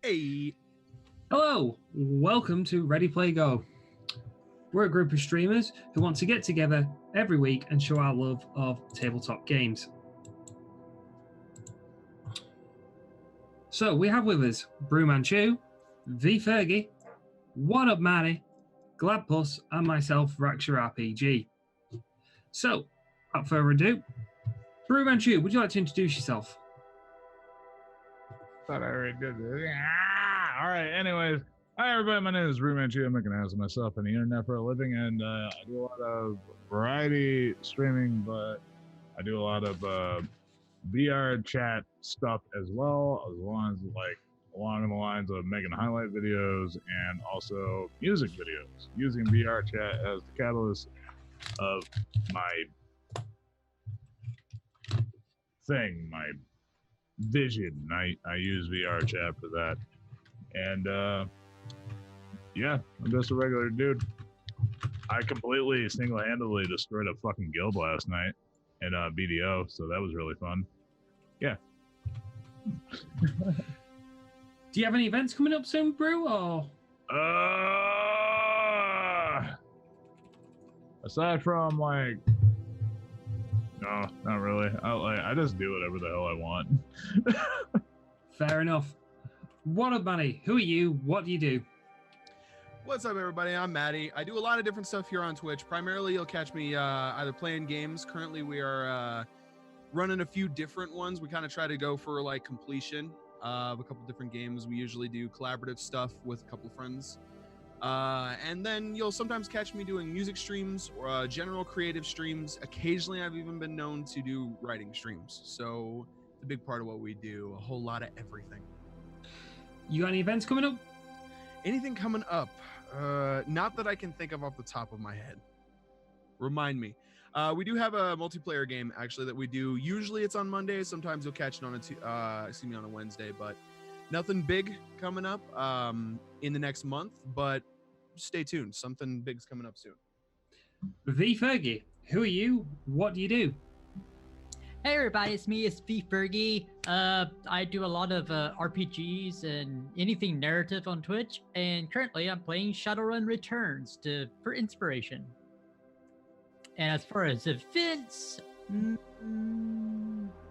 Hey. Hello, welcome to Ready Play Go. We're a group of streamers who want to get together every week and show our love of tabletop games. So we have with us Brewmanchu, V Fergie, What Up Manny, Gladpuss, and myself, Raksha RPG. So, without further ado, Brewmanchu, would you like to introduce yourself? Thought I already did this. All right. Anyways, hi everybody. My name is Rue Manchu. I'm making ass of myself on the internet for a living, and I do a lot of variety streaming, but I do a lot of VR chat stuff as well, as long as along the lines of making highlight videos and also music videos, using VR chat as the catalyst of my thing, my vision. I use VR chat for that, and yeah, I'm just a regular dude. I completely single-handedly destroyed a fucking guild last night in BDO, so that was really fun. Yeah. Do you have any events coming up soon, Brew, or? Aside from no, not really. I just do whatever the hell I want. Fair enough. What up, Manny? Who are you? What do you do? What's up, everybody? I'm Maddie. I do a lot of different stuff here on Twitch. Primarily, you'll catch me either playing games. Currently, we are running a few different ones. We kind of try to go for completion of a couple different games. We usually do collaborative stuff with a couple friends. And then you'll sometimes catch me doing music streams or general creative streams. Occasionally, I've even been known to do writing streams. So it's a big part of what we do. A whole lot of everything. You got any events coming up? Anything coming up? Not that I can think of off the top of my head. Remind me. We do have a multiplayer game actually that we do. Usually it's on Mondays. Sometimes you'll catch it on a Wednesday, but nothing big coming up in the next month. But stay tuned. Something big's coming up soon. V Fergie, who are you? What do you do? Hey everybody, it's me, it's V Fergie. I do a lot of RPGs and anything narrative on Twitch, and currently I'm playing Shadowrun Returns for inspiration. And as far as events,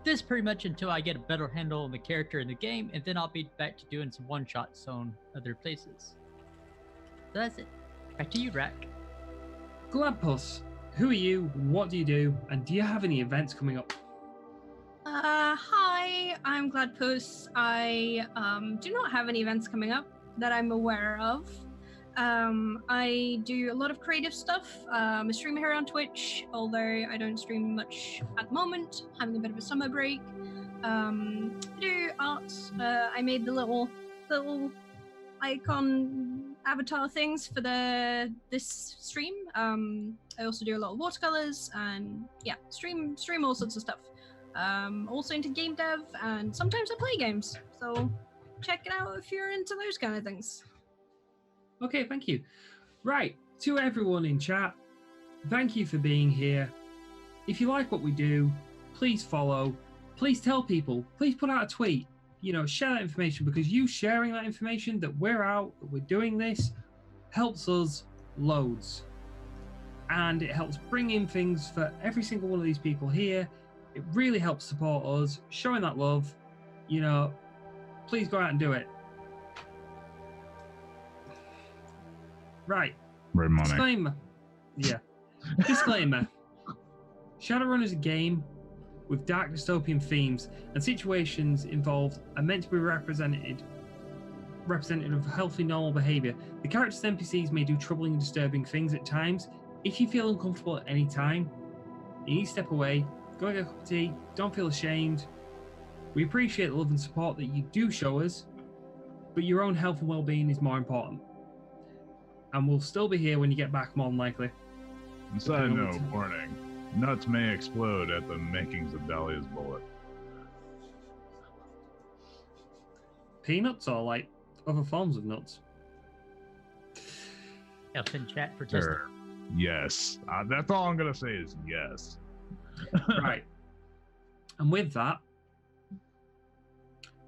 this pretty much until I get a better handle on the character in the game, and then I'll be back to doing some one-shots on other places. So that's it. Back to you, Rack. Gladpuss, who are you? What do you do? And do you have any events coming up? Hi, I'm Gladpuss. I do not have any events coming up that I'm aware of. I do a lot of creative stuff. I'm a streamer here on Twitch, although I don't stream much at the moment, having a bit of a summer break. I do art. I made the little icon avatar things for this stream. I also do a lot of watercolors and yeah, stream all sorts of stuff. Also into game dev, and sometimes I play games, so check it out if you're into those kind of things. Okay, thank you. Right, to everyone in chat, thank you for being here. If you like what we do, please follow, please tell people, please put out a tweet, share that information, because you sharing that information that we're out, that we're doing this, helps us loads. And it helps bring in things for every single one of these people here. It really helps support us, showing that love. Please go out and do it. Right. Disclaimer. Yeah. Disclaimer. Shadowrun is a game with dark dystopian themes, and situations involved are meant to be representative of healthy, normal behavior. The characters and NPCs may do troubling and disturbing things at times. If you feel uncomfortable at any time, you need to step away. Go get a cup of tea. Don't feel ashamed. We appreciate the love and support that you do show us, but your own health and well-being is more important. And we'll still be here when you get back, more than likely. Side note, warning. Nuts may explode at the makings of Dahlia's bullet. Peanuts or other forms of nuts? Elf in chat for testing. Sure. Yes. That's all I'm going to say is yes. Right. And with that,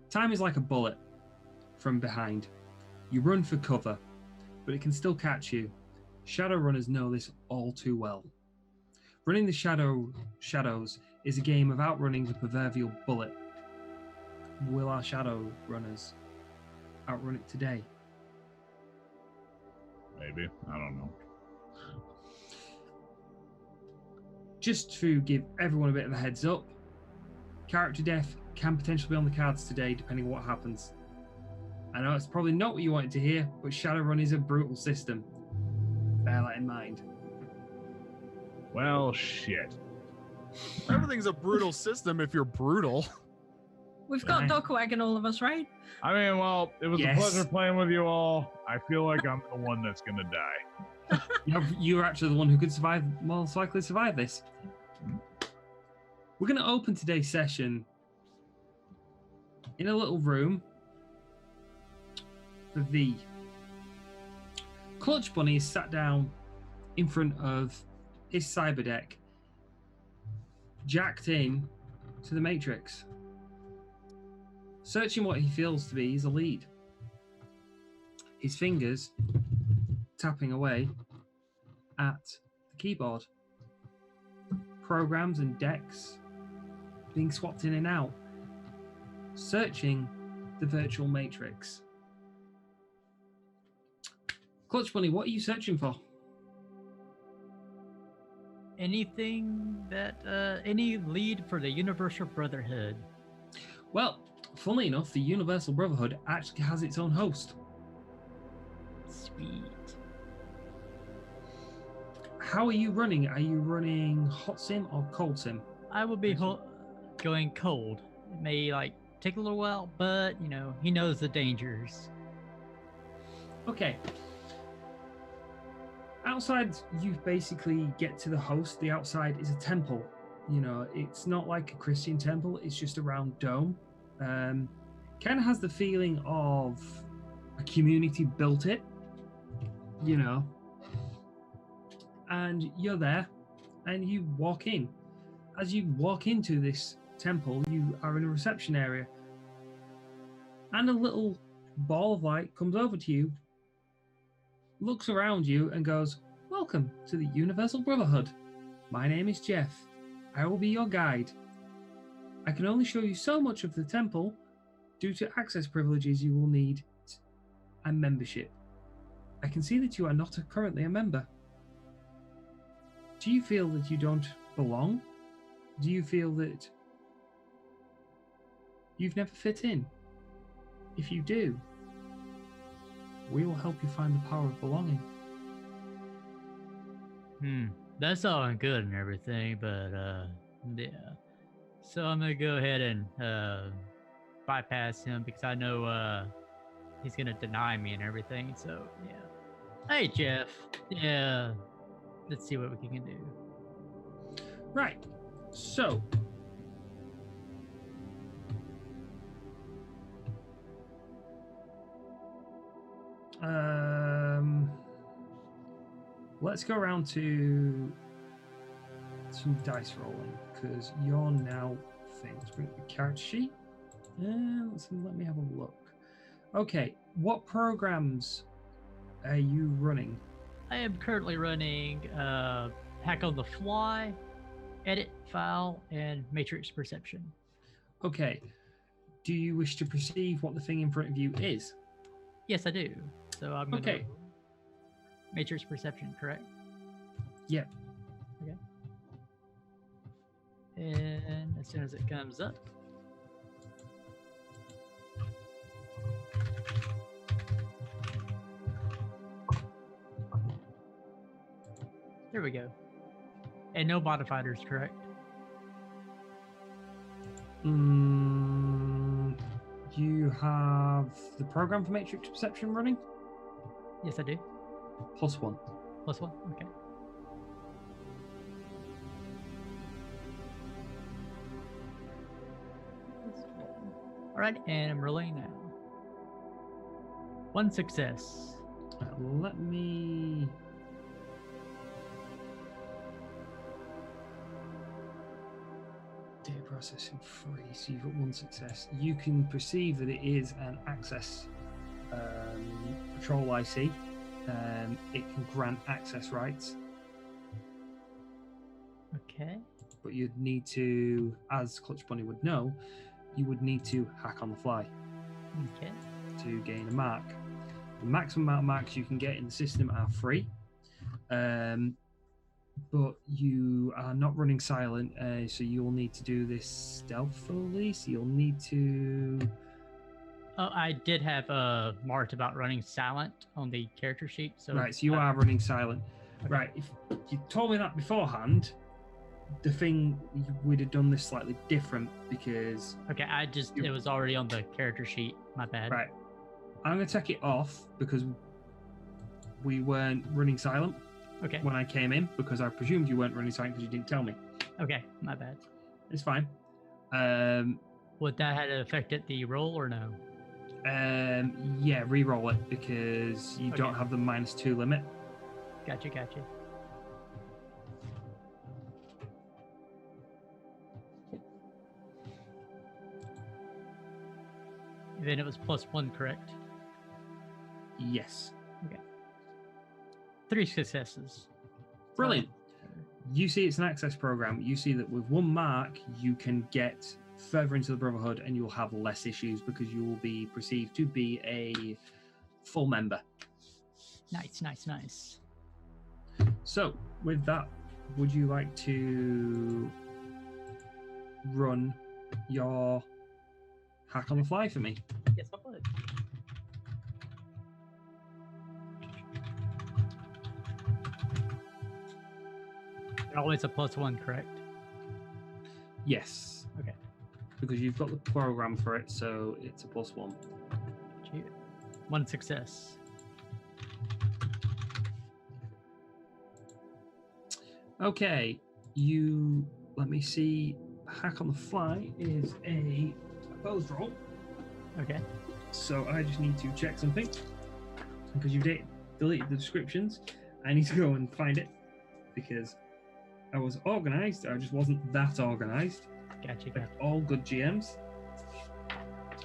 time is like a bullet. from behind. You run for cover, but it can still catch you. Shadowrunners know this all too well. Running the shadows is a game of outrunning the proverbial bullet. Will our Shadowrunners outrun it today? Maybe. I don't know. Just to give everyone a bit of a heads up, character death can potentially be on the cards today, depending on what happens. I know it's probably not what you wanted to hear, but Shadowrun is a brutal system. Bear that in mind. Well, shit. Everything's a brutal system if you're brutal. We've got Dokwagon, all of us, right? I mean, well, it was a pleasure playing with you all. I feel like I'm the one that's gonna die. You're actually the one who could survive, most likely survive this. We're going to open today's session in a little room for V. Clutch Bunny is sat down in front of his cyber deck, jacked in to the Matrix, searching what he feels to be his lead. His fingers tapping away at the keyboard. Programs and decks being swapped in and out, searching the virtual matrix. Clutch Bunny, what are you searching for? Anything that, any lead for the Universal Brotherhood? Well, funnily enough, the Universal Brotherhood actually has its own host. Sweet. How are you running? Are you running hot sim or cold sim? I will be going cold. It may take a little while, but he knows the dangers. Okay. Outside, you basically get to the host. The outside is a temple. It's not like a Christian temple. It's just a round dome. Kind of has the feeling of a community built it. And you're there, and you walk in. As you walk into this temple, you are in a reception area, and a little ball of light comes over to you, looks around you, and goes, "Welcome to the Universal Brotherhood. My name is Jeff. I will be your guide. I can only show you so much of the temple due to access privileges you will need and membership. I can see that you are not currently a member. Do you feel that you don't belong? Do you feel that you've never fit in? If you do, we will help you find the power of belonging." That's all good and everything, but yeah. So I'm gonna go ahead and bypass him because I know he's gonna deny me and everything. So yeah. Hey Jeff. Yeah. Let's see what we can do. Right. So, let's go around to some dice rolling because you're now Let's bring up the character sheet. Let me have a look. Okay, what programs are you running? I am currently running Hack on the Fly, Edit File, and Matrix Perception. Okay. Do you wish to perceive what the thing in front of you is? Yes, I do. So I'm going to... Matrix Perception, correct? Yeah. Okay. And as soon as it comes up, there we go. And no modifiers, correct? You have the program for Matrix Perception running? Yes, I do. +1. +1, okay. Alright, and I'm rolling now. 1 success. Let me... Data processing 3, so you've got 1 success. You can perceive that it is an access patrol IC. It can grant access rights. Okay. But you'd need to, as Clutch Bunny would know, you would need to hack on the fly Okay. to gain a mark. The maximum amount of marks you can get in the system are free, but you are not running silent, so you'll need to do this stealthily. So you'll need to. Oh, I did have marked about running silent on the character sheet. So Right, so you are running silent. Okay. Right, if you told me that beforehand, the thing we'd have done this slightly different because. Okay, it was already on the character sheet. My bad. Right, I'm going to take it off because we weren't running silent Okay. when I came in, because I presumed you weren't running silent because you didn't tell me. Okay, my bad. It's fine. Would that have affected the roll or no? Yeah, re-roll it because you don't Okay. have the -2 limit. Gotcha. Then it was +1, correct? Yes. 3 successes. Brilliant. You see it's an access program. You see that with 1 mark, you can get further into the Brotherhood and you'll have less issues because you will be perceived to be a full member. Nice. So, with that, would you like to run your hack on the fly for me? Yes, I would. Always a +1, correct? Yes. Okay. Because you've got the program for it, so it's a +1. 1 success. Okay, let me see. Hack on the fly is a opposed roll, Okay. so I just need to check something because you deleted the descriptions. I need to go and find it because I was organized. I just wasn't that organized. Gotcha. Like all good GMs.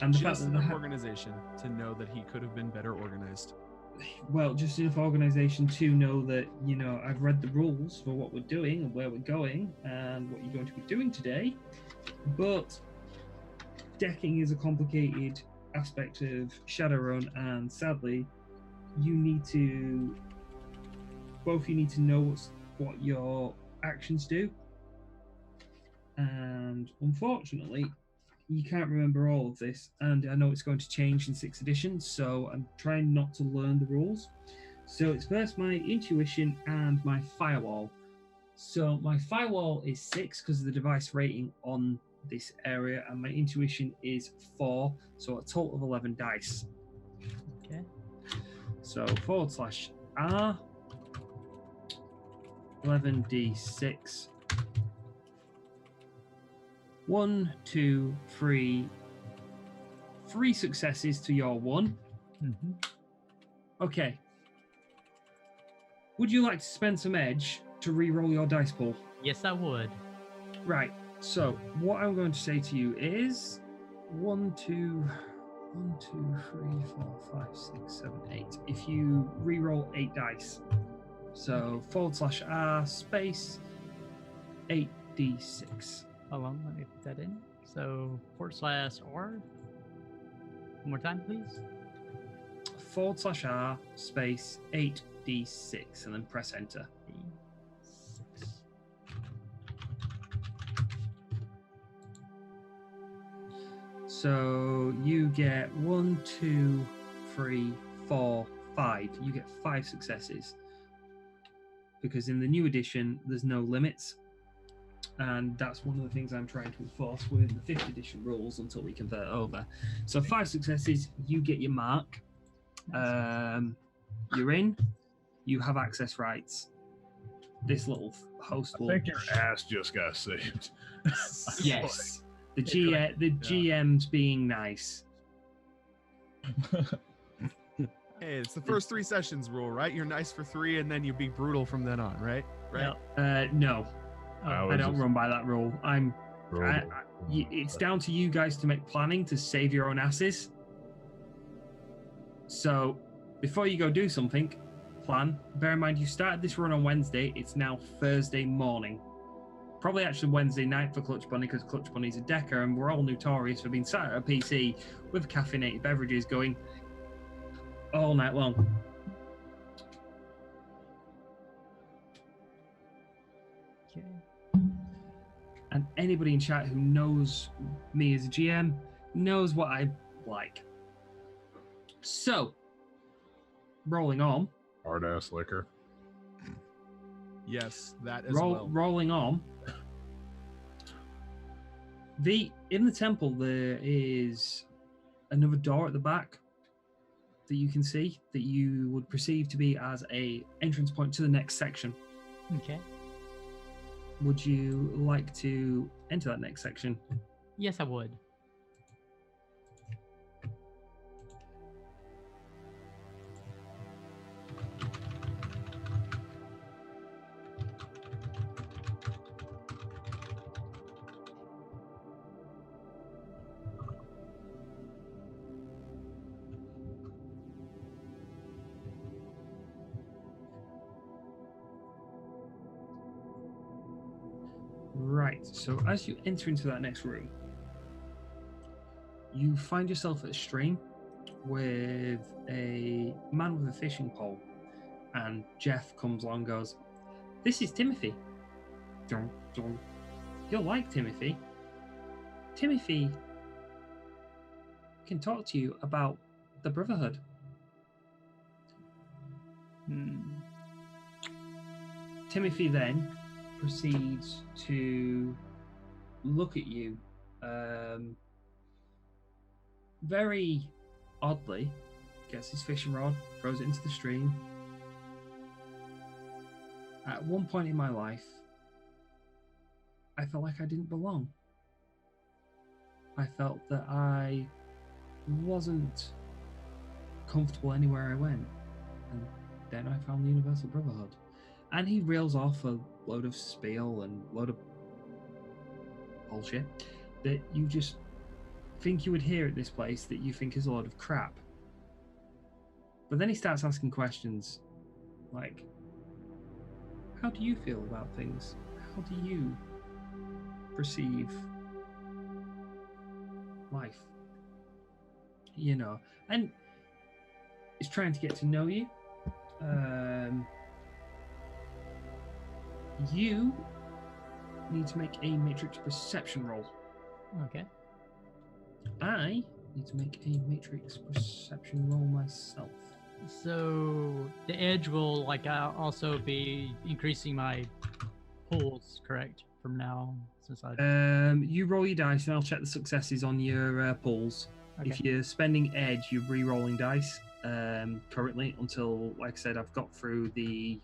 And the fact Just that enough organization to know that he could have been better organized. well, just enough organization to know that, I've read the rules for what we're doing and where we're going and what you're going to be doing today. But decking is a complicated aspect of Shadowrun, and sadly, you need to know what your actions do. And unfortunately, you can't remember all of this, and I know it's going to change in 6th edition, so I'm trying not to learn the rules. So it's first my intuition and my firewall. So my firewall is 6 because of the device rating on this area, and my intuition is 4, so a total of 11 dice. Okay. So /R 11d6. 1, 2, 3. 3 successes to your 1. Mm-hmm. Okay. Would you like to spend some edge to re-roll your dice pool? Yes, I would. Right. So what I'm going to say to you is 1, 2, 3, 4, 5, 6, 7, 8. If you re-roll 8 dice, so /R space 8d6. Hold on, let me put that in. So /R. One more time, please. /R space 8d6, and then press enter. D6. So you get 1, 2, 3, 4, 5. You get 5 successes. Because in the new edition, there's no limits. And that's one of the things I'm trying to enforce with the 5th edition rules until we convert over. So 5 successes, you get your mark. You're in. You have access rights. This little host will... I think your ass just got saved. Yes. The GM's being nice. Hey, it's the first 3 sessions rule, right? You're nice for 3, and then you be brutal from then on, right? Right. Yep. No. I don't run by that rule. Roll. It's down to you guys to make planning to save your own asses. So, before you go do something, plan. Bear in mind, you started this run on Wednesday. It's now Thursday morning. Probably actually Wednesday night for Clutch Bunny, because Clutch Bunny's a decker, and we're all notorious for being sat at a PC with caffeinated beverages going all night long. Okay. And anybody in chat who knows me as a GM knows what I like. So, rolling on. Hard ass liquor. Yes, that as well. Rolling on. In the temple, there is another door at the back that you can see that you would perceive to be as a entrance point to the next section. Okay. Would you like to enter that next section? Yes, I would. Right, so as you enter into that next room, you find yourself at a stream with a man with a fishing pole, and Jeff comes along and goes, "This is Timothy. Dun, dun. You'll like Timothy. Timothy can talk to you about the Brotherhood." Timothy then proceeds to look at you very oddly, gets his fishing rod, throws it into the stream. At one point in my life, I felt like I didn't belong. I felt that I wasn't comfortable anywhere I went. And then I found the Universal Brotherhood. And he reels off a load of spiel and load of bullshit that you just think you would hear at this place that you think is a load of crap. But then he starts asking questions like, how do you feel about things? How do you perceive life? You know, and he's trying to get to know you. You need to make a matrix perception roll. Okay. I need to make a matrix perception roll myself. So the edge will also be increasing my pulls, correct? From now, since I. You roll your dice, and I'll check the successes on your pulls. Okay. If you're spending edge, you're re-rolling dice. Currently, until, like I said, I've got through the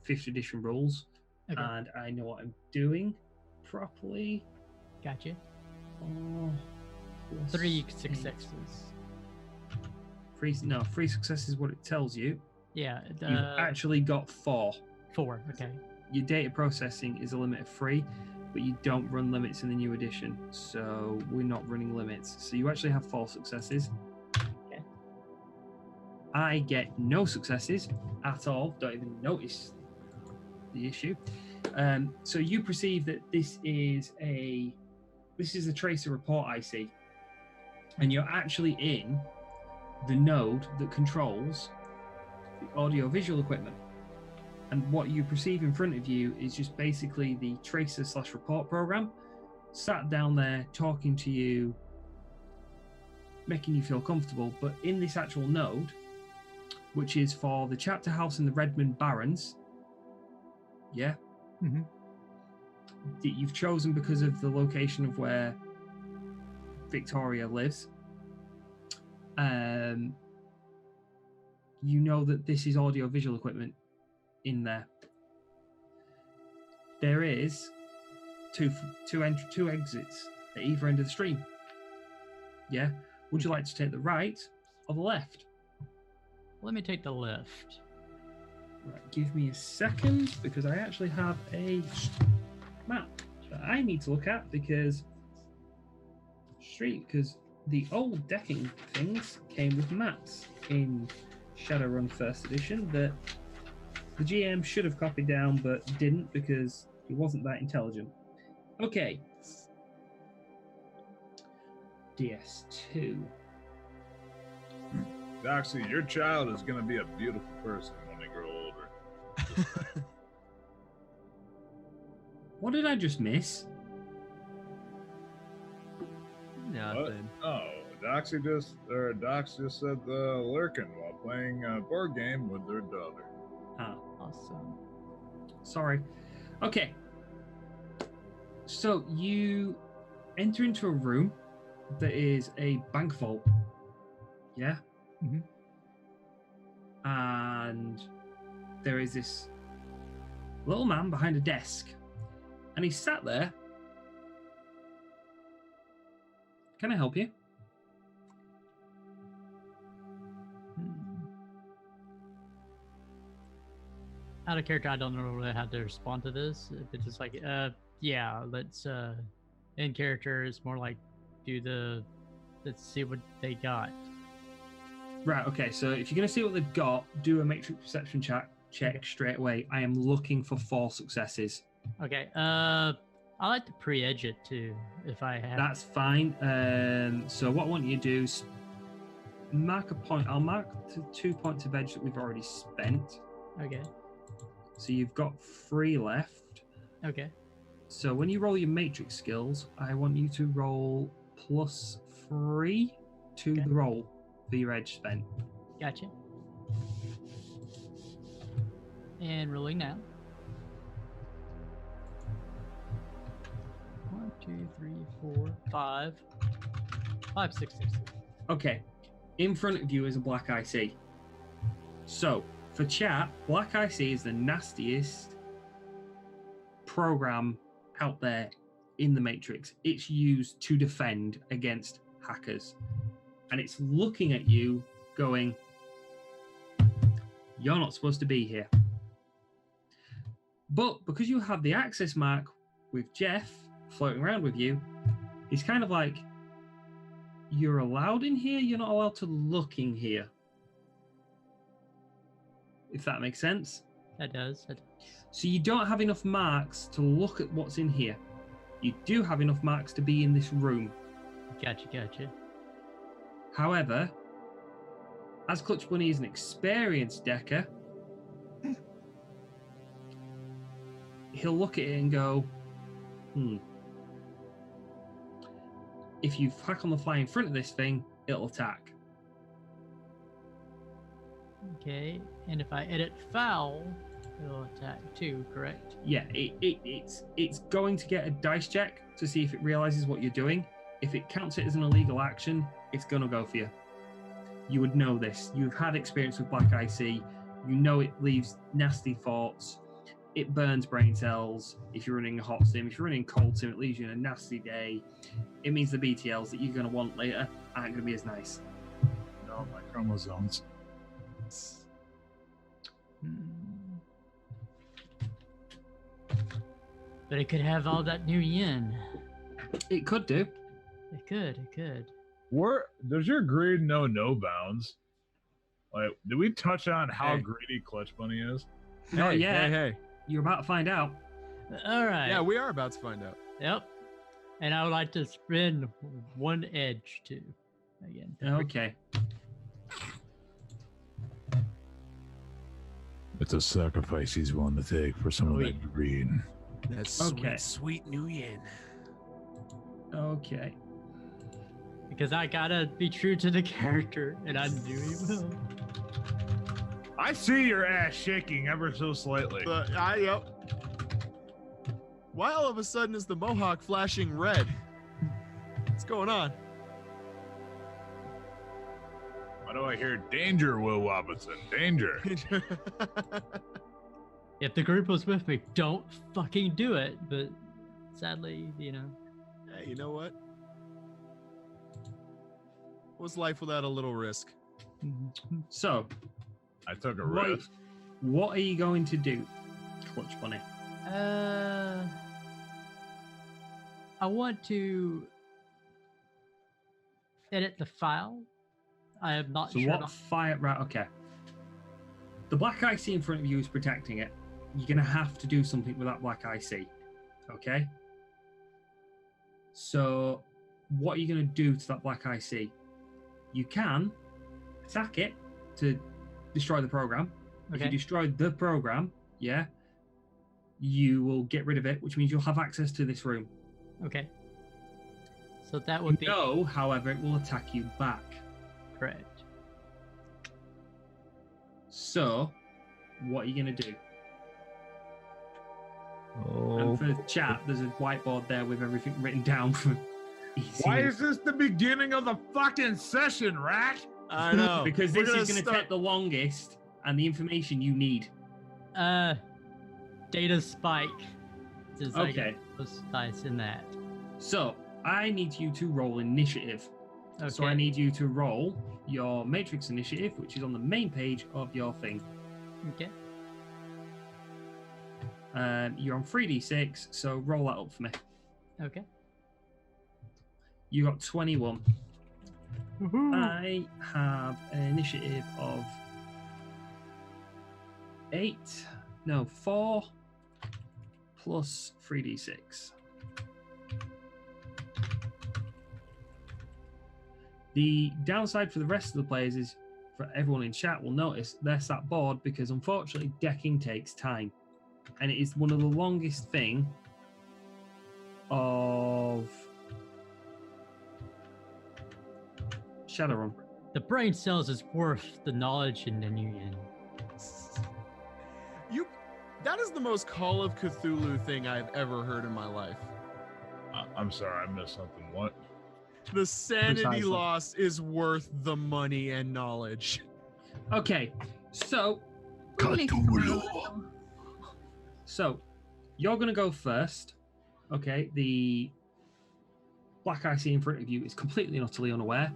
5th edition rules, Okay. and I know what I'm doing properly. Gotcha. Oh, 3 successes. 3 successes is what it tells you. Yeah. You've actually got 4. 4. Okay. Your data processing is a limit of 3, but you don't run limits in the new edition, so we're not running limits. So you actually have 4 successes. Okay. I get no successes at all. Don't even notice the issue. So you perceive that this is a tracer report I see, and you're actually in the node that controls the audio-visual equipment. And what you perceive in front of you is just basically the tracer/report program sat down there talking to you, making you feel comfortable. But in this actual node, which is for the chapter house in the Redmond Barrens, yeah, Mm-hmm. that you've chosen because of the location of where Victoria lives. You know that this is audio-visual equipment in there. There is two exits at either end of the stream. Yeah. Would you like to take the right or the left? Let me take the left. Right, give me a second, because I actually have a map that I need to look at, because the old decking things came with maps in Shadowrun First Edition that the GM should have copied down but didn't because he wasn't that intelligent. Okay. DS2. Doxy, your child is going to be a beautiful person when they grow older. What did I just miss? Nothing. Oh, Dox just said the lurking while playing a board game with their daughter. Ah, Awesome. sorry. Okay. So you enter into a room that is a bank vault. Yeah? Mhm. And there is this little man behind a desk. And he's sat there. Can I help you? Out of character, I don't know really how to respond to this. If it's just like, yeah, let's, in character, it's more like, let's see what they got. Right, okay, so if you're going to see what they've got, do a matrix perception check straight away. I am looking for 4 successes. Okay, I like to pre-edge it too, if I have. That's fine. So what I want you to do is mark a point. I'll mark the 2 points of edge that we've already spent. Okay, So you've got 3 left. okay. So when you roll your matrix skills, I want you to roll +3 to Okay. the roll for your edge spent. Gotcha. And rolling now. 1, 2, 3, 4, 5. 5 successes. Okay. In front of you is a black IC. So for chat, black IC is the nastiest program out there in the Matrix. It's used to defend against hackers. And it's looking at you going, you're not supposed to be here. But because you have the access mark with Jeff floating around with you, he's kind of like, you're allowed in here, you're not allowed to look in here. If that makes sense. That does. So you don't have enough marks to look at what's in here. You do have enough marks to be in this room. Gotcha. However, as Clutch Bunny is an experienced decker, he'll look at it and go, if you hack on the fly in front of this thing, it'll attack. Okay, and if I edit foul, it'll attack too, correct? Yeah, it's going to get a dice check to see if it realizes what you're doing. If it counts it as an illegal action, it's going to go for you. You would know this. You've had experience with Black IC. You know it leaves nasty thoughts. It burns brain cells. If you're running a hot sim, if you're running cold sim, it leaves you in a nasty day. It means the BTLs that you're going to want later aren't going to be as nice. No, my chromosomes. But it could have all that new yin. It could do. It could. Where does your greed know no bounds? Like, did we touch on how Hey. greedy Clutch Bunny is? Not yet. Hey. You're about to find out. All right. Yeah, we are about to find out. Yep. And I would like to spin 1 edge too. Again. Okay. It's a sacrifice he's willing to take for some Oh, of yeah. that greed. That's Okay. sweet new yin. Okay. Because I gotta be true to the character, and I knew he will. I see your ass shaking ever so slightly. Yep. Why all of a sudden is the mohawk flashing red? What's going on? Why do I hear danger, Will Robinson? Danger. If the group was with me, don't fucking do it. But sadly, Hey, you know what? What's life without a little risk? So, I took a what, risk. what are you going to do, Clutch Bunny? I want to edit the file. I am not So sure. what fire? Right, okay. The black IC in front of you is protecting it. You're going to have to do something with that black IC. Okay? So what are you going to do to that black IC? You can attack it to destroy the program. If you destroy the program, yeah, you will get rid of it, which means you'll have access to this room. Okay. So that would be... No, however, it will attack you back. Correct. So, what are you going to do? Oh. And for the chat, there's a whiteboard there with everything written down for easy. Why is this the beginning of the fucking session, Rack? I know. Because We're this is gonna going to take the longest and the information you need. Data spike. Since I Okay. get those dice in that. So, I need you to roll initiative. Okay. So I need you to roll your Matrix initiative, which is on the main page of your thing. Okay. You're on 3d6, so roll that up for me. Okay. You got 21. I have an initiative of 4 plus 3d6. The downside for the rest of the players is, for everyone in chat will notice, they're sat bored because unfortunately decking takes time. And it is one of the longest thing of Shadowrun. The brain cells is worth the knowledge and then That is the most Call of Cthulhu thing I've ever heard in my life. I'm sorry, I missed something. What? The sanity Precisely. loss is worth the money and knowledge. Okay, so Really you're gonna go first. Okay, the black IC in front of you is completely and utterly unaware.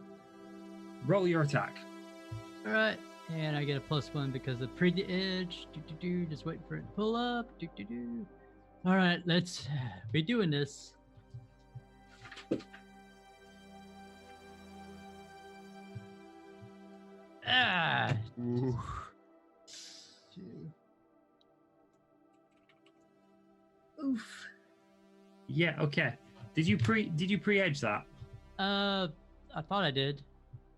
Roll your attack. All right. And I get a +1 because of pre-edge. Just waiting for it to pull up. All right, let's be doing this. Ooh. Oof. Yeah, okay. Did you pre-edge that? I thought I did.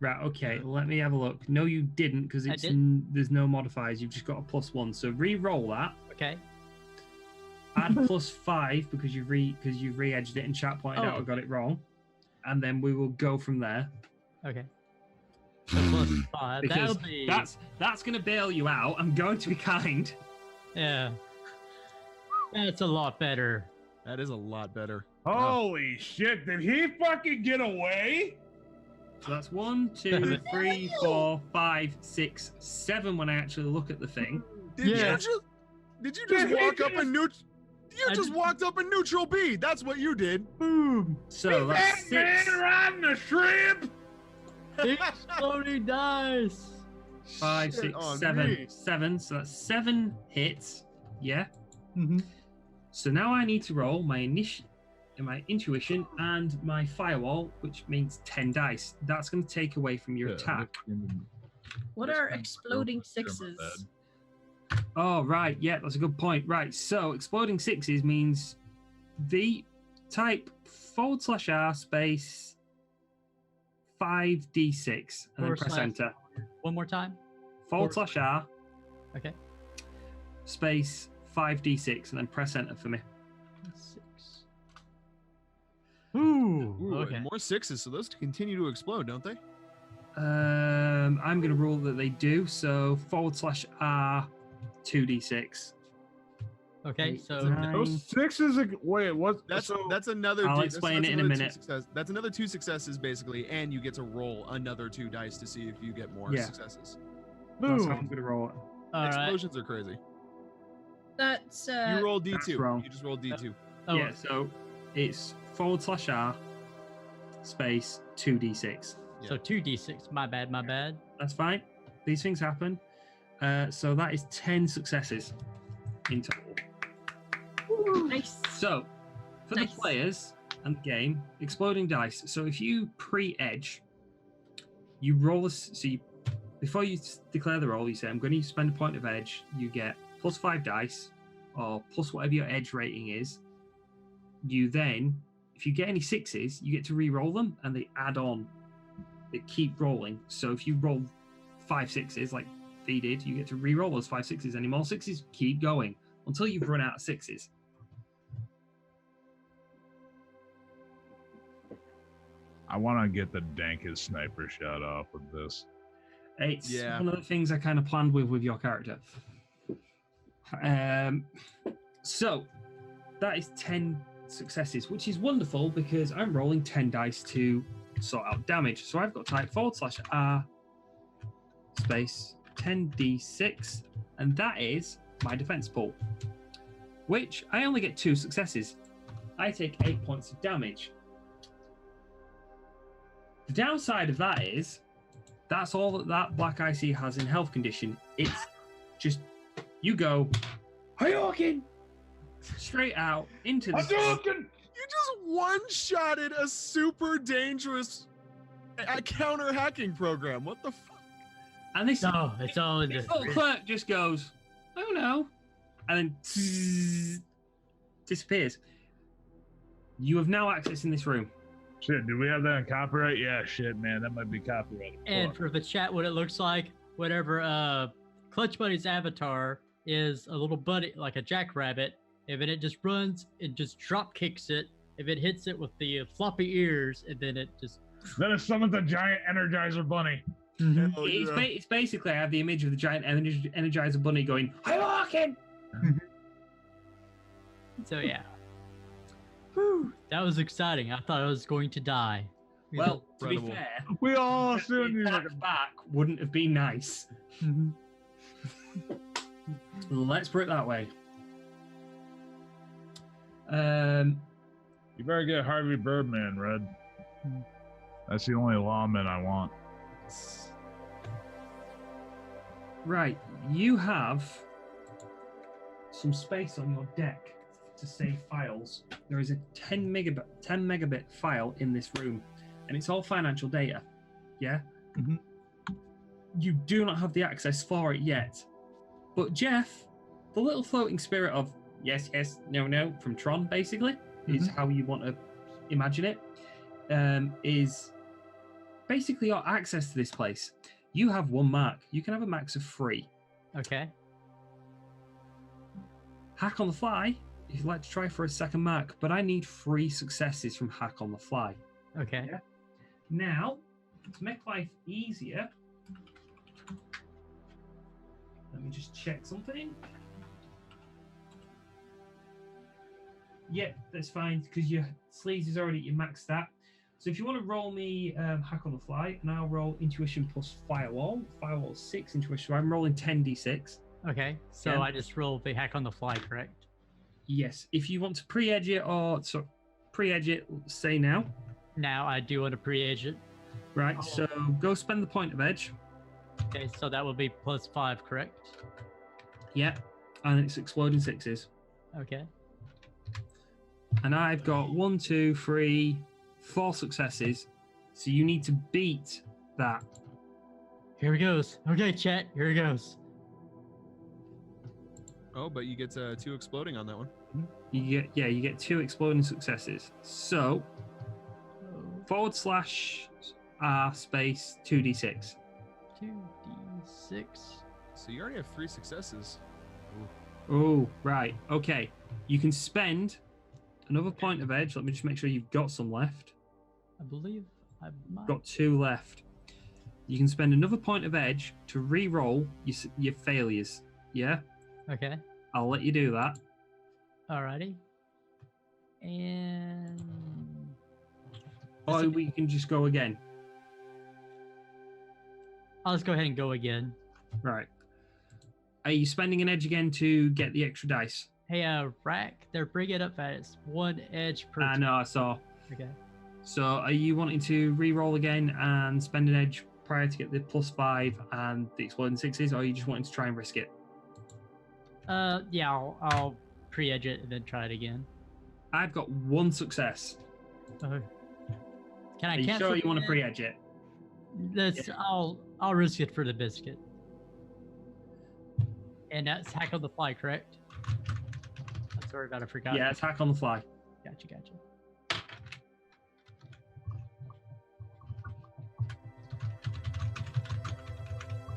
Right, okay. Let me have a look. No, you didn't, because I it's did? there's no modifiers. You've just got a +1. So re-roll that. Okay. Add +5 because you've re-edged it and chat pointed out I got it wrong, and then we will go from there. Okay. So +5. Because That'll be. that's going to bail you out. I'm going to be kind. Yeah. That's a lot better. That is a lot better. Holy shit, did he fucking get away? So that's 1, 2, 3, 4, 5, 6, 7 when I actually look at the thing. Did Yeah. you just walk up and neutral? You just walked up in neutral B. That's what you did. Boom. So that's That 6, man riding a shrimp! Exploding dice. 5, Shit 6, on 7, me. 7. So that's 7 hits. Yeah. Mm-hmm. So now I need to roll my intuition and my firewall, which means 10 dice. That's going to take away from your attack. What are exploding sixes? Oh, right. Yeah, that's a good point. Right. So exploding sixes means type /R space 5d6 and then press enter. One more time. /R Okay. space 5d6 and then press enter for me. 6. Ooh. Ooh, Okay. and more 6s, so those continue to explode, don't they? I'm going to rule that they do. So /R 2d6. Okay. So Nine. Those sixes, wait, what? That's another. I'll that's explain it in a another two minute. That's another 2 successes basically, and you get to roll another 2 dice to see if you get more Yeah. successes. That's how I'm going to roll it. all right. Explosions are crazy. That's You roll That's D2. wrong. You just roll D2. Oh, Yeah, so it's /R space 2d6. So 2d6. My bad. That's fine. These things happen. So that is 10 successes in total. nice. So for Nice. the players and the game, exploding dice. So if you pre-edge, You roll before you declare the roll, you say, I'm going to spend a point of edge. You get plus 5 dice, or plus whatever your edge rating is. You then, if you get any 6s, you get to re-roll them, and they add on. They keep rolling. So if you roll 5 6s, like V did, you get to re-roll those 5 6s. Any more 6s, keep going until you've run out of 6s. I want to get the dankest sniper shot off with this. It's one of the things I kind of planned with your character. So that is 10 successes, which is wonderful because I'm rolling 10 dice to sort out damage. So I've got to type /R space 10d6, and that is my defense pool, which I only get 2 successes. I take 8 points of damage. The downside of that is that's all that Black IC has in health condition. It's just you go Hadouken straight out into the Hadouken! You just one-shotted a super dangerous counter hacking program. What the fuck? And this it's all in this little clerk just goes, oh no, and then disappears. You have now access in this room. Shit, do we have that on copyright? Yeah, shit, man, that might be copyrighted. And for the chat, what it looks like, whatever Clutch Buddy's avatar is a little buddy, like a jackrabbit. If it just runs, it just drop kicks it. If it hits it with the floppy ears, and then it just... Then it summons a giant Energizer Bunny. Mhm. It's basically, I have the image of the giant Energizer Bunny going, Hadouken! So yeah. Whew, that was exciting. I thought I was going to die. Well, to be Incredible. fair, We all assumed that back wouldn't have been nice. Mhm. Let's put it that way. You better get Harvey Birdman, Red. That's the only lawman I want. Right, you have some space on your deck to save files. There is a 10 megabit file in this room, and it's all financial data. Yeah? Mhm. You do not have the access for it yet. But Jeff, the little floating spirit of yes, yes, no, no, from Tron, basically, is how you want to imagine it, is basically your access to this place. You have 1 mark. You can have a max of 3. Okay. Hack on the fly, if you'd like to try for a second mark, but I need 3 successes from Hack on the fly. Okay. Yeah. Now, to make life easier, let me just check something. Yeah, that's fine, because your sleaze is already at your max stat. So if you want to roll me Hack on the fly, and I'll roll Intuition plus Firewall. Firewall 6, Intuition. So I'm rolling 10d6. Okay. So Yeah. I just rolled the hack on the fly, correct? Yes. If you want to pre-edge it or pre-edge it, say now. Now I do want to pre-edge it. Right. So go spend the point of edge. Okay, so that will be plus 5, correct? Yeah. And it's exploding 6s. Okay. And I've got 1, 2, 3, 4 successes. So you need to beat that. Here it goes. Okay, chat. Here it goes. Oh, but you get 2 exploding on that one. You get 2 exploding successes. So /R space 2d6. 2d6. So you already have 3 successes. Oh, right. Okay. You can spend another point of edge. Let me just make sure you've got some left. I believe I might. Got 2 left. You can spend another point of edge to re-roll your failures. Yeah? Okay. I'll let you do that. Alrighty. And Or we can just go again. I'll just go ahead and go again. Right. Are you spending an edge again to get the extra dice? Hey, Rack, they're bringing it up as 1 edge per I know, I saw. Okay. So are you wanting to re-roll again and spend an edge prior to get the +5 and the exploding 6s, or are you just wanting to try and risk it? Yeah, I'll pre-edge it and then try it again. I've got 1 success. Can I Are you cancel sure you the want to edge? pre-edge it? I'll risk it for the biscuit. And that's hack on the fly, correct? I'm sorry about I forgot. Yeah, it's hack on the fly. Gotcha.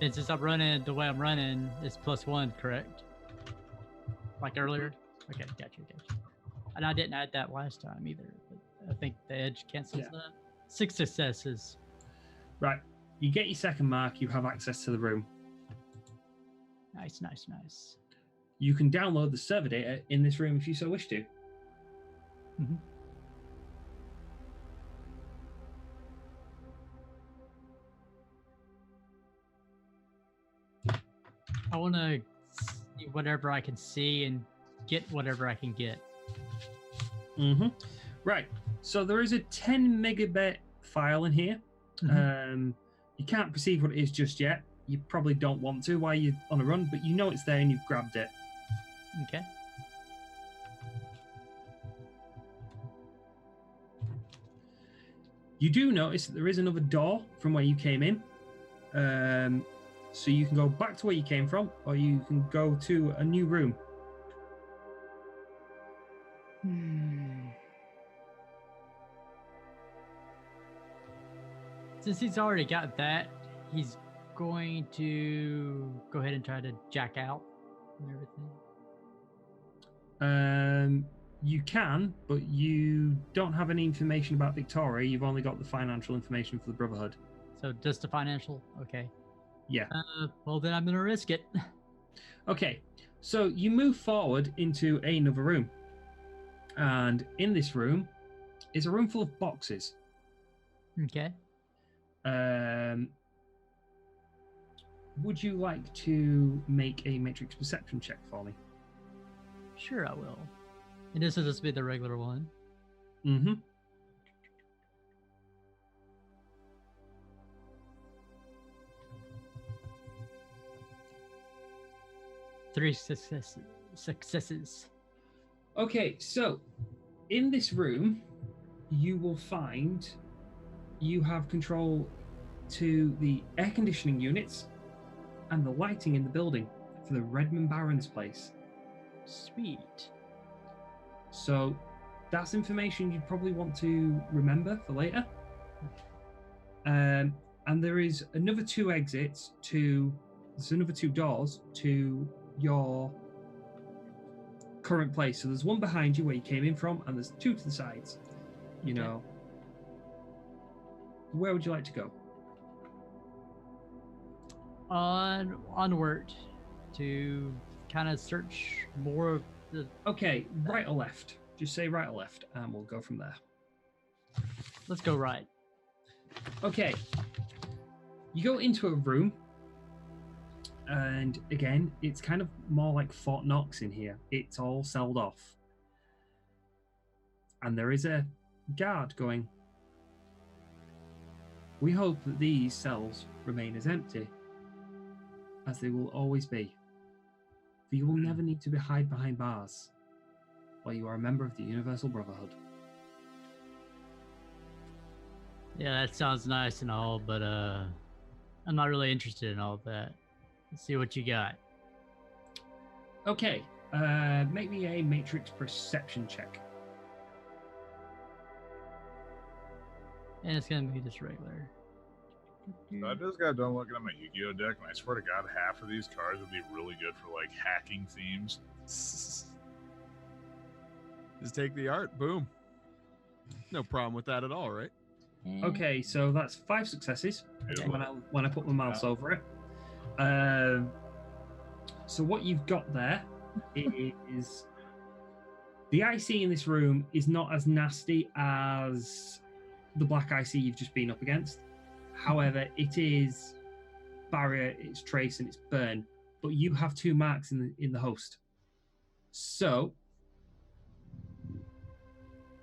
And since I'm running the way I'm running, it's +1, correct? Like earlier? Okay, gotcha. And I didn't add that last time either, but I think the edge cancels that. 6 successes. Right. You get your second mark, you have access to the room. Nice. You can download the server data in this room if you so wish to. Mm-hmm. I want to see whatever I can see and get whatever I can get. Mm-hmm. Right. So there is a 10 megabit file in here. Mm-hmm. You can't perceive what it is just yet. You probably don't want to while you're on a run, but you know it's there and you've grabbed it. Okay. You do notice that there is another door from where you came in. So you can go back to where you came from, or you can go to a new room. Since he's already got that, he's going to go ahead and try to jack out and everything. You can, but you don't have any information about Victoria. You've only got the financial information for the Brotherhood. So just the financial? Okay. Yeah. Well, then I'm going to risk it. Okay. So you move forward into another room. And in this room is a room full of boxes. Okay. Would you like to make a matrix perception check for me? Sure, I will. And this will just be the regular one. Mm-hmm. Three successes. Okay, so in this room, you will find you have control to the air conditioning units and the lighting in the building for the Redmond Barons place. Sweet. So that's information you'd probably want to remember for later. And there is another 2 exits there's another 2 doors to your current place. So there's one behind you where you came in from, and there's 2 to the sides. You know. Where would you like to go? Onward to kind of search more of the... Okay, right or left? Just say right or left, and we'll go from there. Let's go right. Okay. You go into a room, and again, it's kind of more like Fort Knox in here. It's all celled off. And there is a guard going, "We hope that these cells remain as empty as they will always be. For you will never need to hide behind bars while you are a member of the Universal Brotherhood." Yeah, that sounds nice and all, but I'm not really interested in all that. Let's see what you got. Okay, make me a matrix perception check. And it's gonna be just regular. So I just got done looking at my Yu-Gi-Oh deck, and I swear to God, half of these cards would be really good for like hacking themes. Just take the art, boom. No problem with that at all, right? Okay, so that's 5 successes Okay. when I put my mouse over it. So what you've got there is the IC in this room is not as nasty as the black IC you've just been up against. However, it is barrier, it's trace, and it's burn. But you have 2 marks in the host. So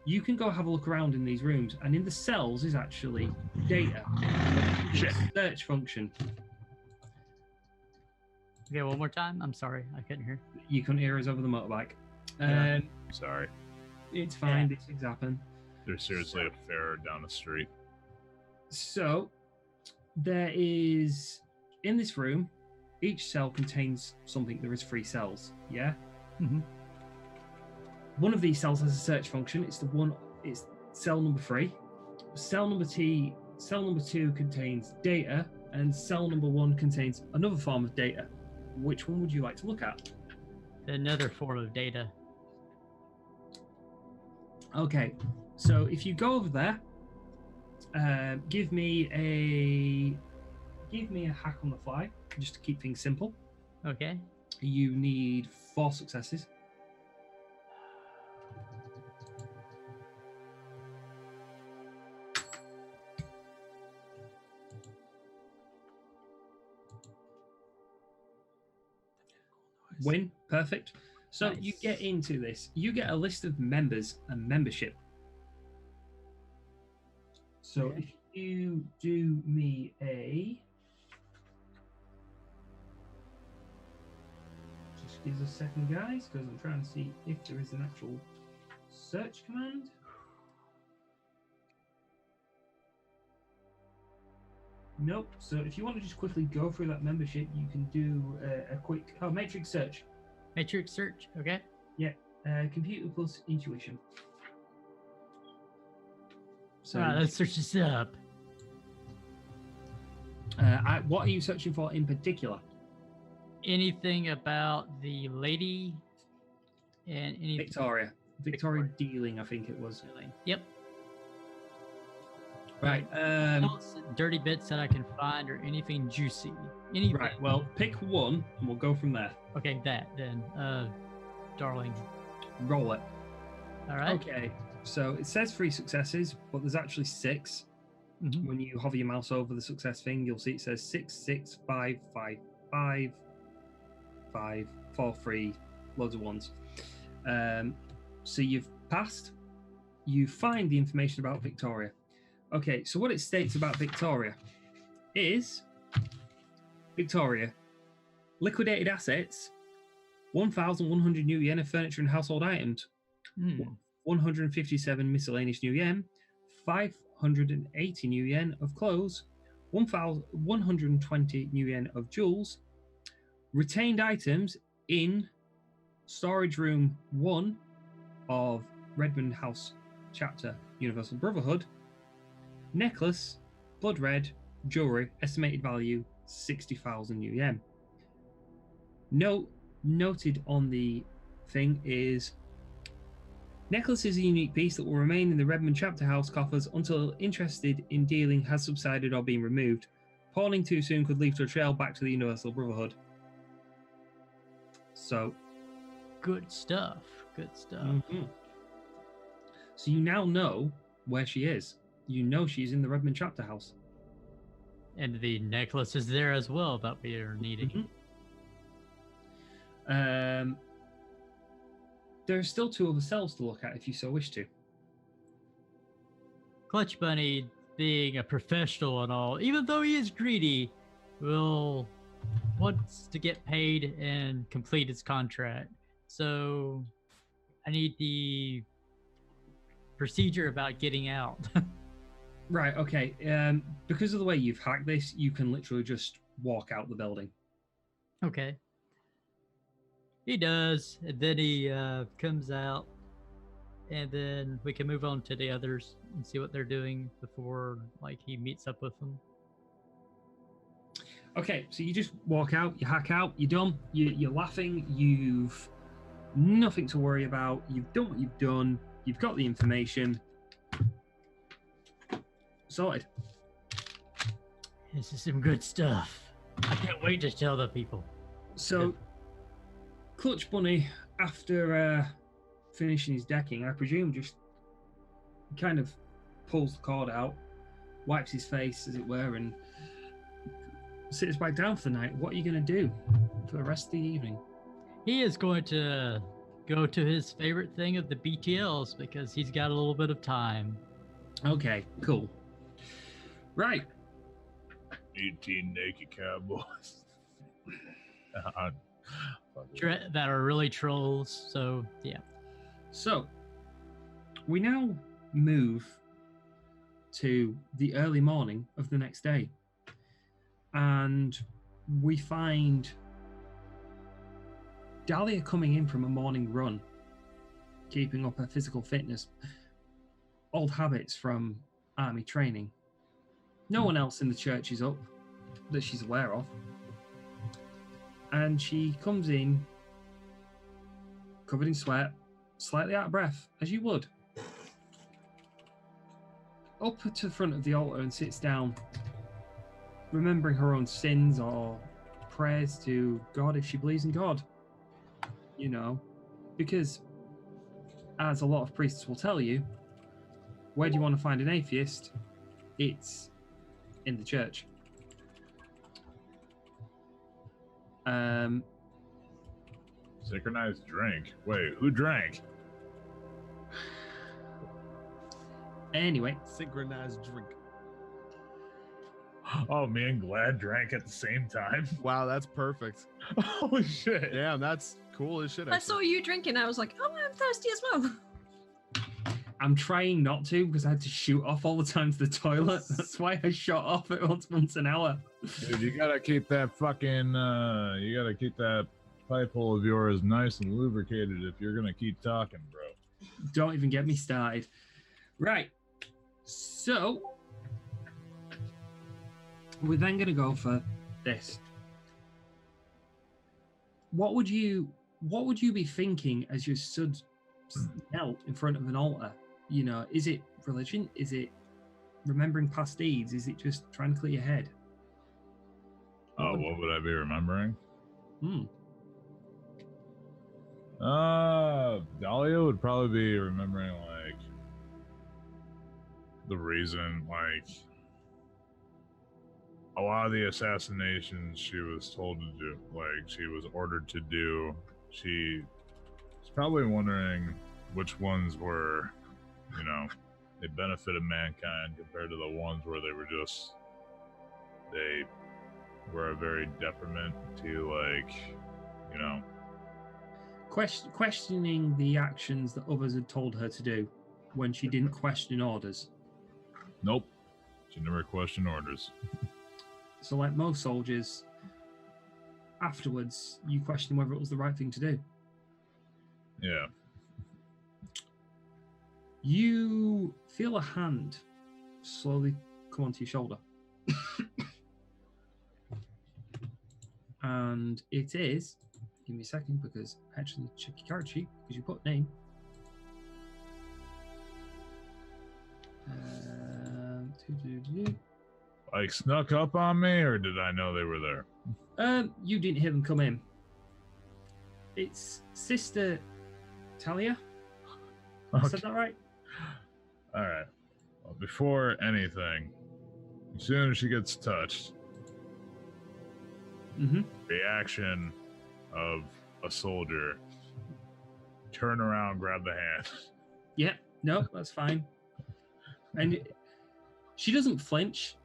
you can go have a look around in these rooms, and in the cells is actually data. Search function. Okay, one more time. I'm sorry, I couldn't hear. You couldn't hear us over the motorbike. Yeah. Sorry. It's fine. These things happen. There's seriously a fair down the street. So there is, in this room, each cell contains something. There is 3 cells, yeah? Mhm. One of these cells has a search function. It's cell number 3. Cell number 2 contains data, and cell number 1 contains another form of data. Which one would you like to look at? Another form of data. Okay, so if you go over there, give me a hack on the fly, just to keep things simple. Okay. You need 4 successes. Win, perfect. So you Nice. get into this. You get a list of members and membership. So Okay. if you do me a... Just give us a second, guys, because I'm trying to see if there is an actual search command. Nope. So if you want to just quickly go through that membership, you can do a quick matrix search. Matrix search. Okay. Computer plus intuition. So Let's search this up. what are you searching for in particular? Anything about the lady and any Victoria Victoria. Dealing, I think it was. Yep. Right. Else, dirty bits that I can find or anything juicy. Anything. Right. Well, pick one, and we'll go from there. Okay, that then. Darling. Roll it. All right. Okay. So it says 3 successes, but there's actually 6. Mhm. When you hover your mouse over the success thing, you'll see it says 6, 6, 5, 5, 5, 5, 4, 3, loads of ones. So you've passed. You find the information about Victoria. Okay, so what it states about Victoria is Victoria, liquidated assets, 1,100 new yen of furniture and household items, 157 miscellaneous new yen, 580 new yen of clothes, 120 new yen of jewels, retained items in storage room 1 of Redmond House Chapter Universal Brotherhood, necklace, blood red, jewelry, estimated value 60,000 new yen. Noted on the thing is necklace is a unique piece that will remain in the Redmond Chapter House coffers until interested in dealing has subsided or been removed. Pawning too soon could lead to a trail back to the Universal Brotherhood. So, Good stuff. Good stuff. mhm. So you now know where she is. You know she's in the Redmond Chapter House. And the necklace is there as well that we are needing. Mhm. There are still 2 other cells to look at if you so wish to. Clutch Bunny, being a professional and all, even though he is greedy, wants to get paid and complete his contract. So I need the procedure about getting out. Right, okay. Because of the way you've hacked this, you can literally just walk out the building. Okay. He does, and then he comes out, and then we can move on to the others and see what they're doing before he meets up with them. Okay, so you just walk out, you hack out, you're done, you're laughing, you've nothing to worry about, you've done what you've done, you've got the information. Sorted. This is some good stuff. I can't wait to tell the people. So, Clutch Bunny, after finishing his decking, I presume just kind of pulls the cord out, wipes his face, as it were, and sits back down for the night. What are you going to do for the rest of the evening? He is going to go to his favorite thing of the BTLs because he's got a little bit of time. Okay, cool. Right. 18 naked cowboys. That are really trolls. So, yeah. So, we now move to the early morning of the next day. and we find Dahlia coming in from a morning run, keeping up her physical fitness, old habits from army training. No one else in the church is up that she's aware of. And she comes in covered in sweat, slightly out of breath, as you would, up to the front of the altar and sits down, remembering her own sins or prayers to God if she believes in God. You know, because as a lot of priests will tell you, where do you want to find an atheist? It's in the church. Synchronized drink. Wait, who drank? Anyway. Synchronized drink. Oh, me and Glad drank at the same time. Wow, that's perfect. Holy shit. Damn, that's cool as shit. I saw you drinking. I was like, oh, I'm thirsty as well. I'm trying not to because I had to shoot off all the time to the toilet. That's why I shot off at once an hour. Dude, you gotta keep that fucking, you gotta keep that pipe hole of yours nice and lubricated if you're gonna keep talking, bro. Don't even get me started. Right. So, we're then gonna go for this. What would you be thinking as you knelt in front of an altar? You know, is it religion? Is it remembering past deeds? Is it just trying to clear your head? Oh, what would I be remembering? Dahlia would probably be remembering, like, the reason, like, a lot of the assassinations she was told to do, like, she was ordered to do, she's probably wondering which ones were, you know, they benefited mankind compared to the ones where they were a very detriment to, like, you know. Questioning the actions that others had told her to do when she didn't question orders. Nope. She never questioned orders. So like most soldiers, afterwards, you question whether it was the right thing to do. Yeah. You feel a hand slowly come onto your shoulder. And it is, give me a second because I actually check your card sheet because you put name. Like snuck up on me, or did I know they were there? You didn't hear them come in. It's Sister Talia. Okay. Said that right? All right. Well, before anything, as soon as she gets touched, reaction of a soldier, turn around, grab the hand. Yeah, no, that's fine. And she doesn't flinch.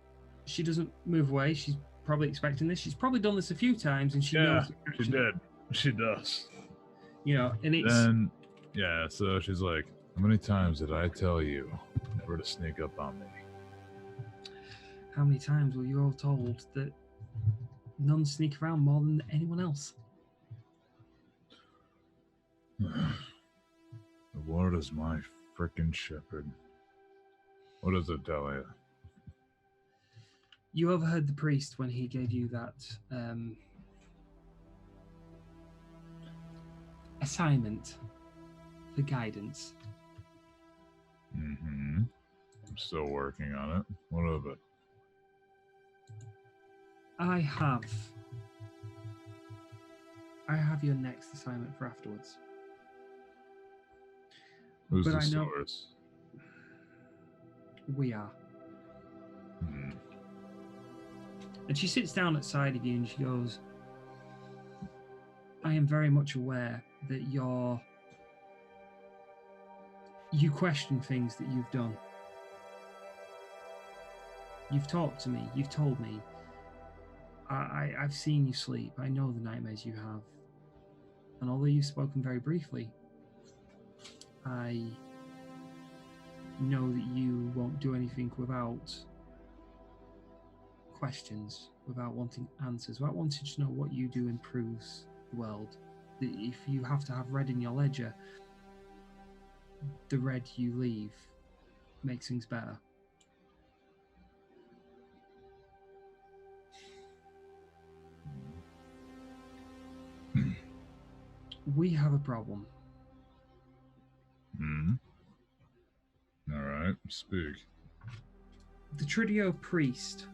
She doesn't move away. She's probably expecting this. She's probably done this a few times, and she knows. She did. She does. You know, and it's. Then, yeah, so she's like, how many times did I tell you never to sneak up on me? How many times were you all told that nuns sneak around more than anyone else? The Lord is my frickin' shepherd. What is it, Dahlia? You overheard the priest when he gave you that assignment for guidance. I'm still working on it. What of it? I have your next assignment for afterwards. Who's But the I know- source? We are. And she sits down at the side of you and she goes, I am very much aware that you question things that you've done. You've talked to me, you've told me. I've seen you sleep. I know the nightmares you have. And although you've spoken very briefly, I know that you won't do anything without questions, without wanting answers, without wanting to know what you do improves the world. If you have to have red in your ledger, the red you leave makes things better. We have a problem. All right, speak. The Tridio priest,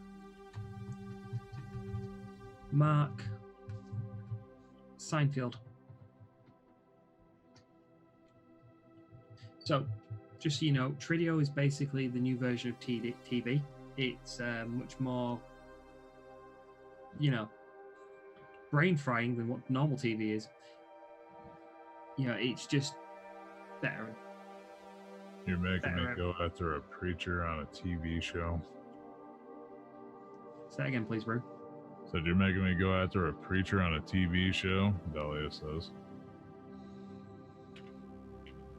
Mark Seinfeld. So, just so you know, Tridio is basically the new version of TV. It's much more, brain frying than what normal TV is. It's just better. You're making me go after a preacher on a TV show. Say that again, please, bro. Said you're making me go after a preacher on a TV show, Dahlia says.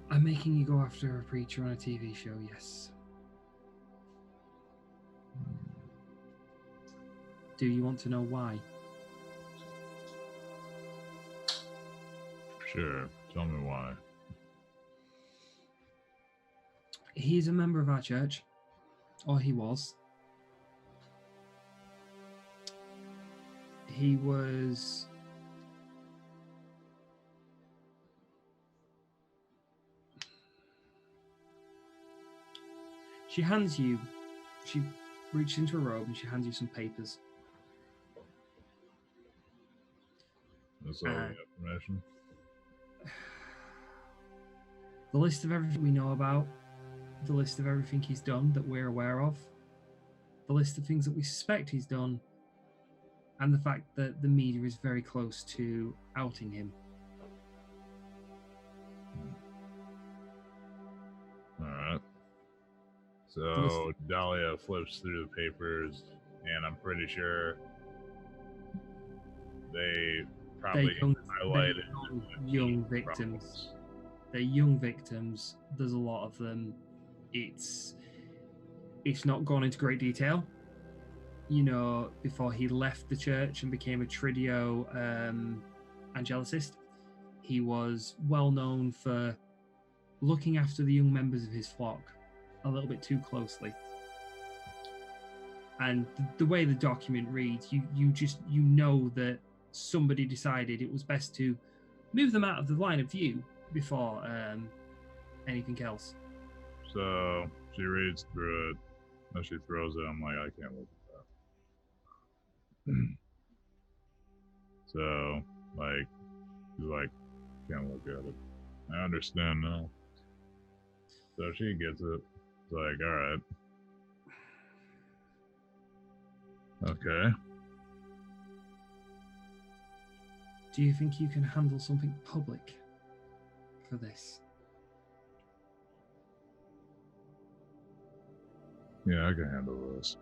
I'm making you go after a preacher on a TV show, yes. Do you want to know why? Sure, tell me why. He's a member of our church, or he was. He was... She reaches into her robe and she hands you some papers. That's all the information. The list of everything we know about, the list of everything he's done that we're aware of, the list of things that we suspect he's done, and the fact that the media is very close to outing him. All right. So Dahlia flips through the papers, and I'm pretty sure they probably highlighted young victims. They're young victims. There's a lot of them. It's not gone into great detail. Before he left the church and became a Tridio Angelicist, he was well known for looking after the young members of his flock a little bit too closely. And the way the document reads, you know that somebody decided it was best to move them out of the line of view before anything else. So she reads through it, and she throws it. I'm like, I can't look at that. So, she's like, can't look at it. I understand now. So she gets it. It's like, all right. Okay. Do you think you can handle something public for this? Yeah, I can handle this.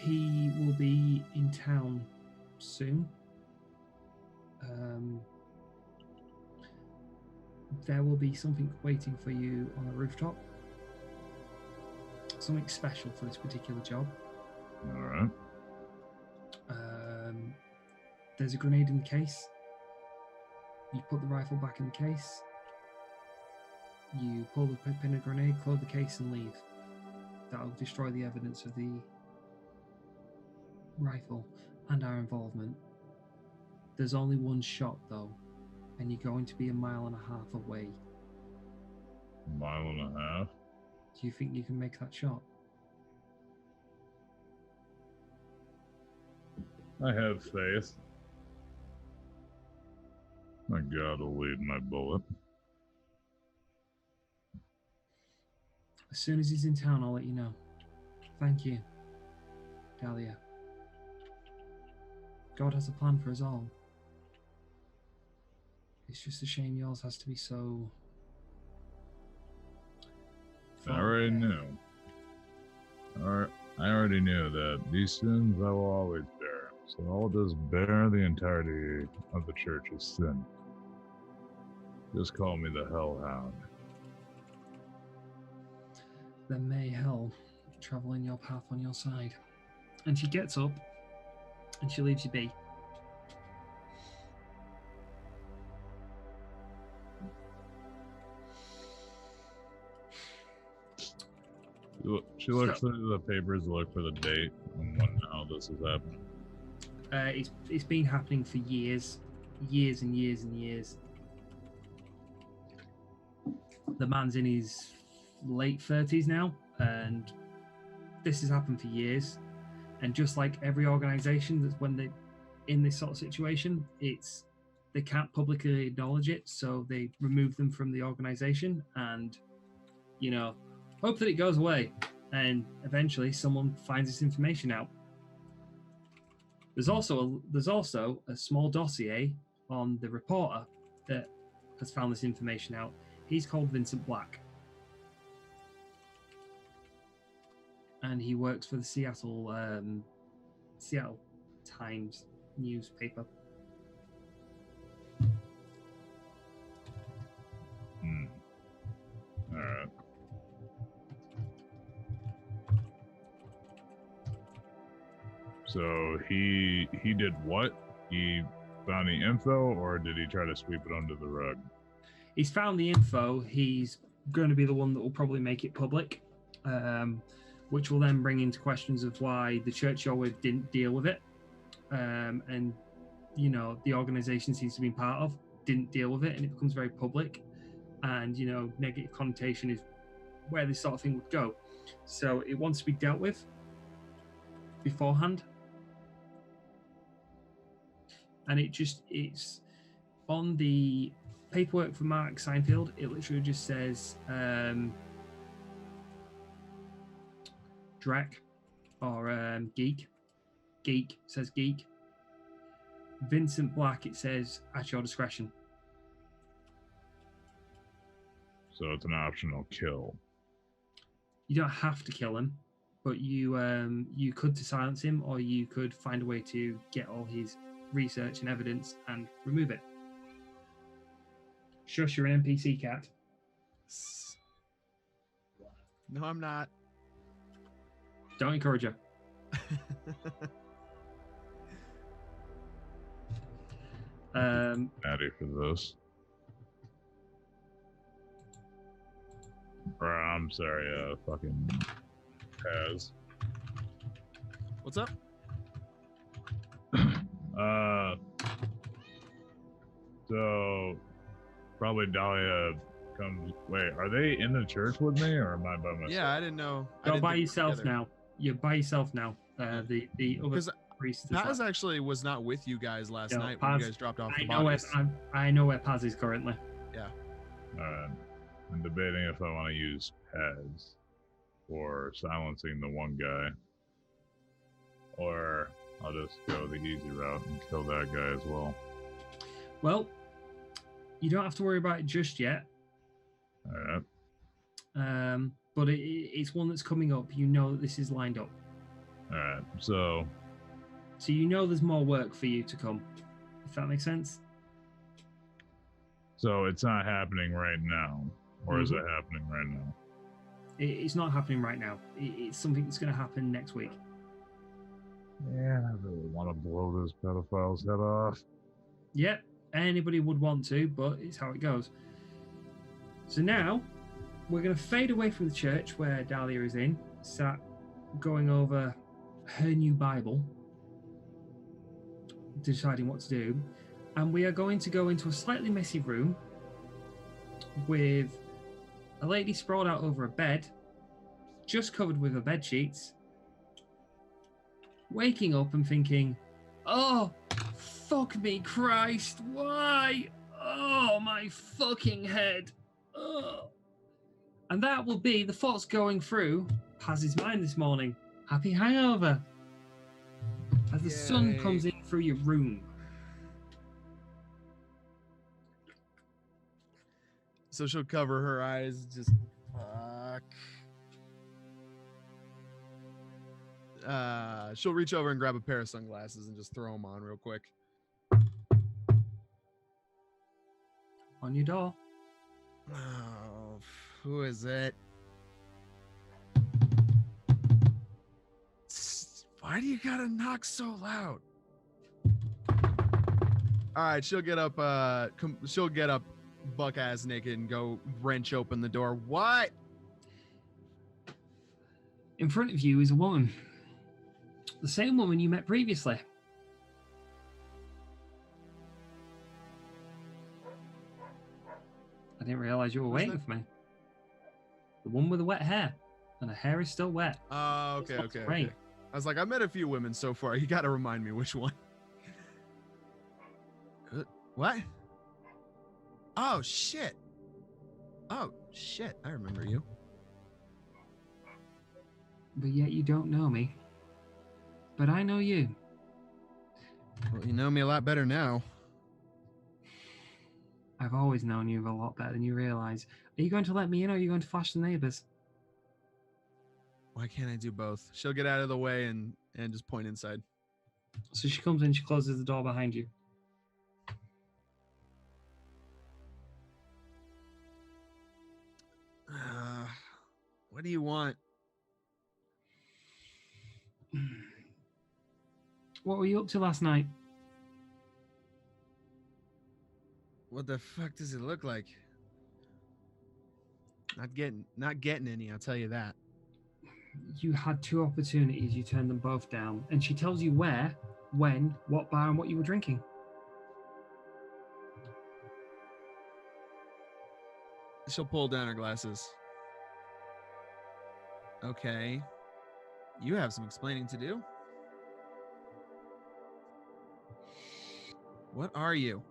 He will be in town soon. There will be something waiting for you on the rooftop. Something special for this particular job. All right. There's a grenade in the case. You put the rifle back in the case. You pull the pin of the grenade, close the case, and leave. That'll destroy the evidence of the rifle and our involvement. There's only one shot, though, and you're going to be 1.5 miles away. 1.5 miles? Do you think you can make that shot? I have faith. My God will lead my bullet. As soon as he's in town, I'll let you know. Thank you, Dahlia. God has a plan for us all. It's just a shame yours has to be so... I already knew. I already knew that these sins I will always bear. So I'll just bear the entirety of the church's sin. Just call me the Hellhound. Then may hell travel in your path on your side. And she gets up and she leaves you be. She looks through the papers to look for the date and when now this is happening. It's been happening for years and years and years. The man's in his late 30s now, and this has happened for years. And just like every organization, that's when they in this sort of situation, they can't publicly acknowledge it, so they remove them from the organization and, you know, hope that it goes away. And eventually someone finds this information out. There's also a small dossier on the reporter that has found this information out. He's called Vincent Black. And he works for the Seattle Times newspaper. All right. So he did what? He found the info, or did he try to sweep it under the rug? He's found the info. He's going to be the one that will probably make it public, which will then bring into questions of why the church you're with didn't deal with it. And, you know, the organization seems to be part of didn't deal with it, and it becomes very public. And, you know, negative connotation is where this sort of thing would go. So it wants to be dealt with beforehand. And it's on the paperwork for Mark Seinfeld. It literally just says Drek or Geek. Geek says Geek. Vincent Black, it says at your discretion. So it's an optional kill. You don't have to kill him, but you could to silence him, or you could find a way to get all his research and evidence and remove it. Shush, you're an NPC, cat. No, I'm not. Don't encourage her. Natty for this. Or, I'm sorry, fucking Paz. What's up? So probably Dahlia comes. Wait, are they in the church with me, or am I by myself? Yeah, I didn't know. You're by yourself now. You're by yourself now. The other priest. Paz actually was not with you guys last night when you guys dropped off the bodies. I know where Paz is currently. Yeah. Alright. I'm debating if I want to use Paz for silencing the one guy, or I'll just go the easy route and kill that guy as well. Well, you don't have to worry about it just yet. Alright. But it's one that's coming up. You know that this is lined up. Alright, so you know there's more work for you to come, if that makes sense. So it's not happening right now, or is it happening right now? It's not happening right now. It's something that's going to happen next week. Yeah, I really want to blow this pedophile's head off. Yep, anybody would want to, but it's how it goes. So now, we're going to fade away from the church where Dahlia is in, sat going over her new Bible, deciding what to do, and we are going to go into a slightly messy room with a lady sprawled out over a bed, just covered with her bed sheets, waking up and thinking, oh, fuck me, Christ, why? Oh, my fucking head. Oh. And that will be the thoughts going through Paz's mind this morning. Happy hangover. As the sun comes in through your room. So she'll cover her eyes, just fuck. She'll reach over and grab a pair of sunglasses and just throw them on real quick. On your door. Oh, who is it? Why do you gotta knock so loud? All right, she'll get up. She'll get up, buck ass naked, and go wrench open the door. What? In front of you is a woman, the same woman you met previously. I didn't realize you were waiting for me. The one with the wet hair, and her hair is still wet. Oh, okay. I was like, I met a few women so far. You got to remind me which one. What? Oh shit! I remember you. But yet you don't know me. But I know you. Well, you know me a lot better now. I've always known you a lot better than you realize. Are you going to let me in, or are you going to flash the neighbors? Why can't I do both? She'll get out of the way and just point inside. So she comes in, she closes the door behind you. What do you want? What were you up to last night? What the fuck does it look like? Not getting any, I'll tell you that. You had two opportunities, you turned them both down. And she tells you where, when, what bar, and what you were drinking. She'll pull down her glasses. Okay. You have some explaining to do. What are you?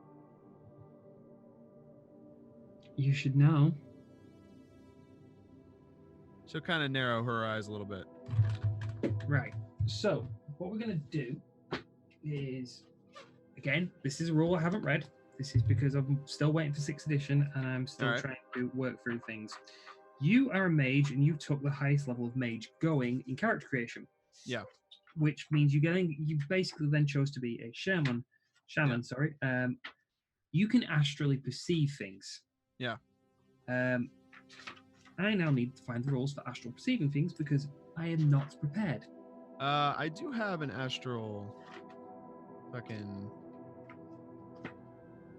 You should know. She'll kind of narrow her eyes a little bit. Right. So, what we're going to do is, again, this is a rule I haven't read. This is because I'm still waiting for 6th edition and I'm still trying to work through things. You are a mage and you took the highest level of mage going in character creation. Yeah. Which means you basically then chose to be a shaman. You can astrally perceive things. Yeah. I now need to find the rules for astral perceiving things because I am not prepared. I do have an astral fucking...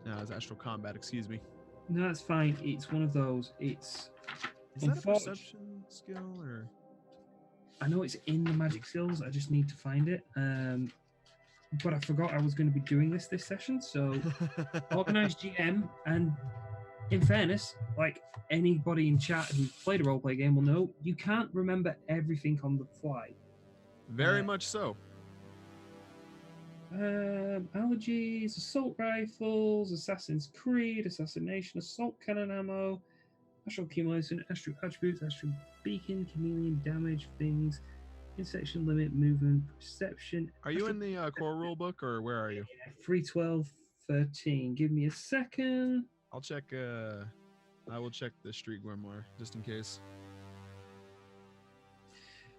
No, it's astral combat, excuse me. No, that's fine. It's one of those. Is that a perception skill or? I know it's in the magic skills. I just need to find it. But I forgot I was going to be doing this session. So, organized GM, and in fairness, like anybody in chat who's played a roleplay game will know, you can't remember everything on the fly. Very much so. Allergies, assault rifles, Assassin's Creed, assassination, assault cannon ammo, astral accumulation, astral attributes, astral beacon, chameleon, damage, things, intersection limit, movement, perception. Are you in the core rule book or where are you? 3.12.13. Give me a second. I'll check. I will check the street grimoire just in case.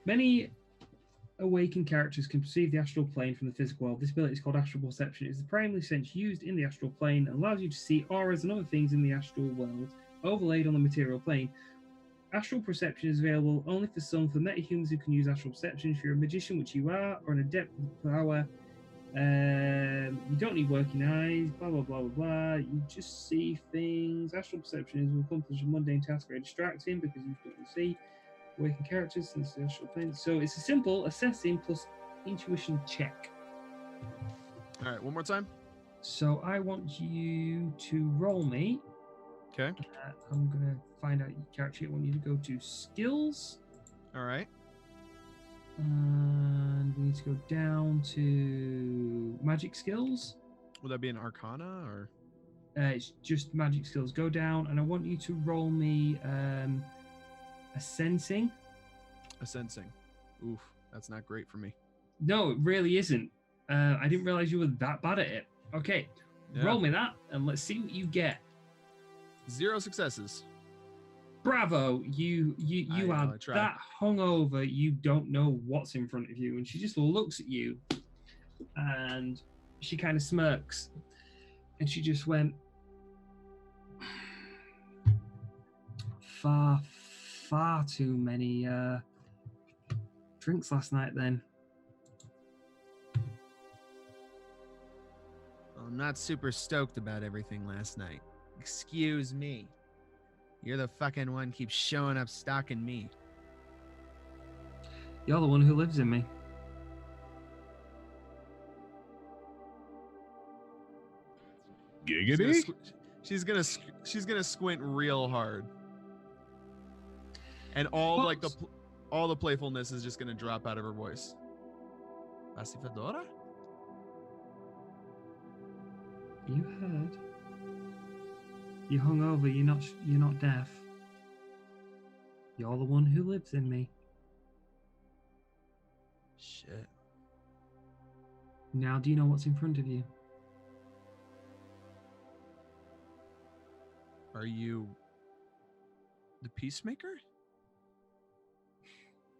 Many awakened characters can perceive the astral plane from the physical world. This ability is called astral perception. It is the primary sense used in the astral plane and allows you to see auras and other things in the astral world overlaid on the material plane. Astral perception is available only for some for metahumans who can use astral perception. If you're a magician, which you are, or an adept with power, you don't need working eyes, blah, blah, blah, blah, blah. You just see things. Astral perception is accomplish a mundane task very distracting because you don't see waking characters since the astral plane. So it's a simple assessing plus intuition check. All right, one more time. So I want you to roll me. Okay. I'm going to find out your character. I want you to go to skills. All right. And we need to go down to magic skills. Would that be an arcana or? It's just magic skills. Go down, and I want you to roll me a sensing. A sensing. Oof, that's not great for me. No, it really isn't. I didn't realize you were that bad at it. Okay, roll me that, and let's see what you get. 0 successes. Bravo! You are that hungover. You don't know what's in front of you, and she just looks at you, and she kind of smirks, and she just went, far too many drinks last night. Then I'm not super stoked about everything last night. Excuse me. You're the fucking one keeps showing up stalking me. You're the one who lives in me. Giggity? She's gonna squint real hard, and all the playfulness is just gonna drop out of her voice. Pacificadora? You heard. You hungover. You're not deaf. You're the one who lives in me. Shit. Now, do you know what's in front of you? Are you the peacemaker?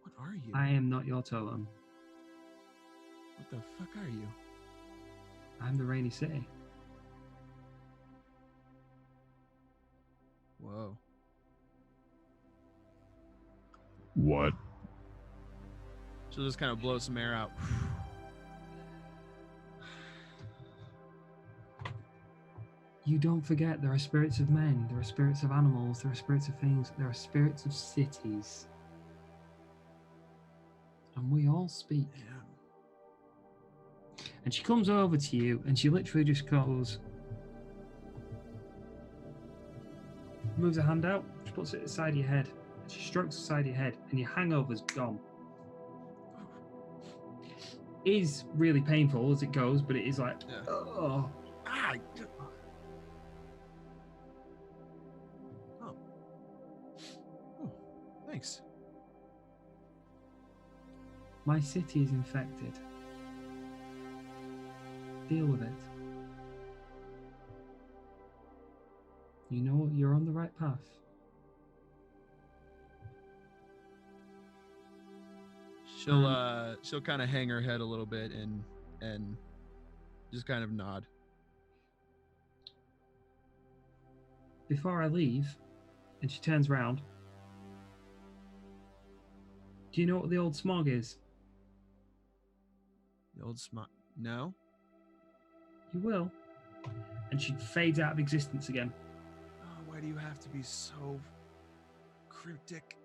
What are you? I am not your totem. What the fuck are you? I'm the Rainy City. Whoa. What? She'll just kind of blow some air out. You don't forget there are spirits of men, there are spirits of animals, there are spirits of things, there are spirits of cities. And we all speak. Yeah. And she comes over to you and she literally just goes, moves her hand out, she puts it at the side of your head, and she strokes the side of your head, and your hangover's gone. It is really painful as it goes, but it is like, Yeah. oh. Ah, oh, thanks. My city is infected. Deal with it. You know you're on the right path. She'll kind of hang her head a little bit and just kind of nod. Before I leave, and she turns round, do you know what the old smog is? The old No? You will. And she fades out of existence again. Oh, why do you have to be so cryptic?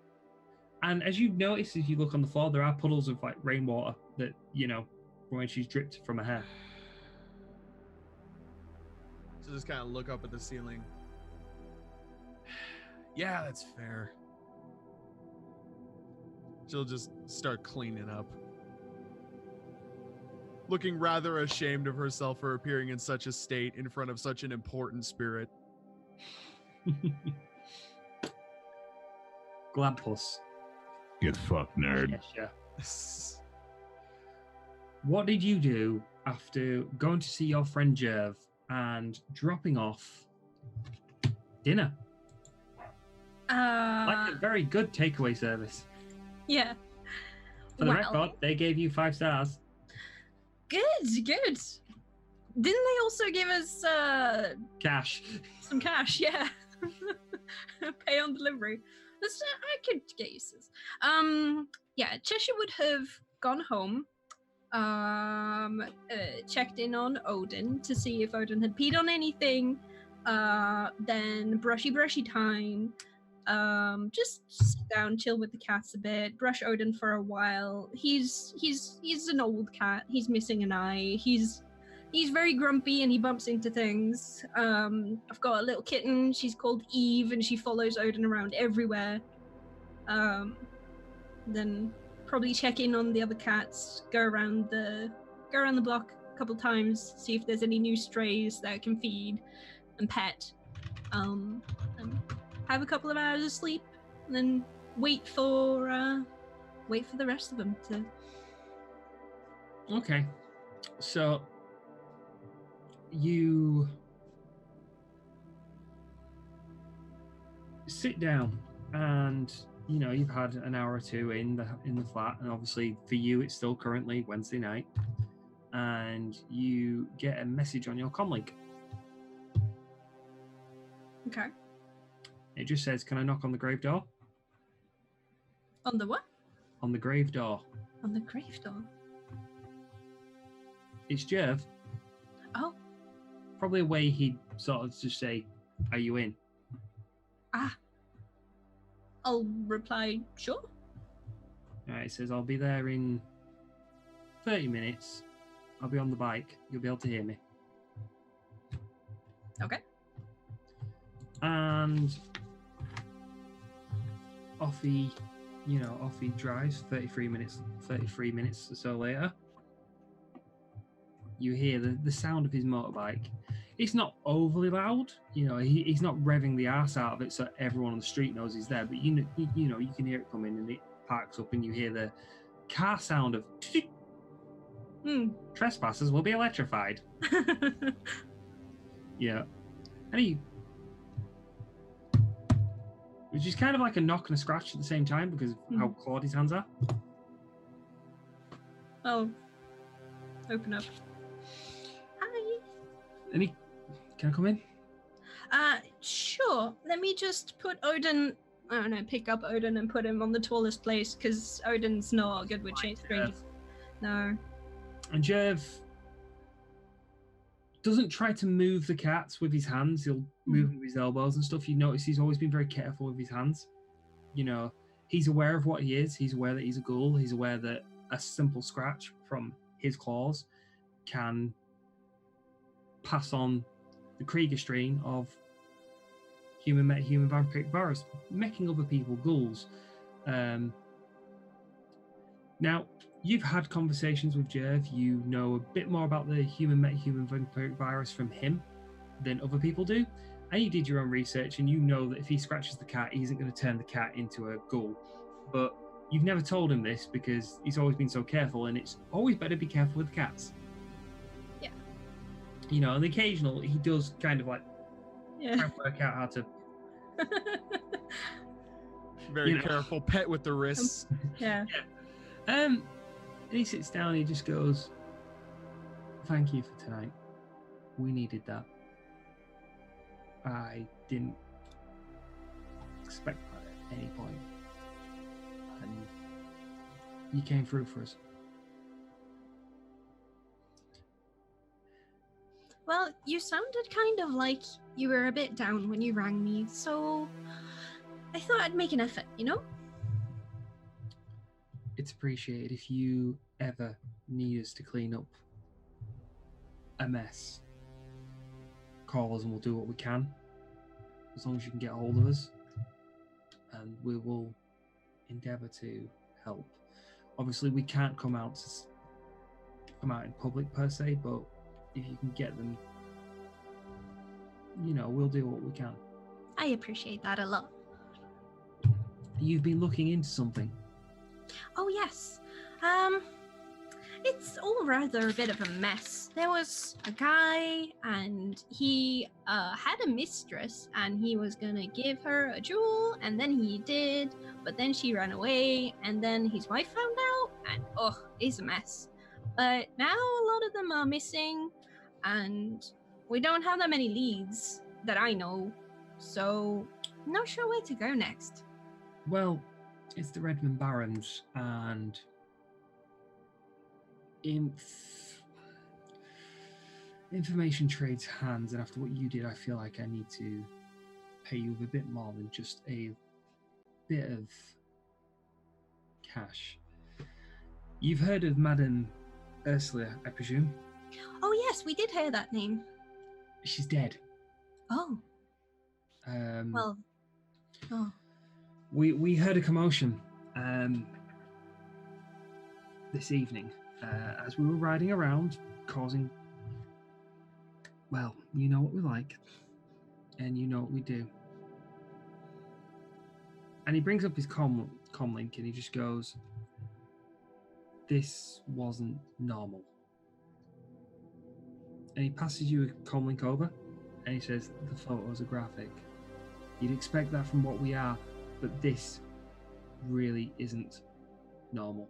And as you notice, as you look on the floor, there are puddles of like rainwater that, from when she's dripped from her hair. So just kind of look up at the ceiling. Yeah, that's fair. She'll just start cleaning up. Looking rather ashamed of herself for appearing in such a state in front of such an important spirit. Glampus. Get fucked, nerd. Yes, What did you do after going to see your friend Jerv and dropping off dinner? Like a very good takeaway service. Yeah. For the record, they gave you 5 stars. Good. Didn't they also give us Cash. some cash? Yeah. Pay on delivery. I could get used to this. Yeah, Cheshire would have gone home, checked in on Odin to see if Odin had peed on anything, then brushy time, just sit down, chill with the cats a bit, brush Odin for a while. He's an old cat. He's missing an eye. He's very grumpy and he bumps into things. I've got a little kitten. She's called Eve and she follows Odin around everywhere. Then probably check in on the other cats. Go around the block a couple times. See if there's any new strays that I can feed and pet. And have a couple of hours of sleep, and then wait for the rest of them to. Okay, so you sit down, and you've had an hour or two in the flat, and obviously for you it's still currently Wednesday night, and you get a message on your comlink. Okay. It just says, "Can I knock on the grave door?" On the what? On the grave door. On the grave door. It's Jerv. Oh. probably a way he'd sort of just say, "Are you in?" I'll reply, sure. All right, he says, "I'll be there in 30 minutes. I'll be on the bike. You'll be able to hear me." Okay. And off he drives. 33 minutes or so later, you hear the sound of his motorbike. It's not overly loud, he's not revving the arse out of it so everyone on the street knows he's there, but you can hear it coming, and it parks up and you hear the car sound of trespassers will be electrified. Yeah. And which is kind of like a knock and a scratch at the same time because of how clawed his hands are. I'll open up. Hi. Can I come in? Sure. Let me just put Odin. I don't know, pick up Odin and put him on the tallest place because Odin's not good with strangers. No. And Jerv doesn't try to move the cats with his hands. He'll move them with his elbows and stuff. You notice he's always been very careful with his hands. He's aware of what he is. He's aware that he's a ghoul. He's aware that a simple scratch from his claws can pass on the Krieger strain of human vampiric virus, making other people ghouls. Now, you've had conversations with Jerv. You know a bit more about the human vampiric virus from him than other people do. And you did your own research, and you know that if he scratches the cat, he isn't going to turn the cat into a ghoul. But you've never told him this because he's always been so careful, and it's always better to be careful with cats. Yeah. And occasionally he does kind of like try and work out how to. Very careful, pet with the wrists. Yeah. And he sits down and he just goes, "Thank you for tonight. We needed that. I didn't expect that at any point. And you came through for us." Well, you sounded kind of like you were a bit down when you rang me, so I thought I'd make an effort, It's appreciated. If you ever need us to clean up a mess, call us and we'll do what we can, as long as you can get a hold of us, and we will endeavour to help. Obviously, we can't come out in public per se, but if you can get them, we'll do what we can. I appreciate that a lot. You've been looking into something. Oh, yes. It's all rather a bit of a mess. There was a guy, and he had a mistress, and he was gonna give her a jewel, and then he did, but then she ran away, and then his wife found out, and it's a mess. But now a lot of them are missing, and we don't have that many leads that I know, so not sure where to go next. Well, it's the Redmond Barons, and information trades hands, and after what you did, I feel like I need to pay you with a bit more than just a bit of cash. You've heard of Madame Ursula, I presume? Oh, yes, we did hear that name. She's dead. Oh. Well. Oh. We heard a commotion this evening as we were riding around, causing. Well, you know what we like, and you know what we do. And he brings up his comlink, and he just goes, "This wasn't normal." And he passes you a comlink over, and he says, "The photos are graphic. You'd expect that from what we are, but this really isn't normal."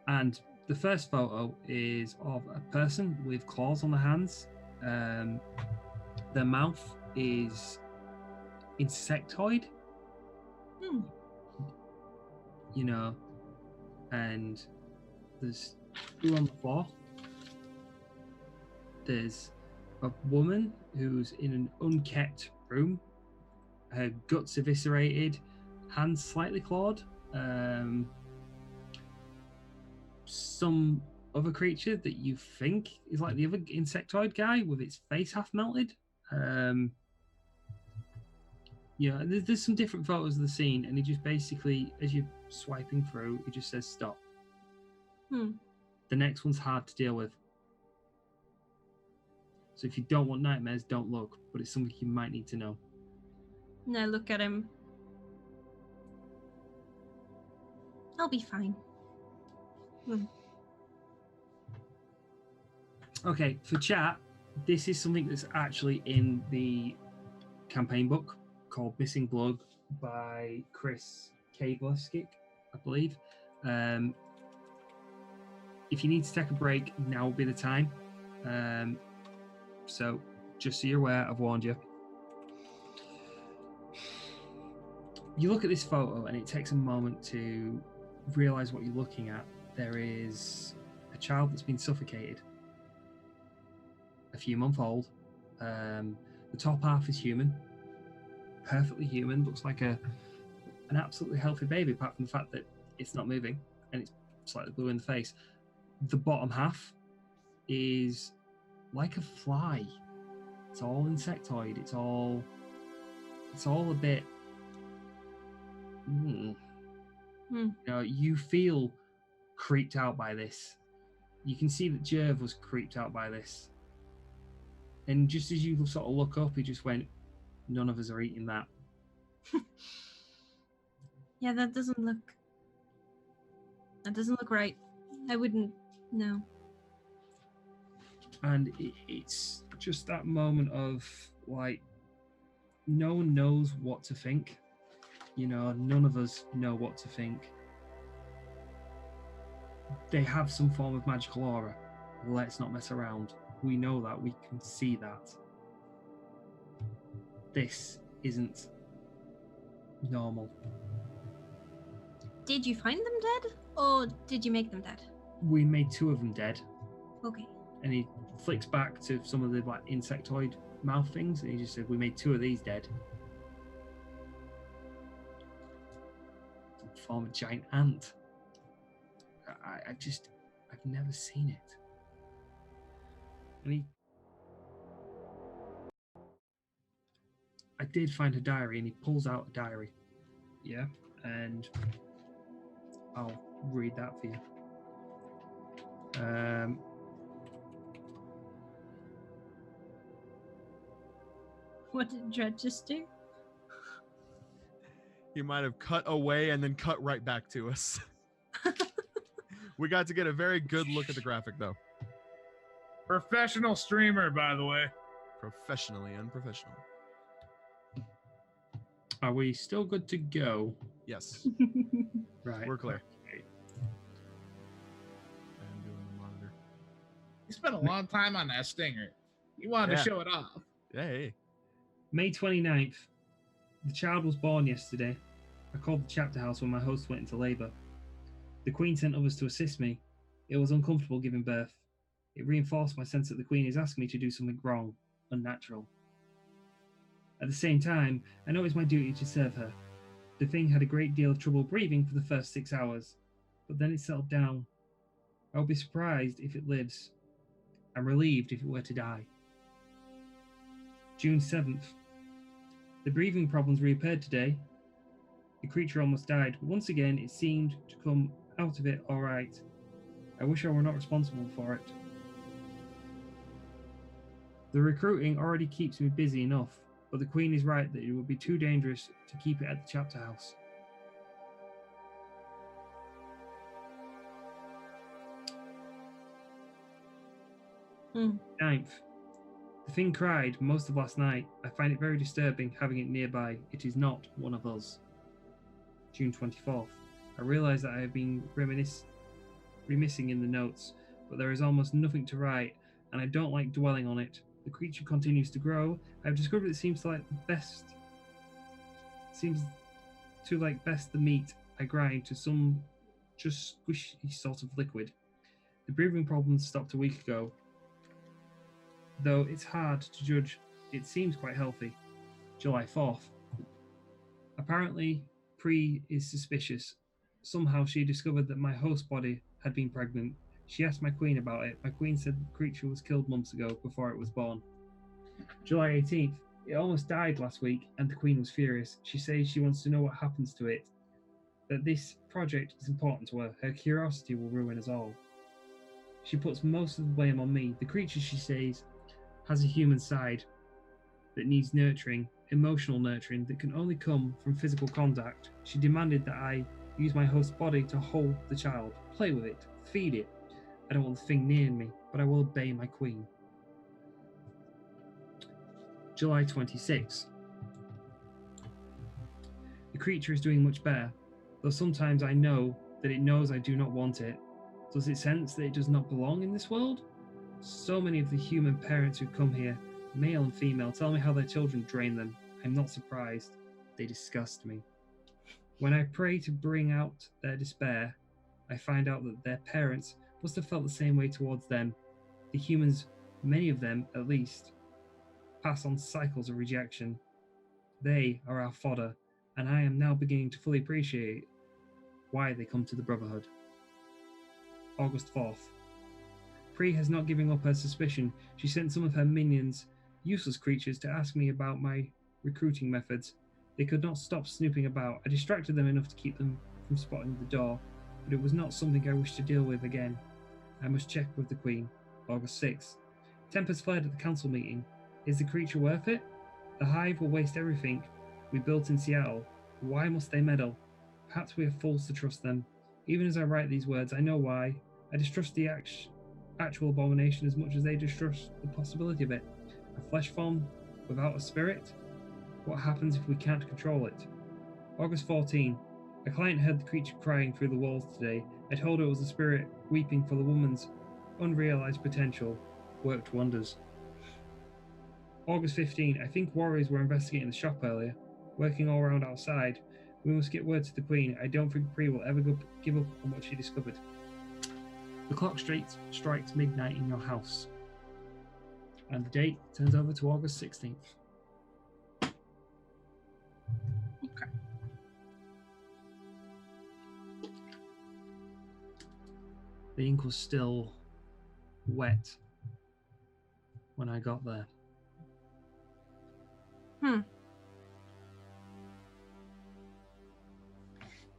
And the first photo is of a person with claws on the hands. Their mouth is insectoid. And there's two on the floor. There's a woman who's in an unkept room, her guts eviscerated, hands slightly clawed. Some other creature that you think is like the other insectoid guy with its face half melted. There's some different photos of the scene, and he just basically, as you're swiping through, he just says stop. The next one's hard to deal with. So if you don't want nightmares, don't look, but it's something you might need to know. No, look at him. I'll be fine. Okay, for chat, this is something that's actually in the campaign book called Missing Blood by Chris Kableskick, I believe. If you need to take a break, now would be the time. So, just so you're aware, I've warned you. You look at this photo, and it takes a moment to realize what you're looking at. There is a child that's been suffocated, a few months old. The top half is human, perfectly human, looks like an absolutely healthy baby, apart from the fact that it's not moving and it's slightly blue in the face. The bottom half is like a fly. It's all insectoid. It's all a bit. You feel creeped out by this. You can see that Jerv was creeped out by this. And just as you sort of look up, he just went, "None of us are eating that." Yeah, that doesn't look right. I wouldn't. No. And it's just that moment of like, no one knows what to think. None of us know what to think. They have some form of magical aura. Let's not mess around. We know that. We can see that. This isn't normal. Did you find them dead, or did you make them dead? We made 2 of them dead. Okay. And he flicks back to some of the like insectoid mouth things, and he just said, "We made 2 of these dead." Form a giant ant. I've never seen it. And I did find a diary, and he pulls out a diary. Yeah, and I'll read that for you. What did Dred just do? He might have cut away and then cut right back to us. We got to get a very good look at the graphic, though. Professional streamer, by the way. Professionally unprofessional. Are we still good to go? Yes. Right. We're clear. I'm doing the monitor. You spent a long time on that stinger. You wanted to show it off. Hey. May 29th. The child was born yesterday. I called the chapter house when my host went into labour. The Queen sent others to assist me. It was uncomfortable giving birth. It reinforced my sense that the Queen is asking me to do something wrong, unnatural. At the same time, I know it's my duty to serve her. The thing had a great deal of trouble breathing for the first 6 hours, but then it settled down. I will be surprised if it lives. I'm relieved if it were to die. June 7th. The breathing problems reappeared today. The creature almost died, but once again it seemed to come out of it all right. I wish I were not responsible for it. The recruiting already keeps me busy enough, but the Queen is right that it would be too dangerous to keep it at the chapter house. Mm. 9th. The thing cried most of last night. I find it very disturbing having it nearby. It is not one of us. June 24th. I realise that I have been remissing in the notes, but there is almost nothing to write, and I don't like dwelling on it. The creature continues to grow. I have discovered it seems to like best the meat I grind to some just squishy sort of liquid. The breathing problems stopped a week ago. though it's hard to judge. It seems quite healthy. July 4th. Apparently, Pre is suspicious. Somehow she discovered that my host body had been pregnant. She asked my queen about it. My queen said the creature was killed months ago before it was born. July 18th. It almost died last week, and the queen was furious. She says she wants to know what happens to it. That this project is important to her. Her curiosity will ruin us all. She puts most of the blame on me. The creature, she says, has a human side that needs nurturing, emotional nurturing that can only come from physical contact. She demanded that I use my host's body to hold the child, play with it, feed it. I don't want the thing near me, but I will obey my queen. July 26th. The creature is doing much better, though sometimes I know that it knows I do not want it. Does it sense that it does not belong in this world? So many of the human parents who come here, male and female, tell me how their children drain them. I'm not surprised. They disgust me. When I pray to bring out their despair, I find out that their parents must have felt the same way towards them. The humans, many of them at least, pass on cycles of rejection. They are our fodder, and I am now beginning to fully appreciate why they come to the Brotherhood. August 4th. Pre has not given up her suspicion. She sent some of her minions, useless creatures, to ask me about my recruiting methods. They could not stop snooping about. I distracted them enough to keep them from spotting the door, but it was not something I wish to deal with again. I must check with the Queen. August 6th. Tempers flared at the council meeting. Is the creature worth it? The Hive will waste everything we built in Seattle. Why must they meddle? Perhaps we are fools to trust them. Even as I write these words, I know why. I distrust the actual abomination as much as they distrust the possibility of it. A flesh form without a spirit? What happens if we can't control it? August 14. A client heard the creature crying through the walls today. I told her it was the spirit weeping for the woman's unrealized potential. Worked wonders. August 15. I think warriors were investigating the shop earlier, working all around outside. We must get word to the Queen. I don't think Pre will ever give up on what she discovered. The clock strikes midnight in your house. And the date turns over to August 16th. Okay. The ink was still wet when I got there.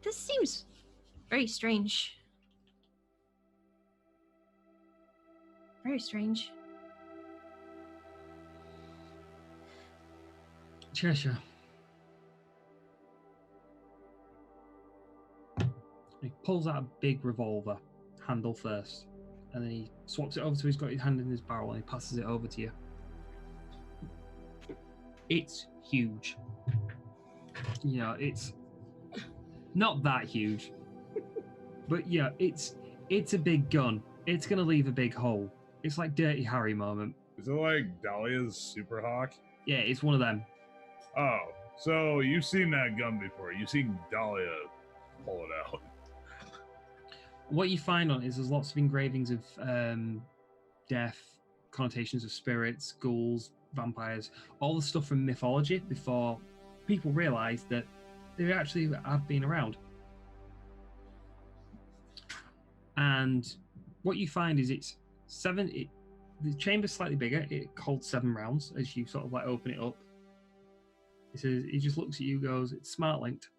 This seems very strange. Very strange. Cheshire. He pulls out a big revolver, handle first, and then he swaps it over so he's got his hand in his barrel and he passes it over to you. It's huge. You know, it's not that huge, but yeah, it's a big gun. It's gonna leave a big hole. It's like Dirty Harry moment. Is it like Dahlia's Super Hawk? Yeah, it's one of them. Oh, so you've seen that gun before. You've seen Dahlia pull it out. What you find on it is there's lots of engravings of death, connotations of spirits, ghouls, vampires, all the stuff from mythology before people realised that they actually have been around. And what you find is it's the chamber's slightly bigger. It holds 7 rounds as you sort of like open it up. He says, he just looks at you, goes, it's smart linked.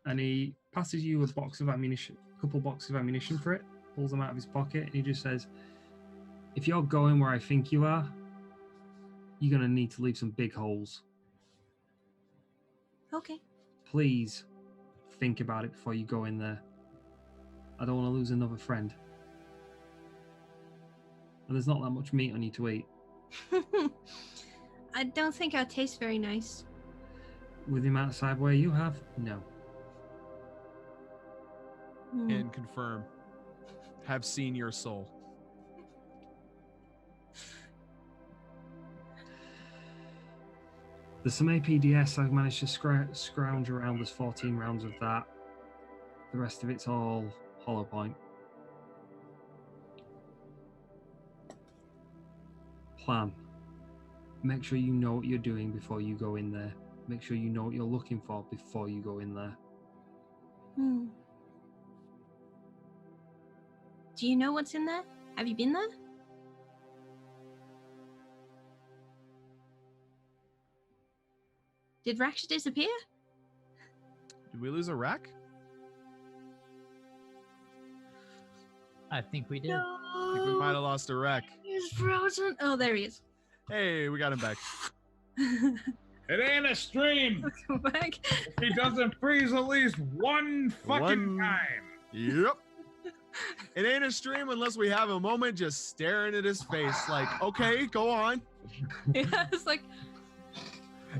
And he passes you a box of ammunition, a couple boxes of ammunition for it, pulls them out of his pocket, and he just says, if you're going where I think you are, you're going to need to leave some big holes. Okay. Please think about it before you go in there. I don't want to lose another friend. And there's not that much meat on you to eat. I don't think I'll taste very nice. With the amount of cyberware you have, no. And confirm. Have seen your soul. There's some APDS I've managed to scrounge around. There's 14 rounds of that. The rest of it's all hollow point. plan. Make sure you know what you're doing before you go in there. Make sure you know what you're looking for before you go in there. Do you know what's in there? Have you been there? Did Raksha disappear? Did we lose a rack? I think we did. No. I think we might have lost a rack. He's frozen. Oh, there he is. Hey, we got him back. It ain't a stream. Come back. If he doesn't freeze at least one fucking time. Yep. It ain't a stream unless we have a moment just staring at his face like, okay, go on. Yeah, it's like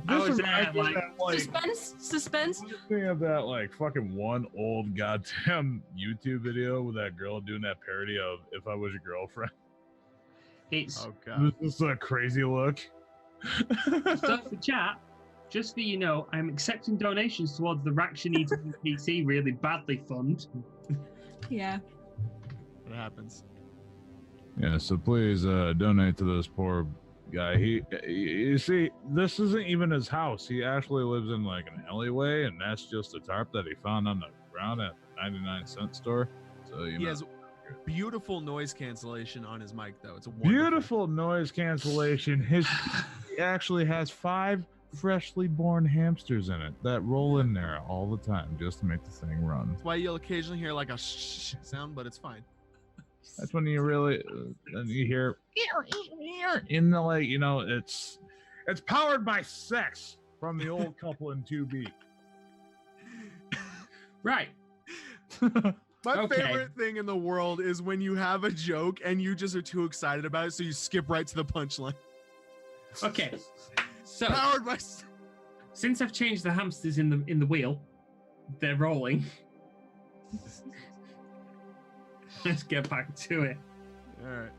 I was reminds me of that, suspense. Think of that like fucking one old goddamn YouTube video with that girl doing that parody of "If I Was Your Girlfriend." It's Oh god. This is a crazy look. so for chat. Just so you know, I'm accepting donations towards the Raksha Needs PC really badly fund. Yeah. It happens. Yeah, so please donate to this poor guy. You see, this isn't even his house. He actually lives in like an alleyway, and that's just a tarp that he found on the ground at the 99-cent store. So He has beautiful noise cancellation on his mic, though. It's a beautiful noise cancellation. He actually has 5 freshly born hamsters in it that roll in there all the time just to make the thing run. That's why you'll occasionally hear like a shh sound, but it's fine. That's when you really you hear in the like, you know, it's powered by sex from the old couple in 2B. Right. My Okay. favorite thing in the world is when you have a joke and you just are too excited about it, so you skip right to the punchline. Okay. So Powered by since I've changed the hamsters in the wheel, they're rolling. Let's get back to it. All right.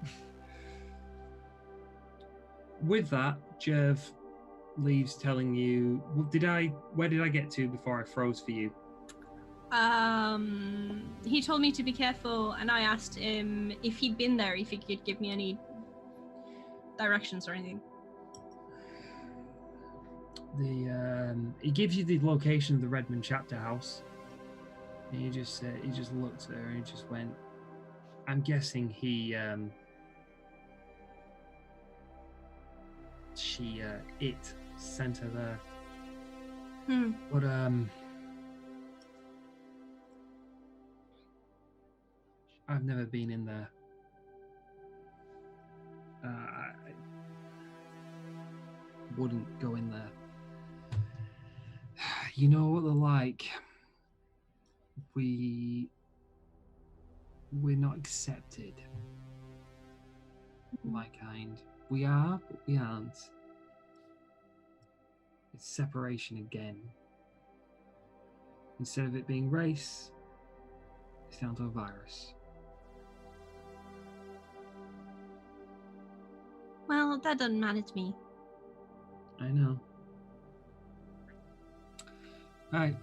With that, Jerv leaves telling you, where did I get to before I froze for you? He told me to be careful, and I asked him if he'd been there, if he could give me any directions or anything. He gives you the location of the Redmond chapter house. And he just looked at her and he just went, I'm guessing it sent her there. But I've never been in there. I wouldn't go in there. You know what they're like. We're not accepted. My kind. We are, but we aren't. It's separation again. Instead of it being race, it's down to a virus. Well, that doesn't matter to me. I know. Right.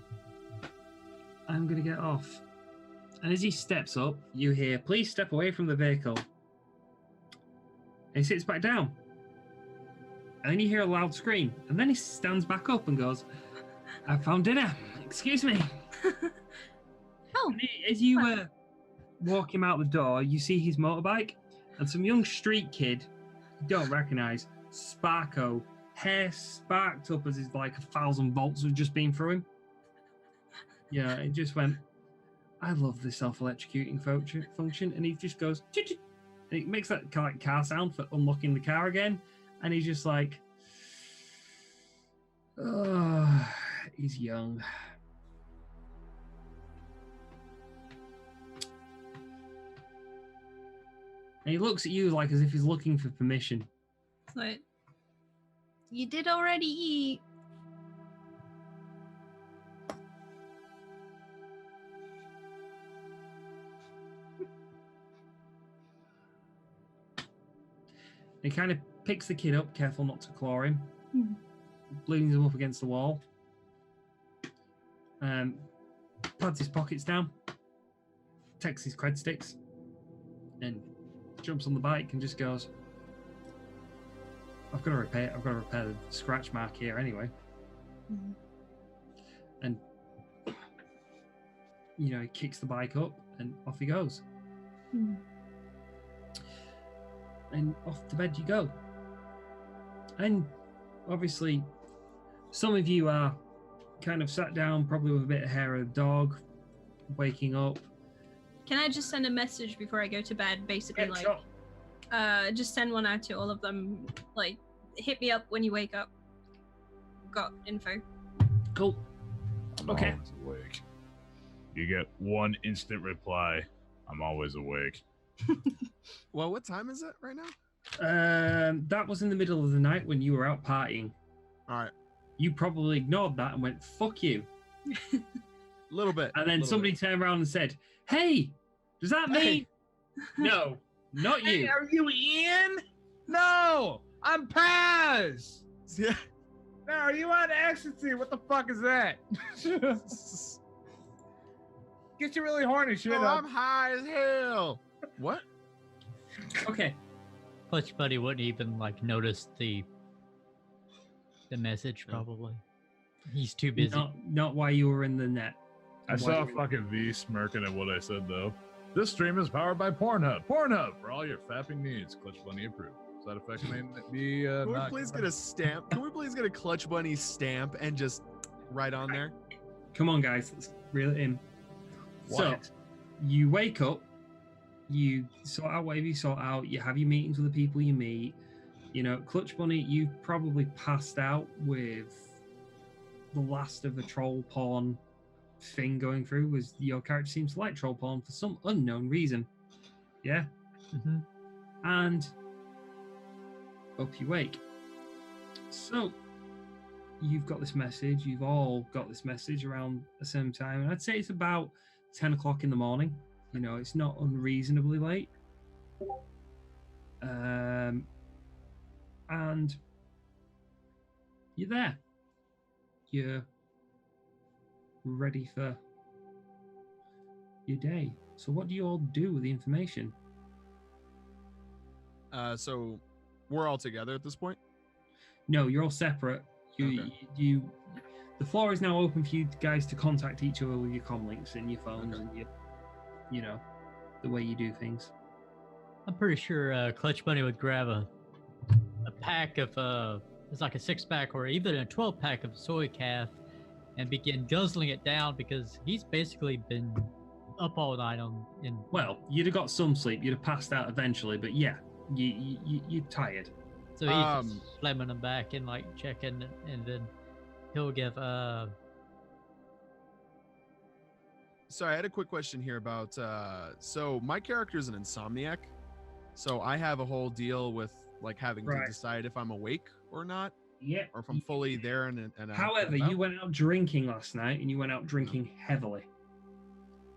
I'm gonna get off. And as he steps up, you hear, please step away from the vehicle. And he sits back down. And then you hear a loud scream. And then he stands back up and goes, I found dinner. Excuse me. Oh. And as you walk him out the door, you see his motorbike. And some young street kid you don't recognise, Sparko, hair sparked up as if like 1,000 volts have just been through him. Yeah, it just went, I love the self-electrocuting function. And he just goes, and it makes that kind of like car sound for unlocking the car again. And he's just like, oh, he's young. And he looks at you like as if he's looking for permission. So, you did already eat. He kind of picks the kid up, careful not to claw him, leans him up against the wall, pads his pockets down, takes his cred sticks, and jumps on the bike and just goes, I've got to repair the scratch mark here anyway. Mhm. And he kicks the bike up and off he goes. Mhm. And off to bed you go. And obviously, some of you are kind of sat down, probably with a bit of hair of the dog, waking up. Can I just send a message before I go to bed? Basically, Yeah, like, sure. just send one out to all of them. Like, hit me up when you wake up. Got info. Cool. I'm Okay. always awake. You get one instant reply. I'm always awake. Well, what time is it right now? That was in the middle of the night when you were out partying. All right, You probably ignored that and went, fuck you. a little bit. And then little somebody bit. turned around and said, hey, does that mean? Hey. No, not Hey, you. are you in? No, I'm Paz. Yeah. No, are you on ecstasy? What the fuck is that? Get you really horny, shit Oh, up. I'm high as hell. What? Okay. Clutch Buddy wouldn't even like notice the message. No. Probably he's too busy. Not while you were in the net. I saw fucking V smirking at what I said though. This stream is powered by Pornhub. Pornhub for all your fapping needs. Clutch Bunny approved. Side effects may be Can we not. please get a stamp? Can we please get a Clutch Bunny stamp and just write on there? Come on, guys, let's reel it in. So, What? you wake up, you sort out whatever you sort out, you have your meetings with the people you meet. Clutch Bunny, you probably passed out with the last of the troll porn thing going through, was your character seems to like troll porn for some unknown reason. Yeah? Mhm. And up you wake. So, you've got this message, you've all got this message around the same time, and I'd say it's about 10 o'clock in the morning. It's not unreasonably late. And you're there. You're ready for your day. So what do you all do with the information? So we're all together at this point. No, you're all separate. Okay. The floor is now open for you guys to contact each other with your comm links and your phones Okay. and the way you do things. I'm pretty sure Clutch Bunny would grab a pack of it's like a 6-pack or even a 12-pack of soy calf and begin guzzling it down because he's basically been up all night in. Well, you'd have got some sleep. You'd have passed out eventually, but yeah, you're tired. So he's just slamming them back and like checking, and then he'll give So I had a quick question here about so my character is an insomniac, so I have a whole deal with like having to Right. decide if I'm awake or not, Yeah. or if I'm fully there and However, about. you went out drinking last night, and you went out drinking heavily.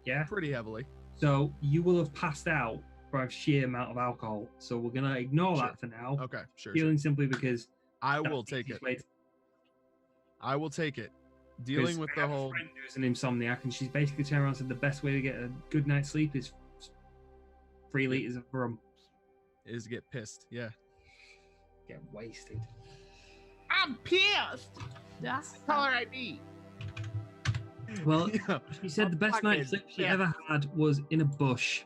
Yeah. pretty heavily. So you will have passed out by a sheer amount of alcohol. So we're gonna ignore Sure. that for now. Okay, sure. Purely and simply because I that's will the take easiest it. way to- I will take it. Dealing with I the have a whole. friend who's an insomniac, and she's basically turned around and said the best way to get a good night's sleep is 3 liters of rum. Is to get pissed. Yeah. Get wasted. I'm pissed. Caller ID. Well, Yeah. she said the best fucking night's sleep she pissed. ever had was in a bush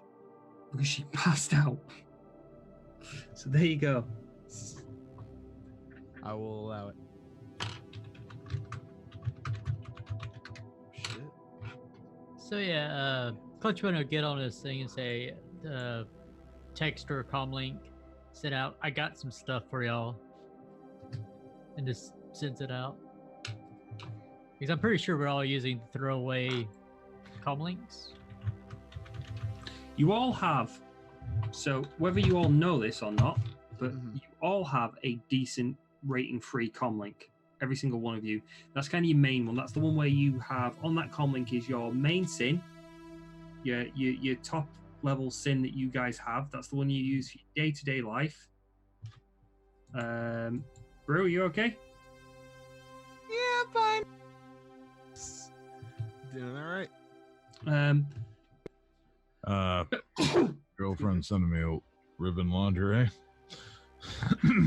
because she passed out. So there you go. I will allow it. Shit. So yeah, Clutch Bunny will get on this thing and say, text or comlink, send out, I got some stuff for y'all, and just sends it out. Because I'm pretty sure we're all using throwaway comlinks. You all have, so whether you all know this or not, but Mhm. you all have a decent rating free comlink. Every single one of you. That's kind of your main one. That's the one where you have on that comlink is your main sin, your top level sin that you guys have. That's the one you use for your day-to-day life. Brew, you okay? Yeah, fine. Doing all right. Girlfriend sending me a ribbon lingerie.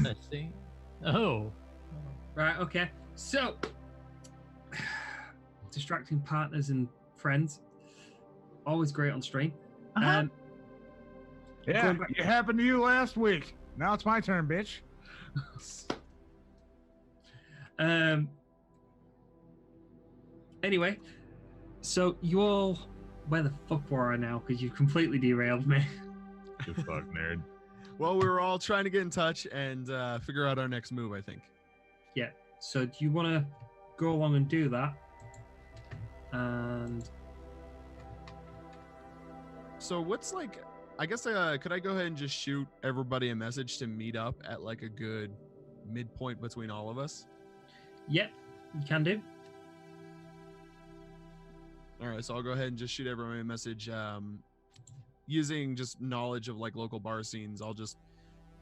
Let's see. Oh. Right, okay. So, distracting partners and friends. Always great on stream. Yeah, Going back- it happened to you last week. Now it's my turn, bitch. Anyway, so you all, where the fuck were I now? Because you've completely derailed me. You fuck nerd. Well, we were all trying to get in touch and figure out our next move, I think. Yeah. So do you want to go along and do that? And So what's like, I guess, could I go ahead and just shoot everybody a message to meet up at like a good midpoint between all of us? yep, you can do. All right, so I'll go ahead and just shoot everybody a message. Using just knowledge of like local bar scenes, I'll just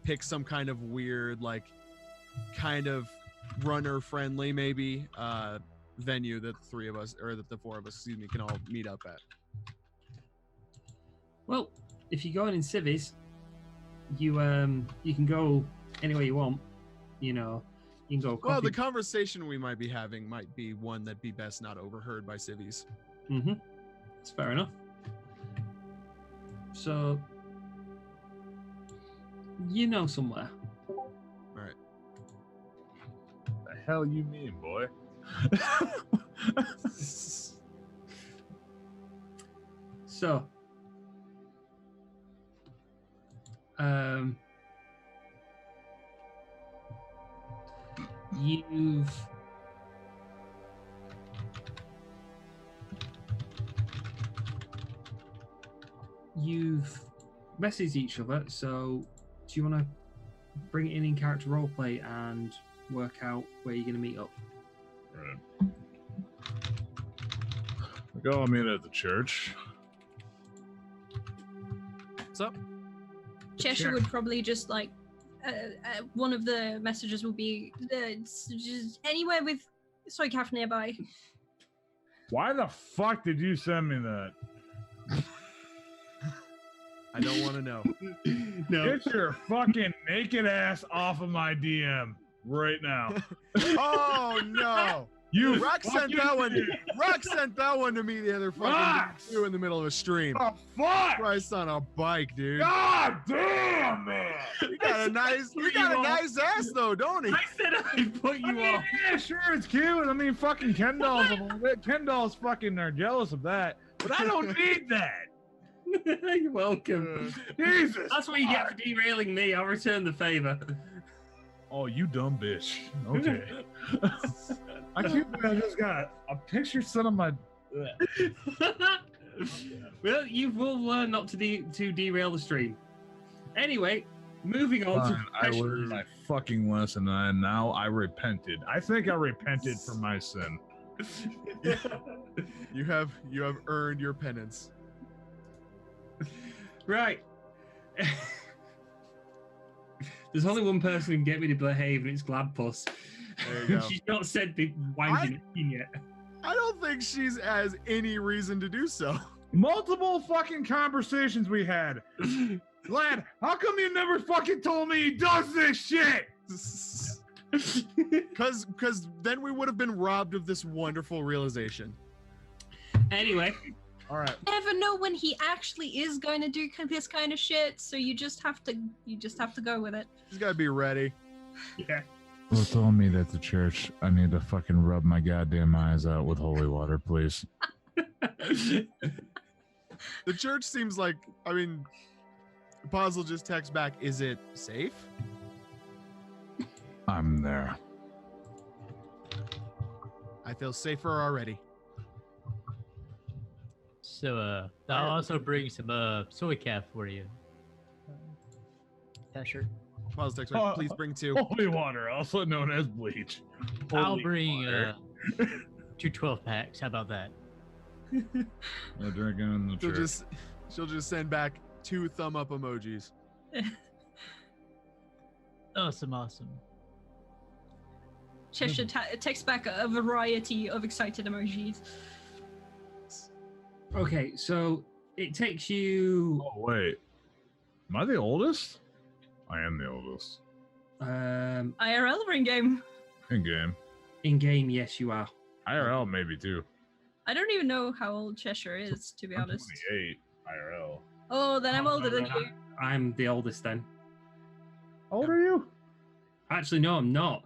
pick some kind of weird, like, kind of runner friendly maybe venue that the three of us, or that the four of us, excuse me, can all meet up at. Well, if you're going in civvies, you can go anywhere you want. You know, you can go. Well, coffee- the conversation we might be having might be one that'd be best not overheard by civvies. It's fair enough. So, you know somewhere. All right. The hell you mean, boy? So, you've messaged each other. So, do you want to bring it in character roleplay and work out where you're going to meet up? Right. We go all meet at the church. What's up? Cheshire would probably just like one of the messages will be just anywhere with Soycaf nearby. Why the fuck did you send me that? I don't want to know. No. Get your fucking naked ass off of my DM right now. Oh no! You Rock sent that one. fucking- Rock sent that one to me the other fucking Rox! day, too, in the middle of a stream. Oh fuck! Christ on a bike, dude. God damn, man! You got a nice, you got a nice ass though, don't he? I said I'd put I you mean, off. yeah, sure, it's cute. I mean, fucking Ken dolls, Ken dolls fucking are jealous of that, but I don't need that. You're welcome. Jesus. That's what you get for derailing me. I'll return the favor. Oh, you dumb bitch. Okay. I can't believe I just got a picture sent on my. Well, you will learn not to derail the stream. Anyway, moving on to Fine, I learned professionalism. my fucking lesson, and now I repented. I think I repented for my sin. You have earned your penance. Right. There's only one person who can get me to behave, and it's Gladpuss. There you go. She's not not the wanking yet. I don't think she's has any reason to do so. Multiple fucking conversations we had. Glad, how come you never fucking told me he does this shit? Because then we would have been robbed of this wonderful realization. Anyway, All right. Never know when he actually is going to do this kind of shit, so you just have to go with it. She's got to be ready. yeah. Who told me that the church, I need to fucking rub my goddamn eyes out with holy water, please? The church seems like, I mean, Paz just text back, is it safe? I'm there. I feel safer already. So, I'll also bring some soy calf for you. Cheshire. Paz text back, please bring two. Holy water, also known as bleach. I'll Holy bring water. 2 12-packs. How about that? No drinking in the church. She'll just send back 2 thumb up emojis. Awesome. Cheshire takes back a variety of excited emojis. Okay, so it takes you. Oh wait, am I the oldest? I am the oldest. IRL or in game? In game. In game, yes, you are. IRL maybe too. I don't even know how old Cheshire is, to be I'm honest. 28 IRL. Oh, then I'm Oh, older no, than no, you. I'm the oldest then. How old are you? Actually, no, I'm not.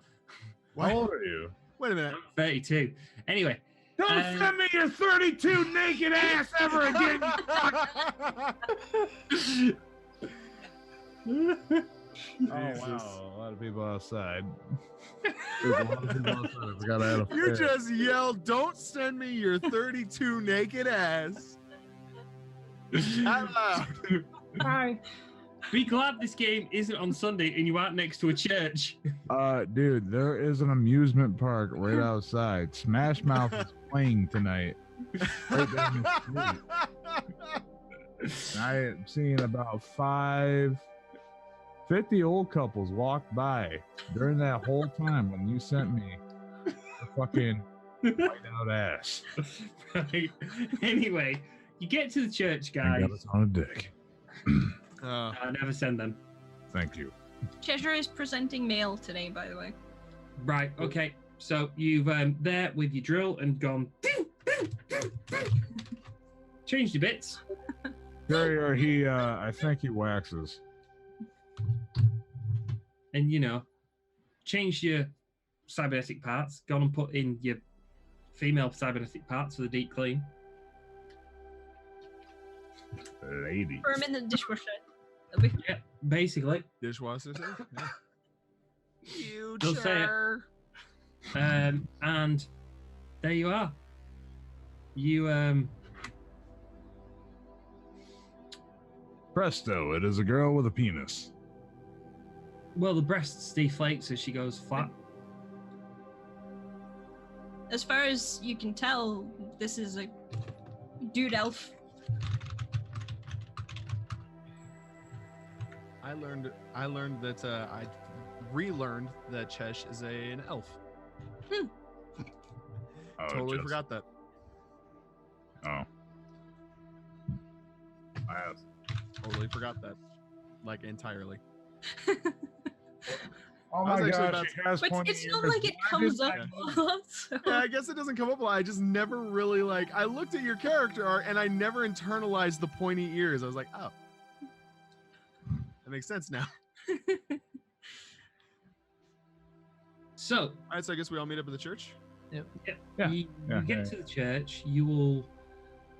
What? How old are you? Wait a minute. I'm 32. Anyway, Don't send me your 32 naked ass ever again. Oh wow, a lot of people outside. There's a lot of people outside. I forgot I had a You flare. just yelled, "Don't send me your 32 naked ass." Out loud. Hi. Be glad this game isn't on Sunday and you aren't next to a church. Dude, there is an amusement park right outside. Smash Mouth is playing tonight. Right down the street. And I am seeing about 50 old couples walk by during that whole time when you sent me the fucking white out ass. Right. Anyway, you get to the church, guys. And got us on a dick. I never send them. Thank you. Cheshire is presenting mail today, by the way. Right, okay. So you've there with your drill and gone changed your bits. Carrier, I think he waxes. And you know, changed your cybernetic parts, gone and put in your female cybernetic parts for the deep clean. Ladies. Throw 'em in the dishwasher. Yeah, basically. Dishwasher. Yeah. Don't say it. Future. And there you are. You Presto, it is a girl with a penis. well, the breasts deflate, so she goes flat. As far as you can tell, this is a dude elf. I learned that I relearned that Chesh is an elf. Oh, Totally just- forgot that. Oh. I have. Totally forgot that. Like entirely. Oh I was my actually god, about she has But pointy it's not ears. like it Why comes did up I- a lot. So. Yeah, I guess it doesn't come up a lot. I just never really like. I looked at your character art and I never internalized the pointy ears. I was like, oh, that makes sense now. So All right, so I guess we all meet up at the church. Yeah, you yeah, get yeah. to the church, you will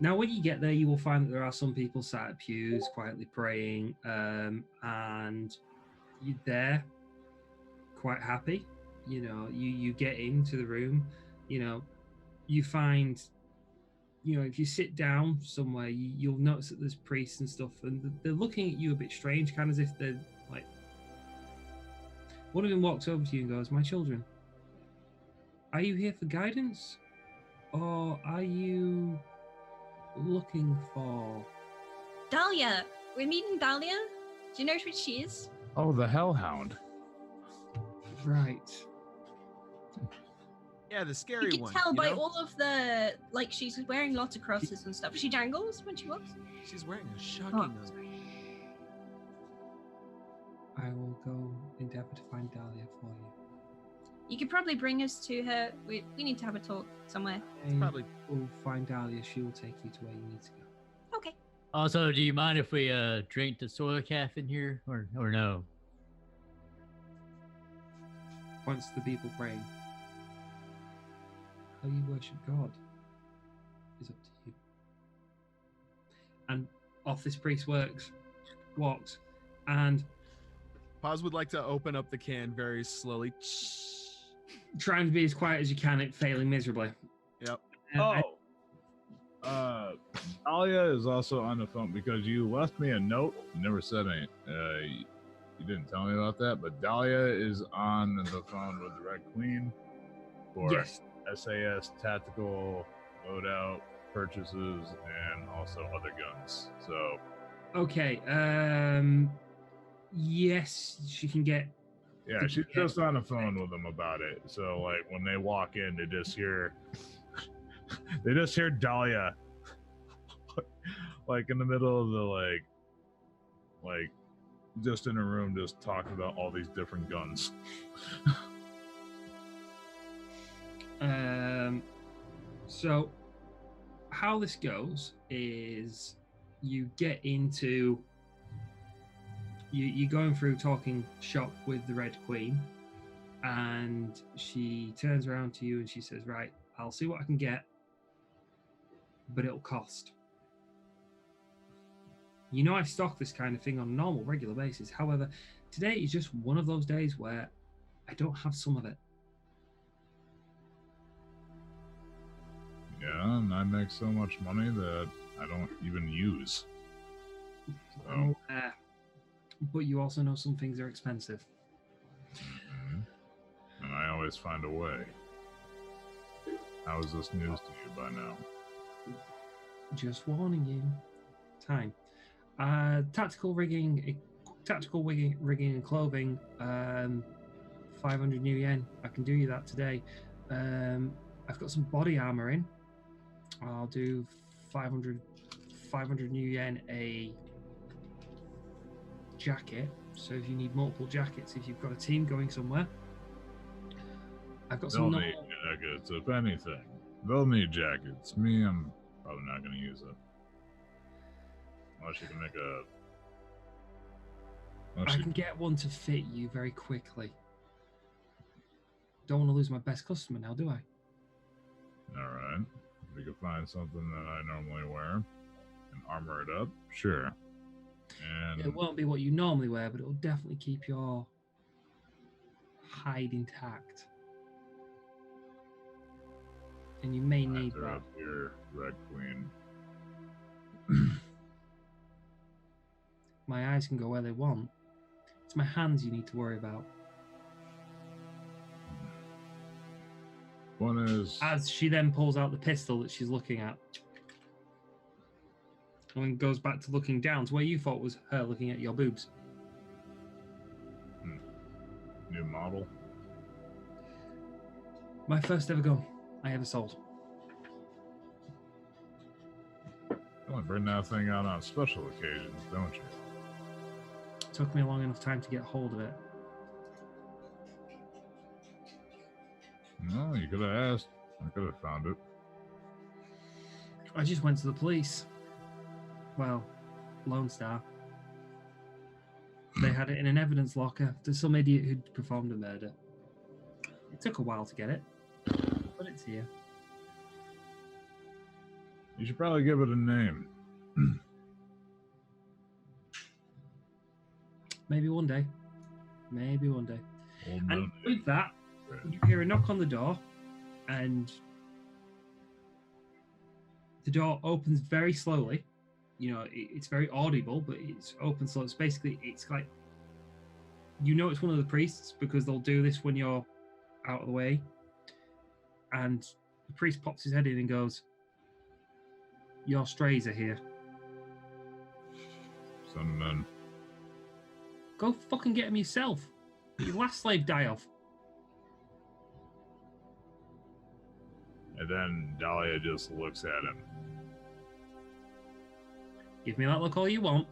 now when you get there you will find that there are some people sat at pews quietly praying, and you're there quite happy. You know, you get into the room, you know, you find, you know, if you sit down somewhere, you'll notice that there's priests and stuff, and they're looking at you a bit strange, kind of as if they're like, one of them walks over to you and goes, "My children, are you here for guidance? Or are you looking for..." Dahlia! We're meeting Dahlia? Do you know which she is? Oh, the Hellhound. Right. Yeah, the scary You can one. tell you by know? all of the, like, she's wearing lots of crosses and stuff. She jangles when she walks. She's wearing a shocking Oh. nose. I will go endeavor to find Dahlia for you. You could probably bring us to her. We need to have a talk somewhere. I Probably. will find Dahlia. She will take you to where you need to go. Okay. Also, do you mind if we drink the soil calf in here, or no? Once the people praying. How you worship God is up to you. And off this priest walks, and Paz would like to open up the can very slowly. trying to be as quiet as you can, it failing miserably. Yep. And Alia is also on the phone because you left me a note. You never said any. You didn't tell me about that, but Dahlia is on the phone with the Red Queen for yes, SAS tactical loadout purchases and also other guns. So okay. Yes, she can get. yeah, she's just on the phone with them about it. So like when they walk in, they just hear Dahlia like in the middle of the like just in a room just talking about all these different guns. So how this goes is you get into you're going through talking shop with the Red Queen, and she turns around to you and she says, right, I'll see what I can get, but it'll cost. You know I stock this kind of thing on a normal, regular basis. However, today is just one of those days where I don't have some of it. Yeah, and I make so much money that I don't even use. So. But you also know some things are expensive. Mm-hmm. And I always find a way. How is this news to you by now? Just warning you. Time. Tactical rigging and clothing. 500 new yen. I can do you that today. I've got some body armor in. I'll do 500 new yen a jacket. So if you need multiple jackets, if you've got a team going somewhere, I've got some. They'll need jackets, if anything. They'll need jackets. Me, I'm probably not going to use it. Unless you can make a... I can get one to fit you very quickly. Don't want to lose my best customer now, do I? Alright. If we could find something that I normally wear and armor it up, sure. And it won't be what you normally wear, but it'll definitely keep your hide intact. And you may need that. Up here, Red Queen. My eyes can go where they want. It's my hands you need to worry about. One is... As she then pulls out the pistol that she's looking at. And goes back to looking down to where you thought was her looking at your boobs. New model. My first ever gun I ever sold. You only bring that thing out on special occasions, don't you? It took me a long enough time to get hold of it. No, you could have asked. I could have found it. I just went to the police. Well, Lone Star. They had it in an evidence locker to some idiot who'd performed a murder. It took a while to get it, but it's here. You should probably give it a name. Maybe one day. Maybe one day. Old And man. with that, you hear a knock on the door, and the door opens very slowly. You know, it's very audible, but it's open slow. It's basically, it's like, you know, it's one of the priests because they'll do this when you're out of the way. And the priest pops his head in and goes, "Your strays are here. Some men. Go fucking get them yourself. Your last slave die off." And then Dahlia just looks at him. Give me that look all you want.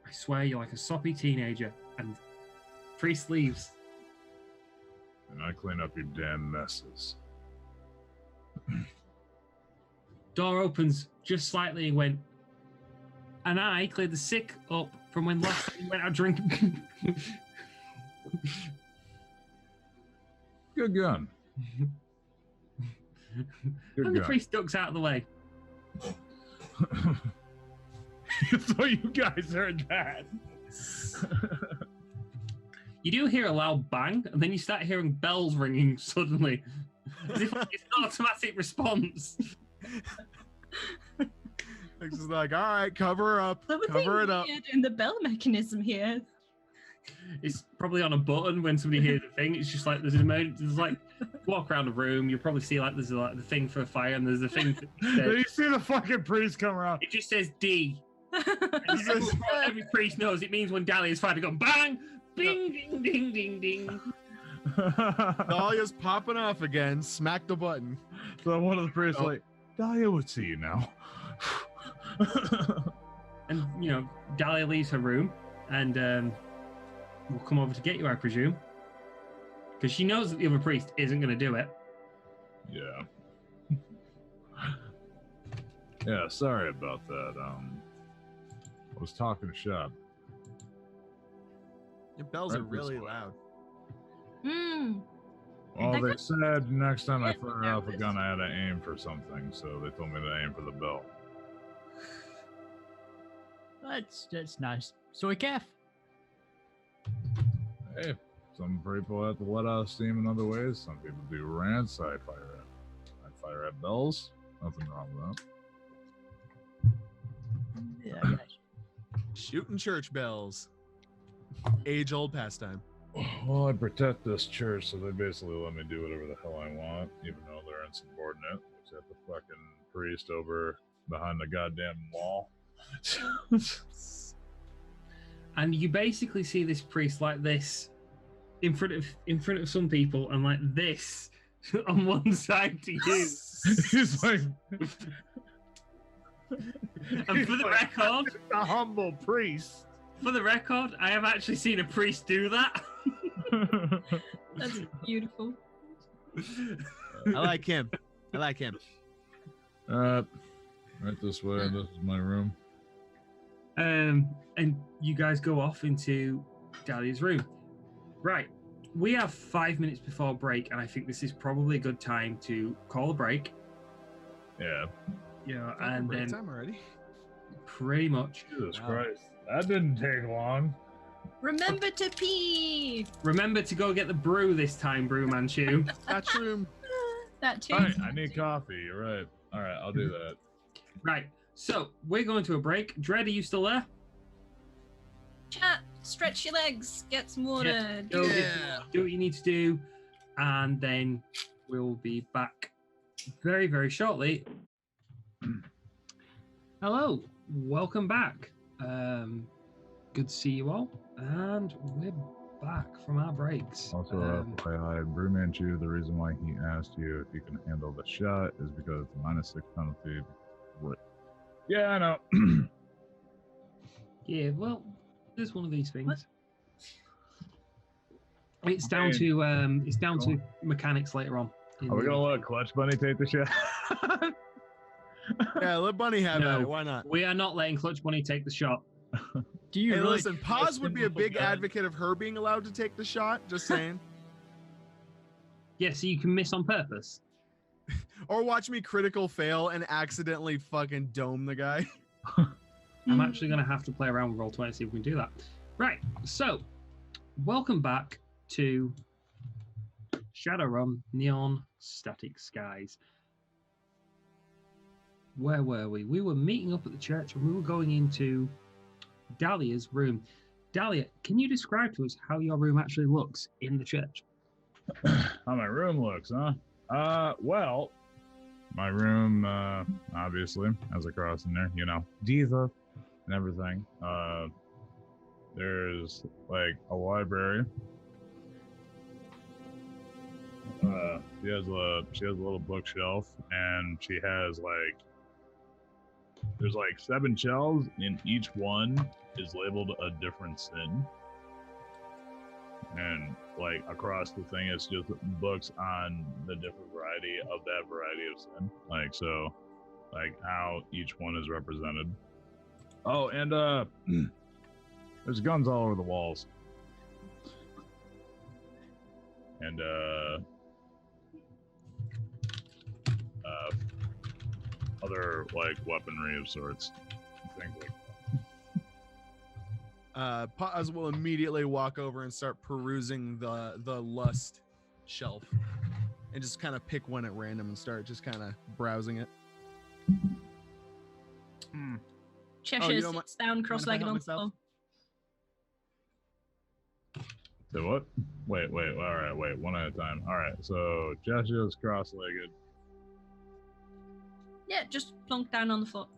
I swear you're like a soppy teenager. And priest leaves. And I clean up your damn messes. Door opens just slightly and went, and I cleared the sick up from when last time you went out drinking. Good gun. Good And the gun. priest ducks out of the way. So you guys heard that. You do hear a loud bang, and then you start hearing bells ringing suddenly. As if it's an automatic response. It's just like, all right, cover up, Something cover it up. weird in the bell mechanism here. It's probably on a button when somebody hears a thing. It's just like there's like walk around a room, you'll probably see like there's like the thing for a fire, and there's a thing. Did you see the fucking priest come around? It just says D. And every priest knows it means when Dahlia's fired, gone bang, bing, ding, ding, ding, ding. Dahlia's popping off again. Smack the button. So one of the priests Oh. like, Dahlia would see you now. And, you know, Dahlia leaves her room and will come over to get you, I presume. Because she knows that the other priest isn't going to do it. Yeah. Yeah, sorry about that. I was talking shop. Your bells are really loud. Well, they said next time I fire off a gun, I had to aim for something, so they told me to aim for the bell. That's nice. So, Kev. Hey, some people have to let out steam in other ways. Some people do rants. I fire at bells. Nothing wrong with that. Yeah, Shooting church bells. Age-old pastime. Well, I protect this church, so they basically let me do whatever the hell I want, even though they're insubordinate, except the fucking priest over behind the goddamn wall. And you basically see this priest like this in front of some people, and like this on one side to you. He's like, and for the record, a humble priest. For the record, I have actually seen a priest do that. That's beautiful. I like him. Right this way. This is my room. And you guys go off into Dahlia's room. Right. We have 5 minutes before break, and I think this is probably a good time to call a break. Yeah. Yeah, and then time already. Pretty much. Jesus Christ. That didn't take long. Remember to pee. Remember to go get the brew this time, Brew Manchu. That's room. That too. All right, I need coffee. You're right. All right, I'll do that. Right. So we're going to a break. Dread, are you still there? Chat. Stretch your legs. Get some water. Do what you need to do, and then we'll be back very, very shortly. Hello, welcome back. Good to see you all, and we're back from our breaks. Also, FYI, Brew Manchu, the reason why he asked you if you can handle the shot is because it's a -6 penalty. What? Yeah, I know. Yeah, well, there's one of these things. It's down to mechanics later on. Are we gonna let Clutch Bunny take the shot? Yeah, let Bunny have No. it. Why not? We are not letting Clutch Bunny take the shot. Do you Hey, really listen, Paz would be a big advocate of her being allowed to take the shot. Just saying. Yeah, so you can miss on purpose. Or watch me critical fail and accidentally fucking dome the guy. I'm actually going to have to play around with Roll20 to see if we can do that. Right, so welcome back to Shadowrun Neon Static Skies. Where were we? We were meeting up at the church and we were going into Dahlia's room. Dahlia, can you describe to us how your room actually looks in the church? How my room looks, huh? Well, my room, obviously, has a cross in there, you know, diva and everything. There's, like, a library. She has a little bookshelf, and she has, like, there's, like, 7 shelves, and each one is labeled a different sin. And like across the thing, it's just books on the different variety of that variety of sin. Like, so, like how each one is represented. Oh, and there's guns all over the walls. And other like weaponry of sorts. Things like that. Paz will immediately walk over and start perusing the lust shelf and just kind of pick one at random and start just kind of browsing it. Cheshire sits down cross-legged on the floor. So what? Wait. All right, wait. One at a time. All right. So Cheshire's cross-legged. Yeah, just plunk down on the floor.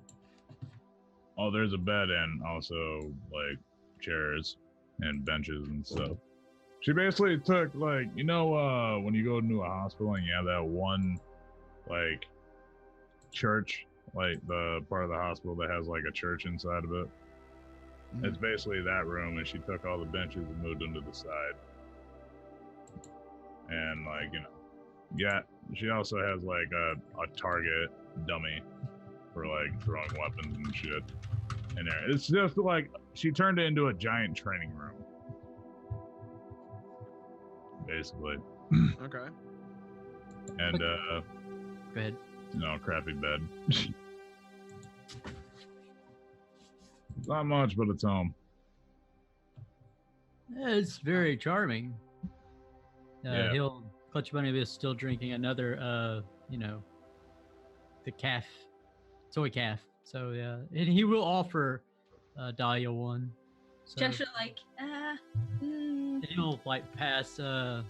Oh, there's a bed and also like chairs and benches and stuff. She basically took like, you know, when you go into a hospital and you have that one like church like the part of the hospital that has like a church inside of it. It's basically that room, and she took all the benches and moved them to the side. And like, you know, yeah, she also has like a target dummy for like throwing weapons and shit in there. It's just like she turned it into a giant training room, basically. Okay. And Go ahead. you know, crappy bed. Not much, but it's home. It's very charming. Yeah. He'll Clutch Bunny is still drinking another, you know, the calf, soy calf. So yeah, and he will offer Dahlia one. So Joshua like, and he'll like pass her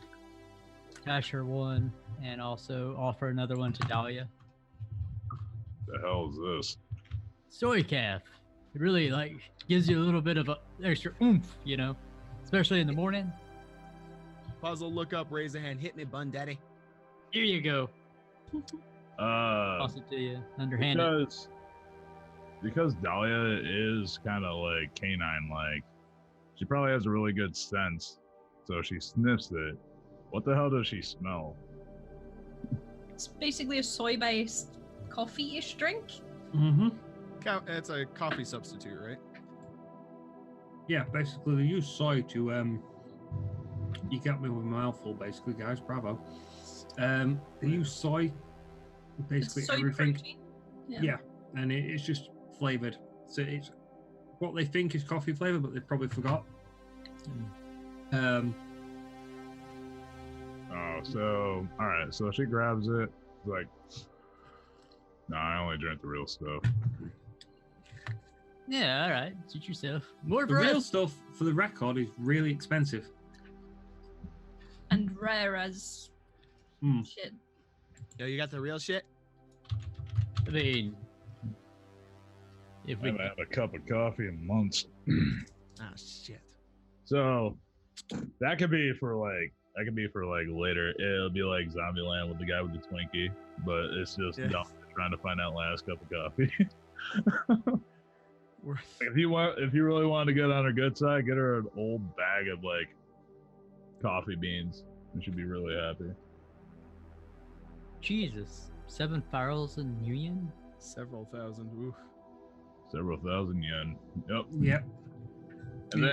one and also offer another one to Dahlia. The hell is this? Soy calf. It really like gives you a little bit of a extra oomph, you know, especially in the morning. Puzzle, look up, raise a hand, hit me, bun daddy. Here you go. Toss it to you, underhanded. Because Dahlia is kind of like canine-like, she probably has a really good sense. So she sniffs it. What the hell does she smell? it's basically a soy-based coffee-ish drink. Mm-hmm. It's a coffee substitute, right? Yeah, basically they use soy to you got me with a mouthful, basically, guys. Bravo. They use soy, basically It's soy everything. protein. Yeah, and it's just flavored. So it's what they think is coffee flavor, but they probably forgot. Oh, so all right. So she grabs it. It's like, no, I only drink the real stuff. Yeah, all right. Suit yourself. More The for real us. stuff, for the record, is really expensive. And rare as shit. Yo, you got the real shit? I mean, if I we haven't had a cup of coffee in months. Oh shit. So that could be for like later. It'll be like Zombieland with the guy with the Twinkie, but it's just dumb trying to find that last cup of coffee. If you really want to get on her good side, get her an old bag of like coffee beans, and she'd be really happy. Jesus, 7 pharaohs in Union. Several thousand. Oof. Several thousand yen. Yep. Yep. And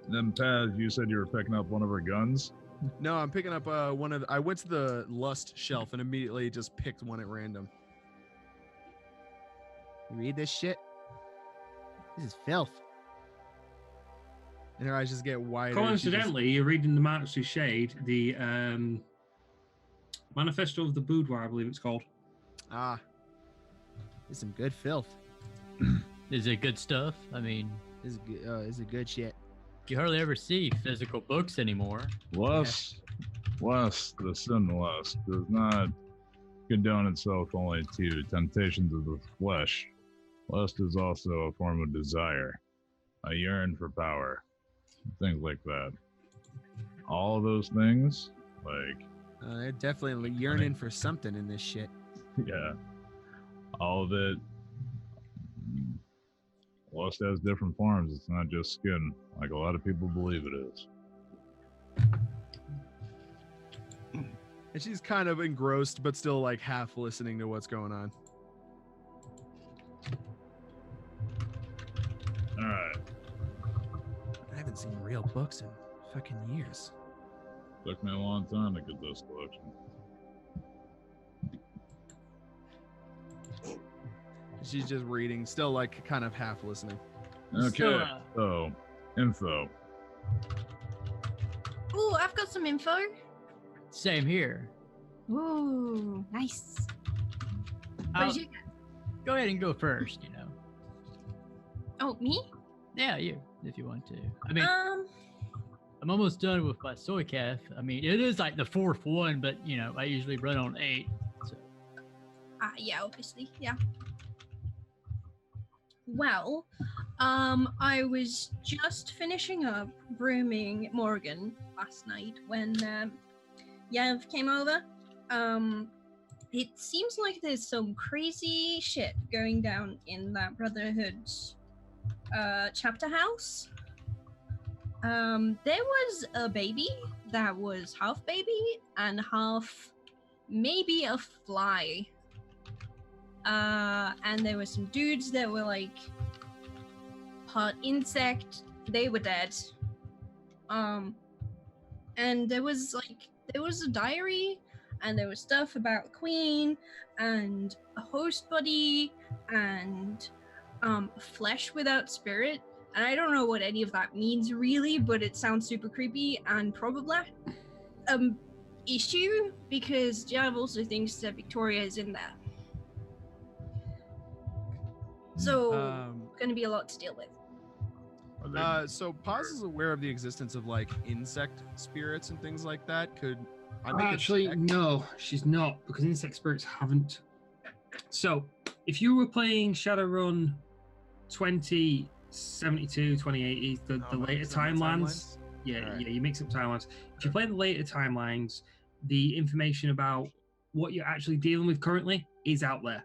then Paz, you said you were picking up one of her guns. No, I'm picking up one of I went to the lust shelf and immediately just picked one at random. You read this shit? This is filth. And her eyes just get wider. Coincidentally, you're reading the Marks of Shade, the Manifesto of the Boudoir, I believe it's called. Ah. This is some good filth. Is it good stuff? I mean, This is a good shit. you hardly ever see physical books anymore. Lust, the sin lust, does not condone itself only to temptations of the flesh. Lust is also a form of desire, a yearn for power, things like that. All of those things, like, They're definitely yearning for something in this shit. yeah, all of it. Lust has different forms. It's not just skin, like a lot of people believe it is. And she's kind of engrossed, but still like half listening to what's going on. All right. I haven't seen real books in fucking years. Took me a long time to get this collection. She's just reading, still like kind of half listening. Okay, so info. Ooh, I've got some info. Same here. Ooh, nice. What did you get? Go ahead and go first, you know. Oh, me? Yeah, you, if you want to. I mean, Um, I'm almost done with my soy calf. I mean, it is like the 4th one, but, you know, I usually run on 8. So. yeah, obviously, yeah. Well, I was just finishing up grooming Morgan last night when Yev came over. it seems like there's some crazy shit going down in that Brotherhood's chapter house. There was a baby that was half baby and half maybe a fly. And there were some dudes that were like part insect. They were dead. And there was a diary, and there was stuff about Queen and a host body and flesh without spirit. And I don't know what any of that means really, but it sounds super creepy and probably issue because Jav also thinks that Victoria is in there. So gonna be a lot to deal with. So Paz is aware of the existence of like insect spirits and things like that. Could I make Actually, a check? no, she's not, because insect spirits haven't. So, if you were playing Shadowrun 2072, 2080, the later timelines, yeah, you mix up timelines. If you play the later timelines, the information about what you're actually dealing with currently is out there.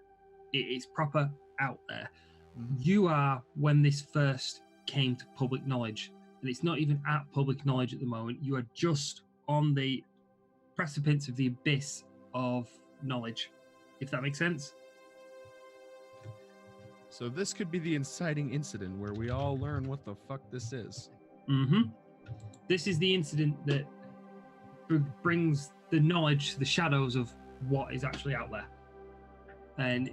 It is proper out there. Mm-hmm. You are when this first came to public knowledge, and it's not even at public knowledge at the moment. You are just on the precipice of the abyss of knowledge, if that makes sense. So this could be the inciting incident where we all learn what the fuck this is. Mm-hmm. This is the incident that brings the knowledge to the shadows of what is actually out there. And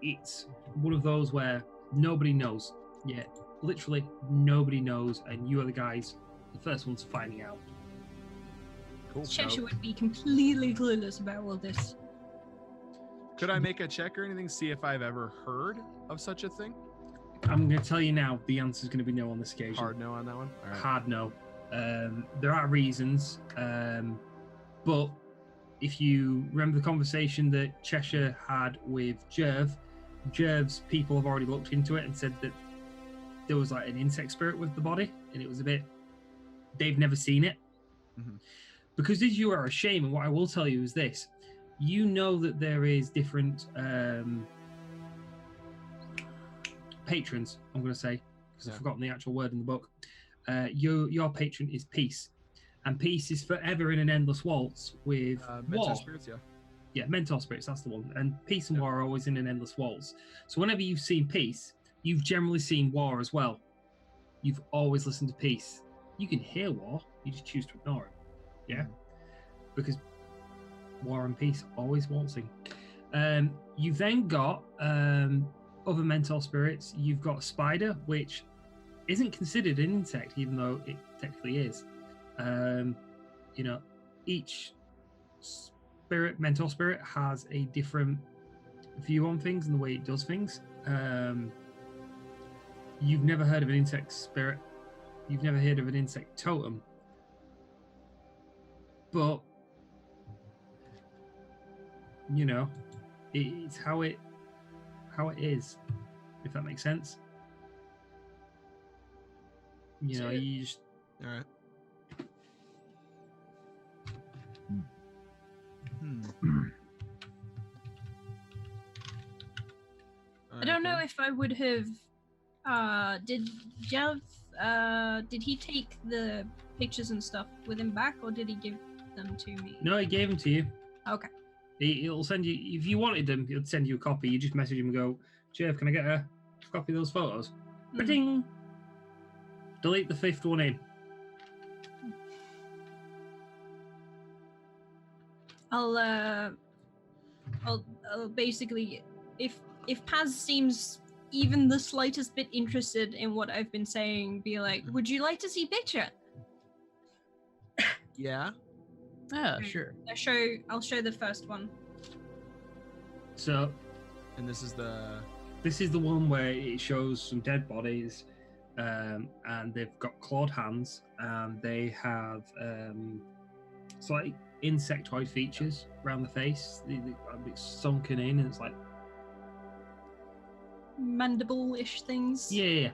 it's one of those where nobody knows yet. Literally nobody knows, and you are the guys, the first ones finding out. Cool. Cheshire would be completely clueless about all this. Could I make a check or anything, see if I've ever heard of such a thing? I'm going to tell you now, the answer is going to be no on this occasion. Hard no on that one? All right. Hard no. There are reasons, but if you remember the conversation that Cheshire had with Jerv's people have already looked into it and said that there was like an insect spirit with the body, and it was a bit, they've never seen it. Mm-hmm. Because as you are a shaman, what I will tell you is this: you know that there is different patrons, I'm going to say, because I've forgotten the actual word in the book. Your patron is Peace, and Peace is forever in an endless waltz with Mentor War. spirits, Yeah, Mentor spirits, that's the one. And Peace and War are always in an endless waltz. So whenever you've seen Peace, you've generally seen War as well. You've always listened to Peace. You can hear War, you just choose to ignore it. Yeah? Because War and Peace always waltzing. You've then got other mentor spirits. You've got Spider, which isn't considered an insect, even though it technically is. You know, each mentor spirit has a different view on things and the way it does things. You've never heard of an insect spirit. You've never heard of an insect totem. But, you know, it's how it is, if that makes sense. You know, you just... All right. I don't know if I would have. Did Jeff? Did he take the pictures and stuff with him back, or did he give them to me? No, he gave them to you. Okay. He'll send you, if you wanted them, he'll send you a copy. You just message him and go, Jeff, can I get a copy of those photos? Ding. Delete the fifth one in. I'll basically, if Paz seems even the slightest bit interested in what I've been saying, be like, would you like to see picture? Yeah. Yeah, sure. I'll show the first one. So, and this is the one where it shows some dead bodies, and they've got clawed hands, and they have slightly insectoid features around the face. It's sunken in, and it's like mandible-ish things. Yeah.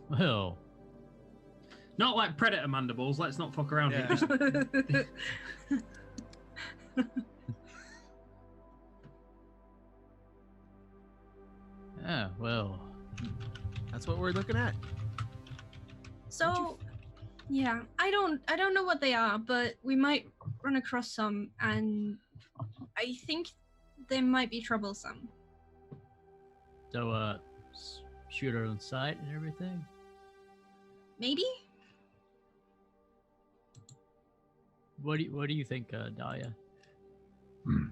Well, not like predator mandibles. Let's not fuck around Yeah. here. Yeah, well, That's what we're looking at. So, yeah, I don't know what they are, but we might run across some, and I think they might be troublesome. so shoot her on sight and everything. Maybe? What do you think, Dahlia? Hmm.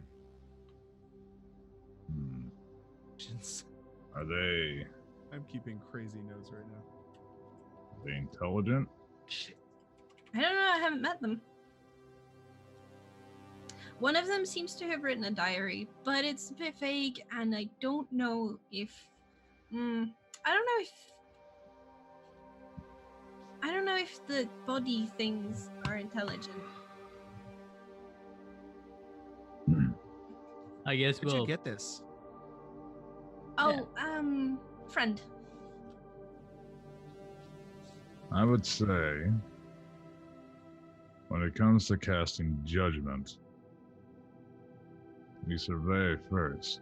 Are they I'm keeping crazy notes right now. intelligent? I don't know. I haven't met them. One of them seems to have written a diary, but it's a bit vague, and I don't know if. I don't know if the body things are intelligent. I guess Where'd we'll you get this? Oh, friend. I would say, when it comes to casting judgment, we survey first.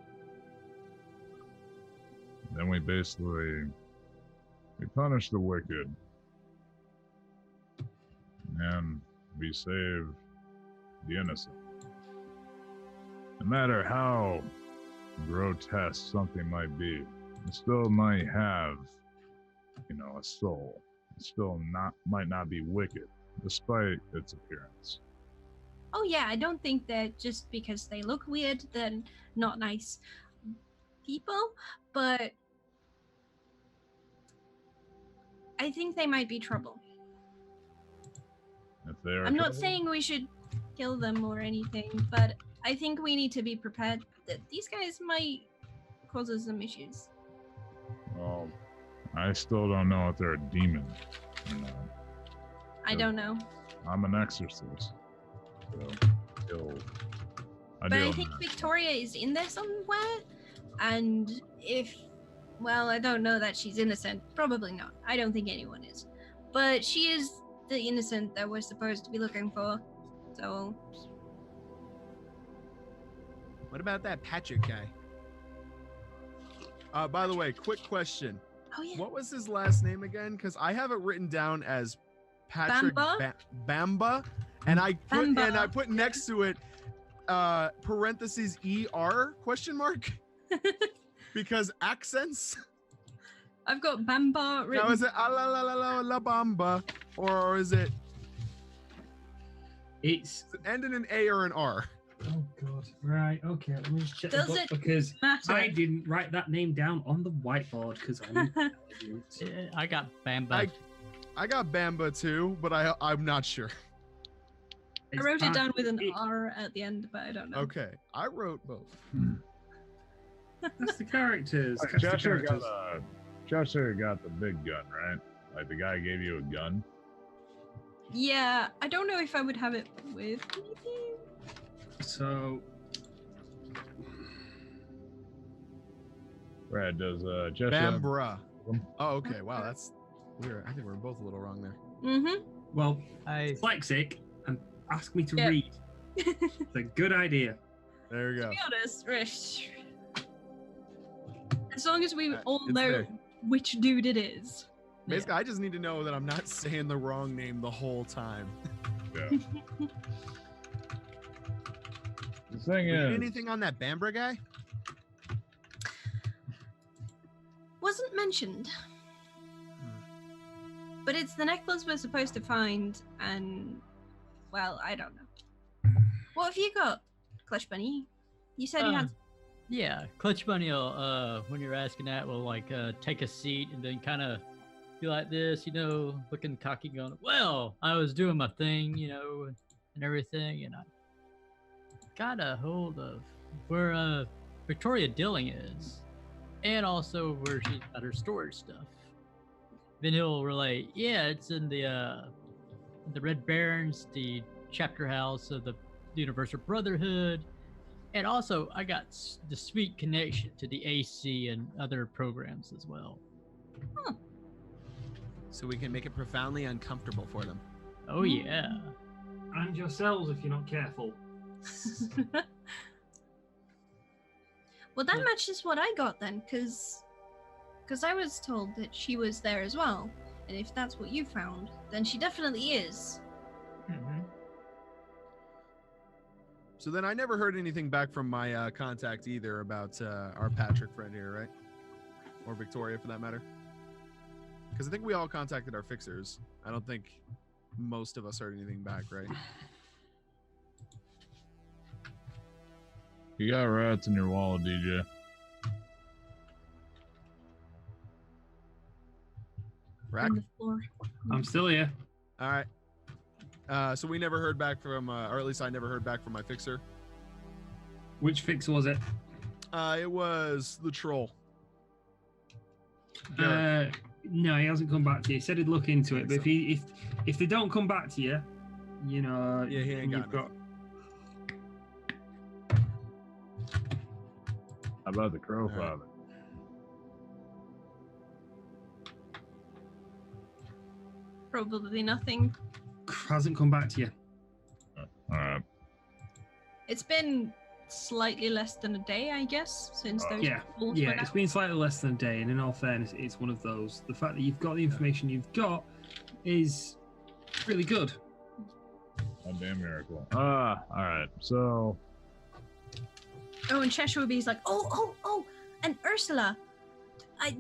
Then we punish the wicked. And we save the innocent. No matter how grotesque something might be, it still might have, a soul. It still might not be wicked, despite its appearance. Oh yeah, I don't think that just because they look weird, they're not nice people, but I think they might be trouble. If they are I'm not trouble, saying we should kill them or anything, but I think we need to be prepared that these guys might cause us some issues. well, I still don't know if they're a demon or not. I don't know. I'm an exorcist. So, But I think Victoria is in there somewhere, and I don't know that she's innocent. Probably not. I don't think anyone is. But she is the innocent that we're supposed to be looking for. So, What about that Patrick guy? By the way, quick question. oh yeah. What was his last name again? Because I have it written down as Patrick Bamba? Bamba, and I Bamba. put next to it parentheses ER question mark because accents. I've got Bamba written. Now is it la la la la la bamba or is it It's end in an A or an R? oh god. Right. Okay. Let me just check Does the book it because matter? I didn't write that name down on the whiteboard because I'm intelligent. I got Bamba. I got Bamba too, but I'm not sure. I wrote it down with an it- R at the end, but I don't know. Okay, I wrote both. That's the characters. Cast the Cheshire characters. got the big gun, right? Like the guy gave you a gun. Yeah, I don't know if I would have it with me. So Brad, does Cheshire Bambra. Oh, okay. Wow, that's weird. I think we're both a little wrong there. Mm-hmm. well, I dyslexic and ask me to Yeah. read. It's a good idea. There we To go. be honest, as long as we all It's know there. which dude it is. Basically, I just need to know that I'm not saying the wrong name the whole time. Yeah. The thing We is, need anything on that Bambra guy? Wasn't mentioned. But it's the necklace we're supposed to find, and well, I don't know. What have you got, Clutch Bunny? You said you had. Yeah, Clutch Bunny will, when you're asking that, will take a seat and then kind of be like this, looking cocky, going, "Well, I was doing my thing, and everything, and I got a hold of where Victoria Dilling is, and also where she's got her storage stuff." Then he'll relate, "Yeah, it's in the Red Barons, the chapter house of the Universal Brotherhood." And also, I got the sweet connection to the AC and other programs as well. So we can make it profoundly uncomfortable for them. Oh, yeah. And yourselves if you're not careful. Well, that Yeah. matches what I got then, because Because I was told that she was there as well. And if that's what you found, then she definitely is. Mm-hmm. So then I never heard anything back from my contact either about our Patrick friend here, right? Or Victoria, for that matter. Because I think we all contacted our fixers. I don't think most of us heard anything back, right? You got rats in your wallet, DJ. Rack? On the floor. I'm still here. All right. So we never heard back from, or at least I never heard back from my fixer. Which fix was it? It was the troll. No, he hasn't come back to you. He said he'd look into it, but if they don't come back to you, you know, Yeah, he ain't you've got How about the crow All right. father? Probably nothing. hasn't come back to you. All right. It's been slightly less than a day, I guess, since those Yeah, rules yeah, went it's out. been slightly less than a day, and in all fairness, it's one of those. The fact that you've got the information you've got is really good. A damn miracle. All right. So, Oh, and Cheshire Bee's like, oh, and Ursula. I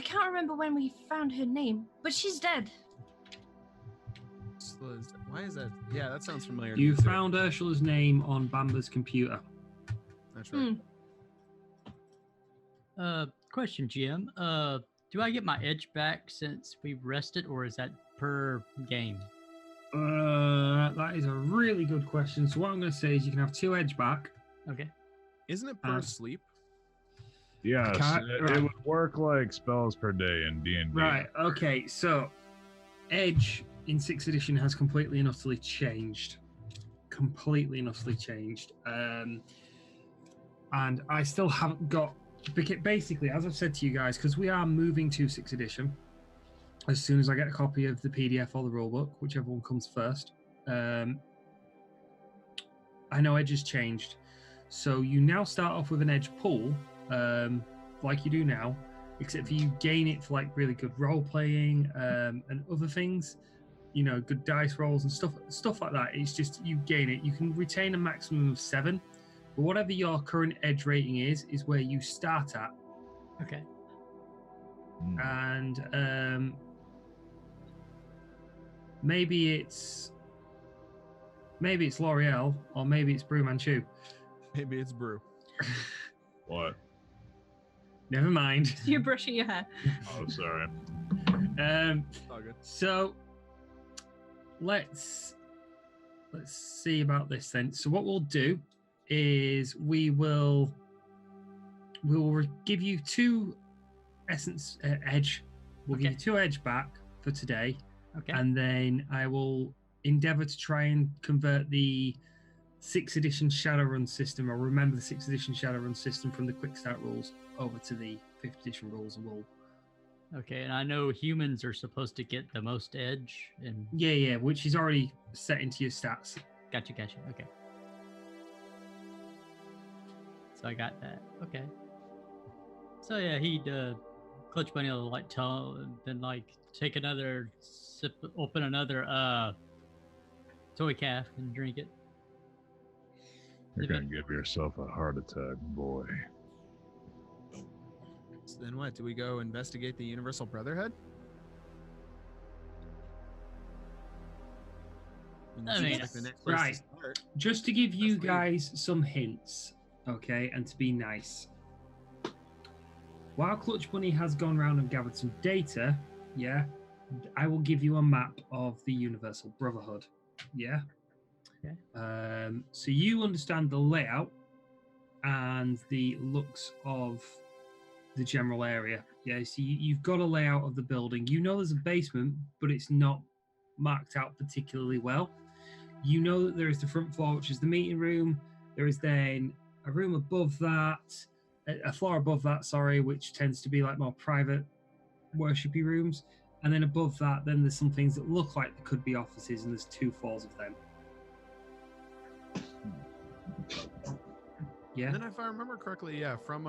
can't remember when we found her name, but she's dead. Why is that? Yeah, that sounds familiar. to me You too. found Ursula's name on Bamba's computer. That's right. Question, GM. Do I get my edge back since we rested, or is that per game? That is a really good question. So what I'm going to say is you can have 2 edge back. Okay. Isn't it per sleep? yes, it right. would work like spells per day in D&D. Right. Okay. So, Edge in 6th edition has completely and utterly changed. Completely and utterly changed. And I still haven't got. Basically, as I've said to you guys, because we are moving to 6th edition. As soon as I get a copy of the PDF or the rulebook, whichever one comes first, I know Edge has changed. So you now start off with an Edge pool, like you do now, except for you gain it for like really good role playing and other things, you know, good dice rolls and stuff like that. It's just you gain it. You can retain a maximum of 7, but whatever your current Edge rating is where you start at. Okay. And maybe it's L'Oreal or maybe it's Brew Manchu. Maybe it's brew. What? Never mind. You're brushing your hair. Oh, sorry. All good. So let's see about this then. So what we'll do is we will give you 2 essence edge. We'll give you 2 edge back for today. Okay. And then I will endeavor to try and convert the 6th edition Shadowrun system, or remember the 6th edition Shadowrun system from the quick start rules over to the 5th edition rules, and we'll. Okay, and I know humans are supposed to get the most edge, and Yeah, which is already set into your stats. gotcha. Okay. So I got that. Okay. So yeah, he'd Clutch Bunny will like tell, and then like take another sip, open another toy calf and drink it. You're going to give yourself a heart attack, boy. So then what? Do we go investigate the Universal Brotherhood? I mean, Seems the next place to right. start. Just to give you Let's leave. guys some hints, okay, and to be nice. While Clutch Bunny has gone around and gathered some data, yeah, I will give you a map of the Universal Brotherhood, yeah? Okay. So you understand the layout and the looks of the general area, yeah? So you've got a layout of the building. You know there's a basement, but it's not marked out particularly well. You know that there is the front floor, which is the meeting room. There is then a room above that, a floor above that, sorry, which tends to be like more private worshipy rooms. And then above that, then there's some things that look like they could be offices, and there's 2 floors of them. Yeah. And then if I remember correctly, yeah, from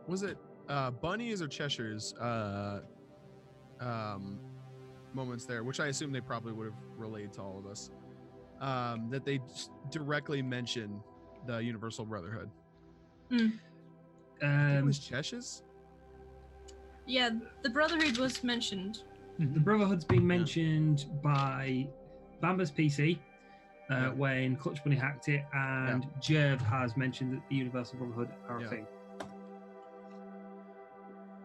was it Bunny's or Cheshire's moments there, which I assume they probably would have relayed to all of us, that they directly mention the Universal Brotherhood. I think it was Chesh's? Yeah, the Brotherhood was mentioned. The Brotherhood's been mentioned by Bamba's PC when Clutch Bunny hacked it, and Jerv has mentioned that the Universal Brotherhood are a thing.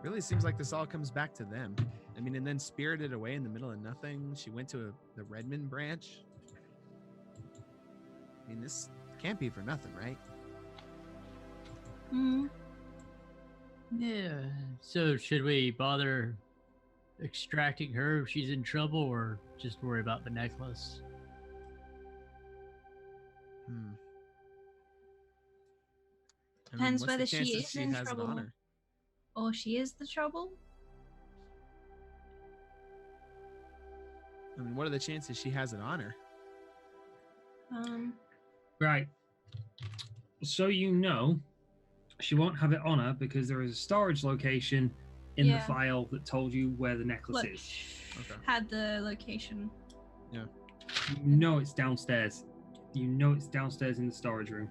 Really seems like this all comes back to them. I mean, and then spirited away in the middle of nothing. She went to the Redmond branch. I mean, this can't be for nothing, right? Yeah. So should we bother extracting her if she's in trouble, or just worry about the necklace? Depends whether she is in trouble. Or she is the trouble? I mean, what are the chances she has it on her? Right. So you know she won't have it on her because there is a storage location in the file that told you where the necklace is. Had the location. Yeah. You know it's downstairs. You know it's downstairs in the storage room.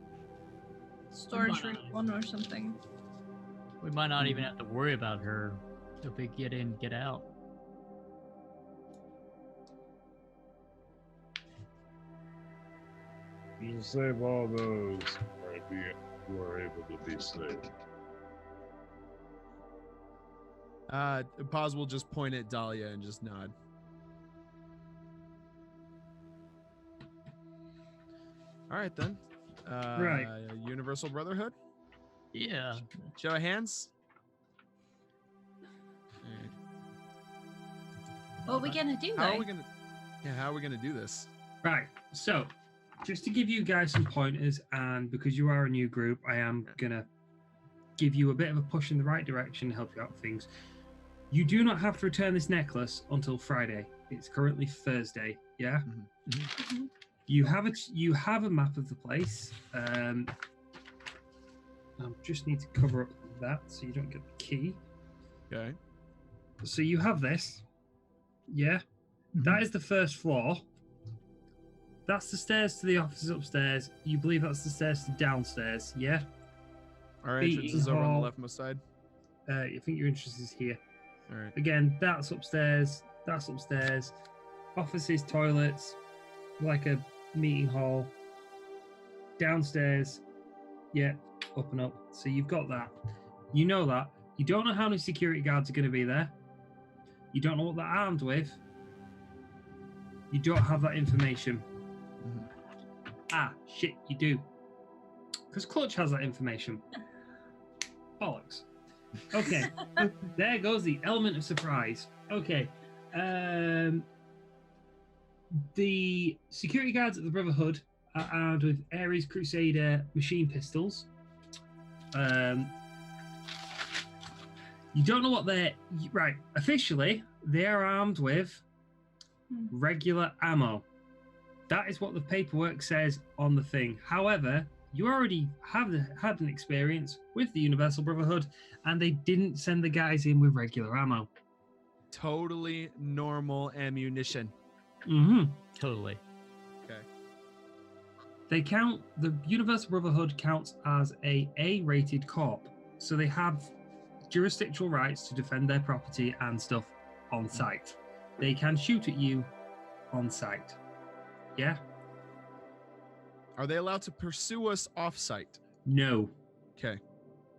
Storage room 1 or something. We might not even have to worry about her if we get in, get out. You'll save all those who are able to be saved. Paz will just point at Dahlia and just nod. All right, then. Right. Universal Brotherhood? Yeah. Show of hands? What are we gonna do, how are we gonna do this? Right. So, just to give you guys some pointers, and because you are a new group, I am gonna give you a bit of a push in the right direction to help you out with things. You do not have to return this necklace until Friday. It's currently Thursday. Yeah. You have a map of the place. I just need to cover up that so you don't get the key. Okay. So you have this. Yeah. That is the first floor. That's the stairs to the offices upstairs. You believe that's the stairs to downstairs. Yeah. Our entrance is over on the leftmost side. I think your entrance is here. All right. Again, that's upstairs. That's upstairs. Offices, toilets, like a meeting hall. Downstairs. Yeah, up and up. So you've got that. You know that. You don't know how many security guards are going to be there. You don't know what they're armed with. You don't have that information. Ah, shit, you do. Because Clutch has that information. Bollocks. Okay. There goes the element of surprise. Okay. The security guards at the Brotherhood are armed with Ares Crusader machine pistols. You don't know what they're... Right. Officially, they are armed with regular ammo. That is what the paperwork says on the thing. However, you already have had an experience with the Universal Brotherhood, and they didn't send the guys in with regular ammo. Totally normal ammunition. Totally. Okay. The Universal Brotherhood counts as a A-rated corp, so they have jurisdictional rights to defend their property and stuff on site. They can shoot at you on site. Yeah? Are they allowed to pursue us off-site? No. Okay.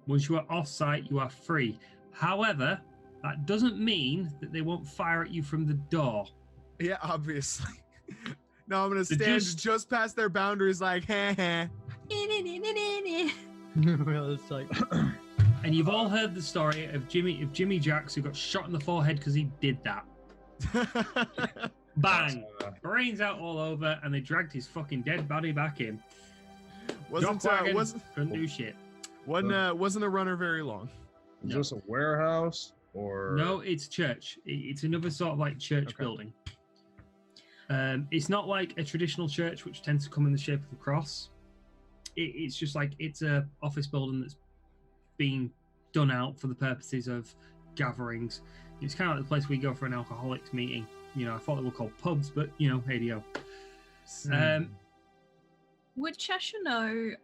Once you are off-site, you are free. However, that doesn't mean that they won't fire at you from the door. Yeah, obviously. No, I'm going to stand just past their boundaries like, heh. Well, it's like... And you've all heard the story of Jimmy Jacks who got shot in the forehead because he did that. Bang! Brains out all over, and they dragged his fucking dead body back in. Couldn't do shit. Wasn't a runner very long. Is this a warehouse or? No, it's church. It's another sort of like church building. It's not like a traditional church, which tends to come in the shape of a cross. It's just like it's a office building that's been done out for the purposes of gatherings. It's kind of like the place we go for an alcoholics meeting. I thought they were called pubs, but hey yo. Would Cheshire know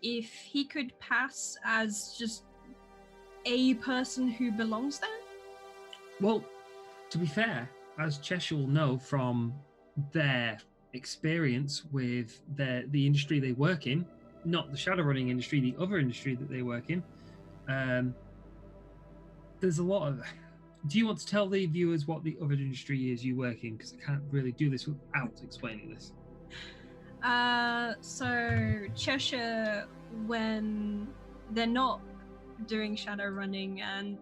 if he could pass as just a person who belongs there? Well, to be fair, as Cheshire will know from their experience with the industry they work in, not the Shadowrunning industry, the other industry that they work in, there's a lot of... Do you want to tell the viewers what the other industry is you work in? Because I can't really do this without explaining this. So Cheshire, when they're not doing shadow running and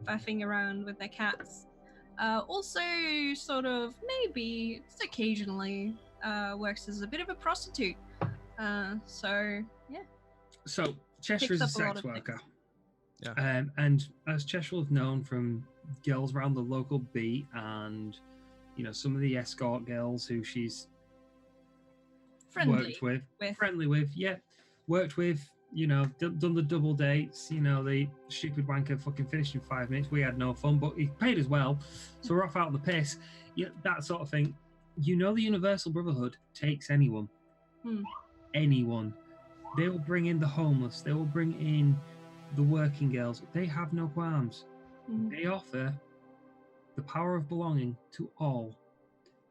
faffing around with their cats, also sort of maybe just occasionally works as a bit of a prostitute. So Cheshire is a sex worker. Yeah. And as Cheshire have known from girls around the local beat and some of the escort girls who she's worked with, done the double dates, the stupid wanker fucking finished in 5 minutes. We had no fun, but he paid as well, so we're off out on the piss. That sort of thing. The Universal Brotherhood takes anyone. Anyone. They will bring in the homeless. They will bring in the working girls. They have no qualms. They offer the power of belonging to all.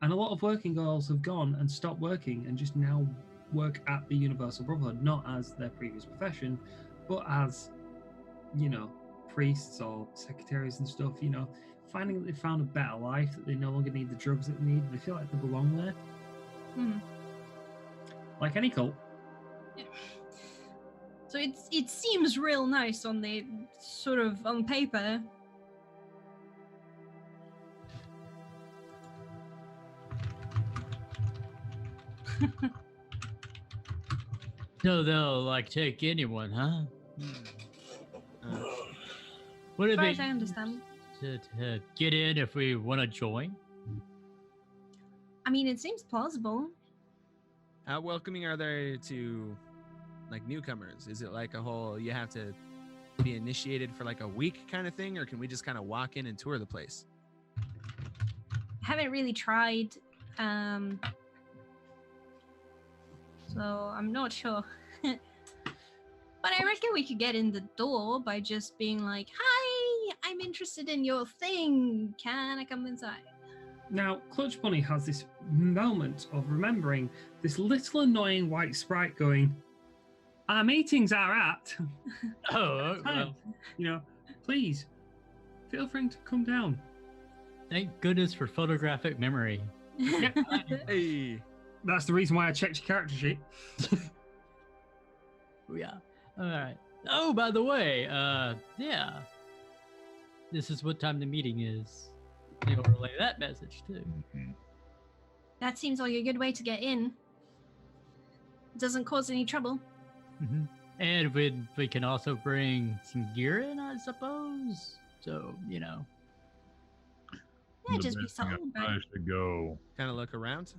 And a lot of working girls have gone and stopped working and just now work at the Universal Brotherhood, not as their previous profession, but as, priests or secretaries and stuff, finding that they found a better life, that they no longer need the drugs that they need, they feel like they belong there. Like any cult. Yeah. So it seems real nice on the sort of on paper. So they'll take anyone, huh? What do I understand. To get in if we want to join? I mean, it seems plausible. How welcoming are they to newcomers? Is it like a whole you have to be initiated for a week kind of thing, or can we just kind of walk in and tour the place? I haven't really tried, so I'm not sure. But I reckon we could get in the door by just being like, "Hi, I'm interested in your thing. Can I come inside?" Now, Clutch Bunny has this moment of remembering this little annoying white sprite going, "Our meetings are at." Well. Please feel free to come down. Thank goodness for photographic memory. Hey, that's the reason why I checked your character sheet. Yeah. All right. Oh, by the way, this is what time the meeting is. You'll relay that message too. That seems like a good way to get in. It doesn't cause any trouble. And we can also bring some gear in, I suppose. So, Yeah, just be subtle. I should go. kind of look around.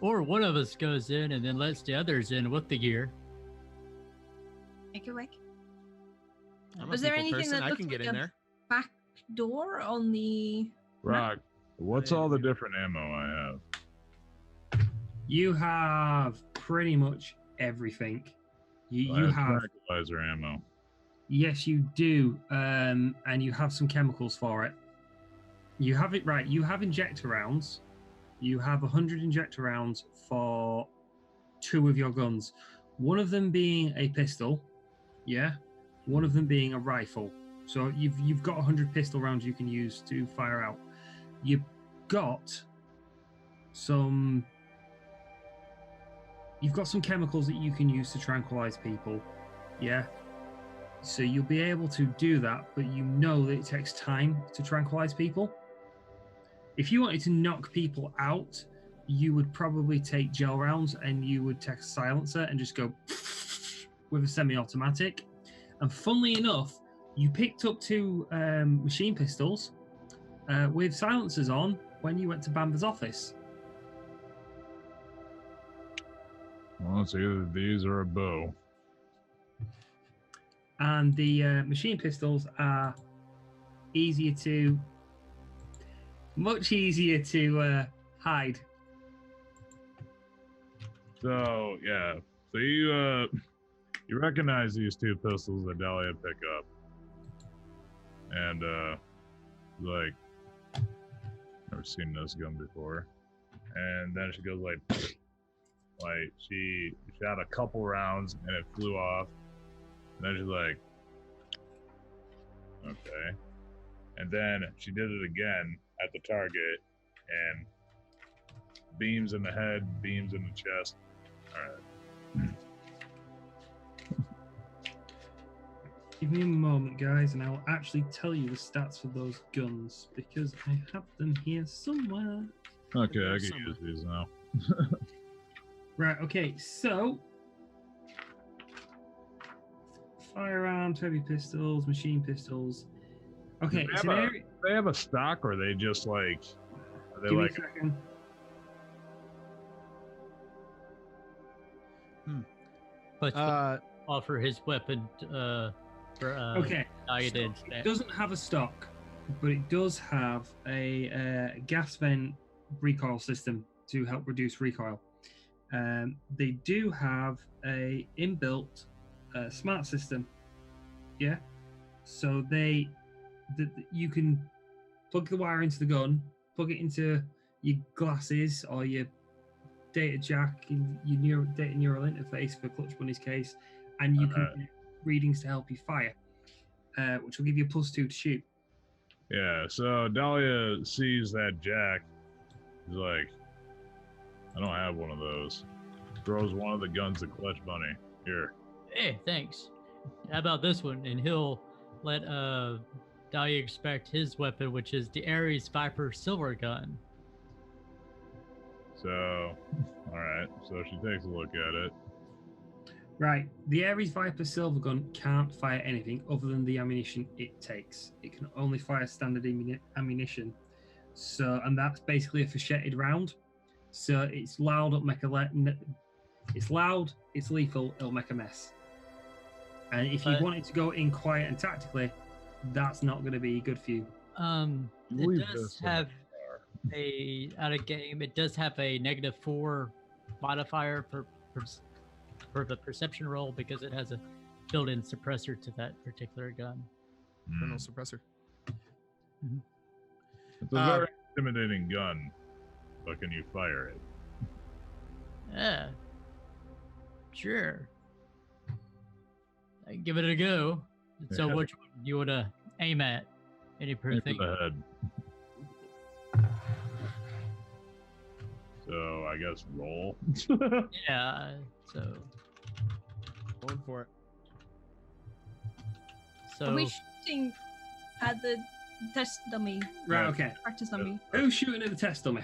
Or one of us goes in and then lets the others in with the gear. Make it work. I'm Was a there people anything person. that I looked can get like in a there? back door on the... Rock, what's all the different ammo I have? You have pretty much everything. You have tranquilizer ammo. Yes, you do, and you have some chemicals for it. You have it right. You have injector rounds. You have 100 injector rounds for 2 of your guns. One of them being a pistol, one of them being a rifle. So you've got 100 pistol rounds you can use to fire out. You've got some chemicals that you can use to tranquilize people. Yeah. So you'll be able to do that, but you know that it takes time to tranquilize people. If you wanted to knock people out, you would probably take gel rounds and you would take a silencer and just go with a semi-automatic. And funnily enough, you picked up 2 machine pistols with silencers on when you went to Bamba's office. Well, it's either these or a bow. and the machine pistols are much easier to hide. So yeah, so you recognize these two pistols that Dahlia picked up, and like, never seen this gun before, and then she goes like she shot a couple rounds and it flew off, and then she's like, okay, and then she did it again at the target, and beams in the head, beams in the chest. All right. Give me a moment, guys, and I'll actually tell you the stats for those guns because I have them here somewhere. Okay, I can use these now. Right, okay, so firearms, heavy pistols, machine pistols. Okay, it's an area. They have a stock, or they just like? Are they Give like? me a second. But offer his weapon for Okay, so it doesn't have a stock, but it does have a gas vent recoil system to help reduce recoil. They do have a inbuilt smart system. Yeah, so you can plug the wire into the gun, plug it into your glasses or your data jack in your data neural interface for Clutch Bunny's case, and you can get readings to help you fire, which will give you a +2 to shoot. Yeah, so Dahlia sees that jack. He's like, I don't have one of those. Throws one of the guns at Clutch Bunny. Here. Hey, thanks. How about this one? And he'll let Dahlia expect his weapon, which is the Ares Viper silver gun. So, all right. So she takes a look at it. Right. The Ares Viper silver gun can't fire anything other than the ammunition it takes. It can only fire standard ammunition. So, and that's basically a flechetted round. So it's loud, it's loud, it's lethal, it'll make a mess. And if you want it to go in quiet and tactically, that's not going to be good for you. It does have out of game. It does have a -4 modifier for the perception roll because it has a built-in suppressor to that particular gun. Kernel suppressor. Mm-hmm. It's a very intimidating gun, but can you fire it? Yeah, sure. I can give it a go. So, which one you want to aim at? Any thing? The head. So I guess roll. Yeah. So. Going for it. So. Are we shooting at the test dummy? Right. Okay. Practice dummy. Who's shooting at the test dummy?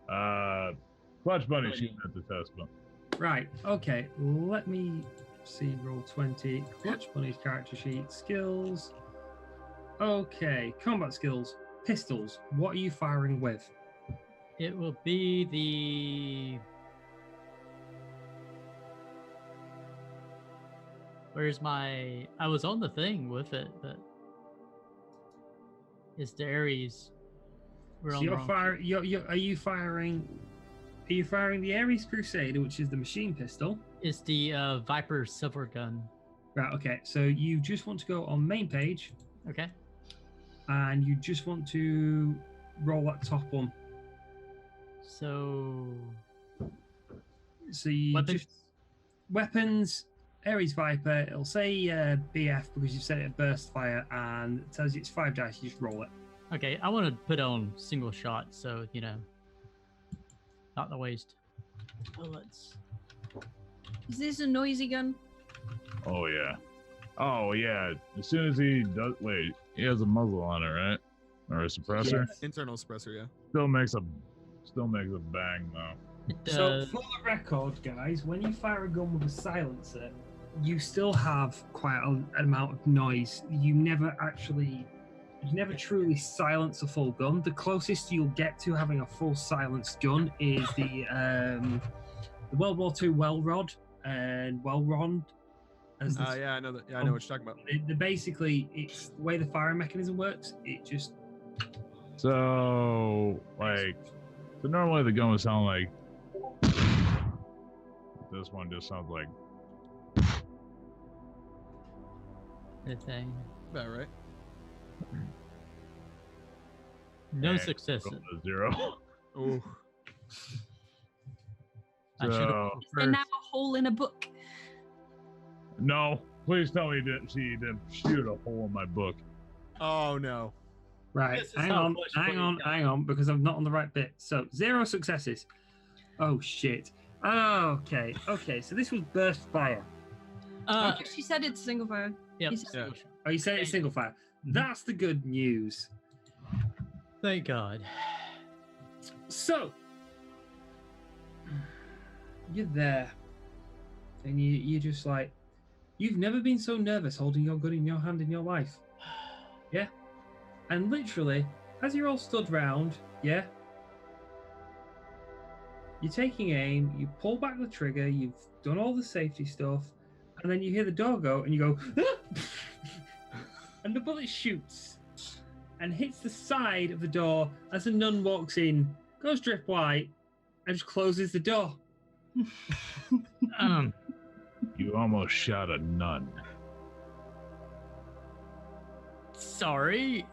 Clutch Bunny shooting at the test dummy. Right. Okay. Let me see. Roll 20. Clutch Bunny's character sheet. Skills. Okay. Combat skills. Pistols. What are you firing with? It will be the. Where's my? I was on the thing with it, but it's the Ares. So you're firing. Are you firing? Are you firing the Ares Crusader, which is the machine pistol? It's the Viper silver gun. Right. Okay. So you just want to go on main page. Okay. And you just want to roll that top one. So you weapons, Ares Viper. It'll say BF because you've set it at burst fire, and it tells you it's 5 dice. You just roll it. Okay, I want to put on single shot, so not the waste. Well, let's. Is this a noisy gun? Oh yeah. Oh yeah. As soon as he does, wait, he has a muzzle on it, right? Or a suppressor? Yes. Internal suppressor, yeah. Still makes a bang though. So for the record, guys, when you fire a gun with a silencer, you still have quite an amount of noise. You never truly silence a full gun. The closest you'll get to having a full silenced gun is the World War II Welrod and Welrond Yeah, I know that. Yeah, I know what you're talking about. Basically, it's the way the firing mechanism works. It just So normally the gun would sound like. This one just sounds like. The thing. About right. No And successes. go to 0. Oh, I should have So, And now a hole in a book. no, please tell me you didn't shoot a hole in my book. oh no. right. This is Hang how on, Clutch hang Bunny on, died. hang on, because I'm not on the right bit. So 0 successes. Oh shit. Okay. So this was burst fire. She said it's single fire. Yep. He said- Yeah. Oh, you said it's single fire. That's the good news. Thank God. So you're there, and you're just like, you've never been so nervous holding your gun in your hand in your life. Yeah, and literally, as you're all stood round, yeah, you're taking aim. You pull back the trigger. You've done all the safety stuff, and then you hear the door go, and you go, "Ah!" and the bullet shoots and hits the side of the door as a nun walks in, goes drip white, and just closes the door. You almost shot a nun. Sorry.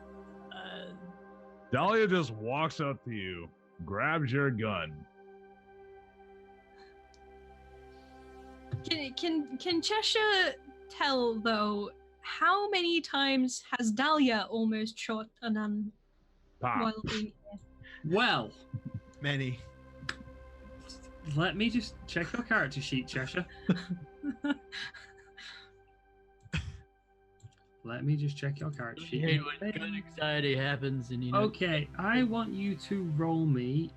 Dahlia just walks up to you, grabs your gun. Can Cheshire tell though how many times has Dahlia almost shot a nun Pop. while being here? Well, Many. let me just check your character sheet, Cheshire. Let me just check your character I sheet. hate when gun anxiety happens and you know. Okay, I want you to roll me.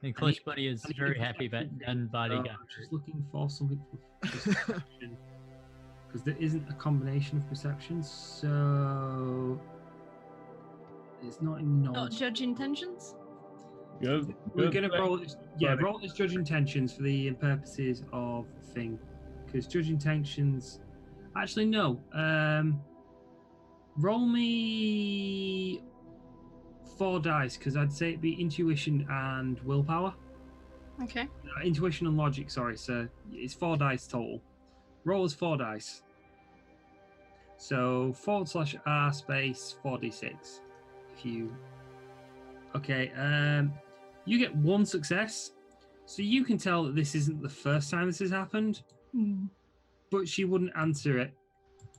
And Clutch Bunny is I need very to happy check that the- none body I'm got just looking for something for perception. Because there isn't a combination of perceptions, so it's not in Not knowledge. judge intentions. Good. We're good gonna thing. roll this, yeah, buddy. roll this judge intentions for the purposes of thing, because judge intentions. Actually, no. Roll me 4 dice, because I'd say it'd be intuition and willpower. Okay. Intuition and logic. Sorry, so it's 4 dice total. Roll as 4 dice. So /r space 4d6. If you. Okay. You get 1 success, so you can tell that this isn't the first time this has happened. Hmm. But she wouldn't answer it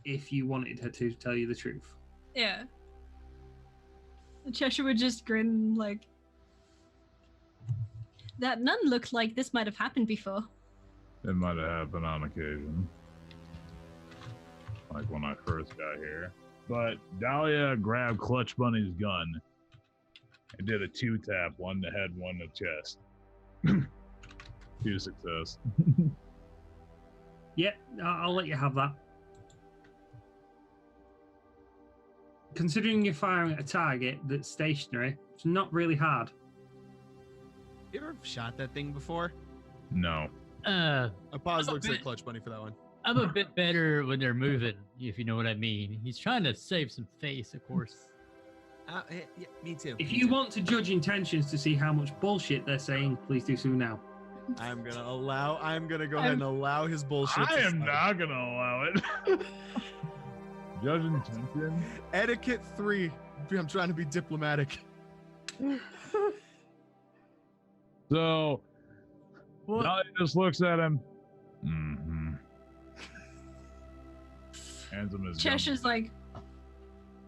if you wanted her to tell you the truth. Yeah. Cheshire would just grin like, that nun looked like this might have happened before. It might have happened on occasion. Like when I first got here. But Dahlia grabbed Clutch Bunny's gun and did a 2-tap, 1 to head, 1 to chest. 2 success. Yeah, I'll let you have that. Considering you're firing at a target that's stationary, it's not really hard. You ever shot that thing before? No. A pause I'm a looks bit- at Clutch Bunny for that one. I'm a bit better when they're moving, if you know what I mean. He's trying to save some face, of course. Yeah, me too. If me you too. want to judge intentions to see how much bullshit they're saying, please do so now. I'm gonna go ahead and allow his bullshit. I to am slide. not gonna allow it. Judge intention. Etiquette 3. I'm trying to be diplomatic. So What? Dahlia just looks at him. Mm-hmm. Hands him his gun. Cheshire's like,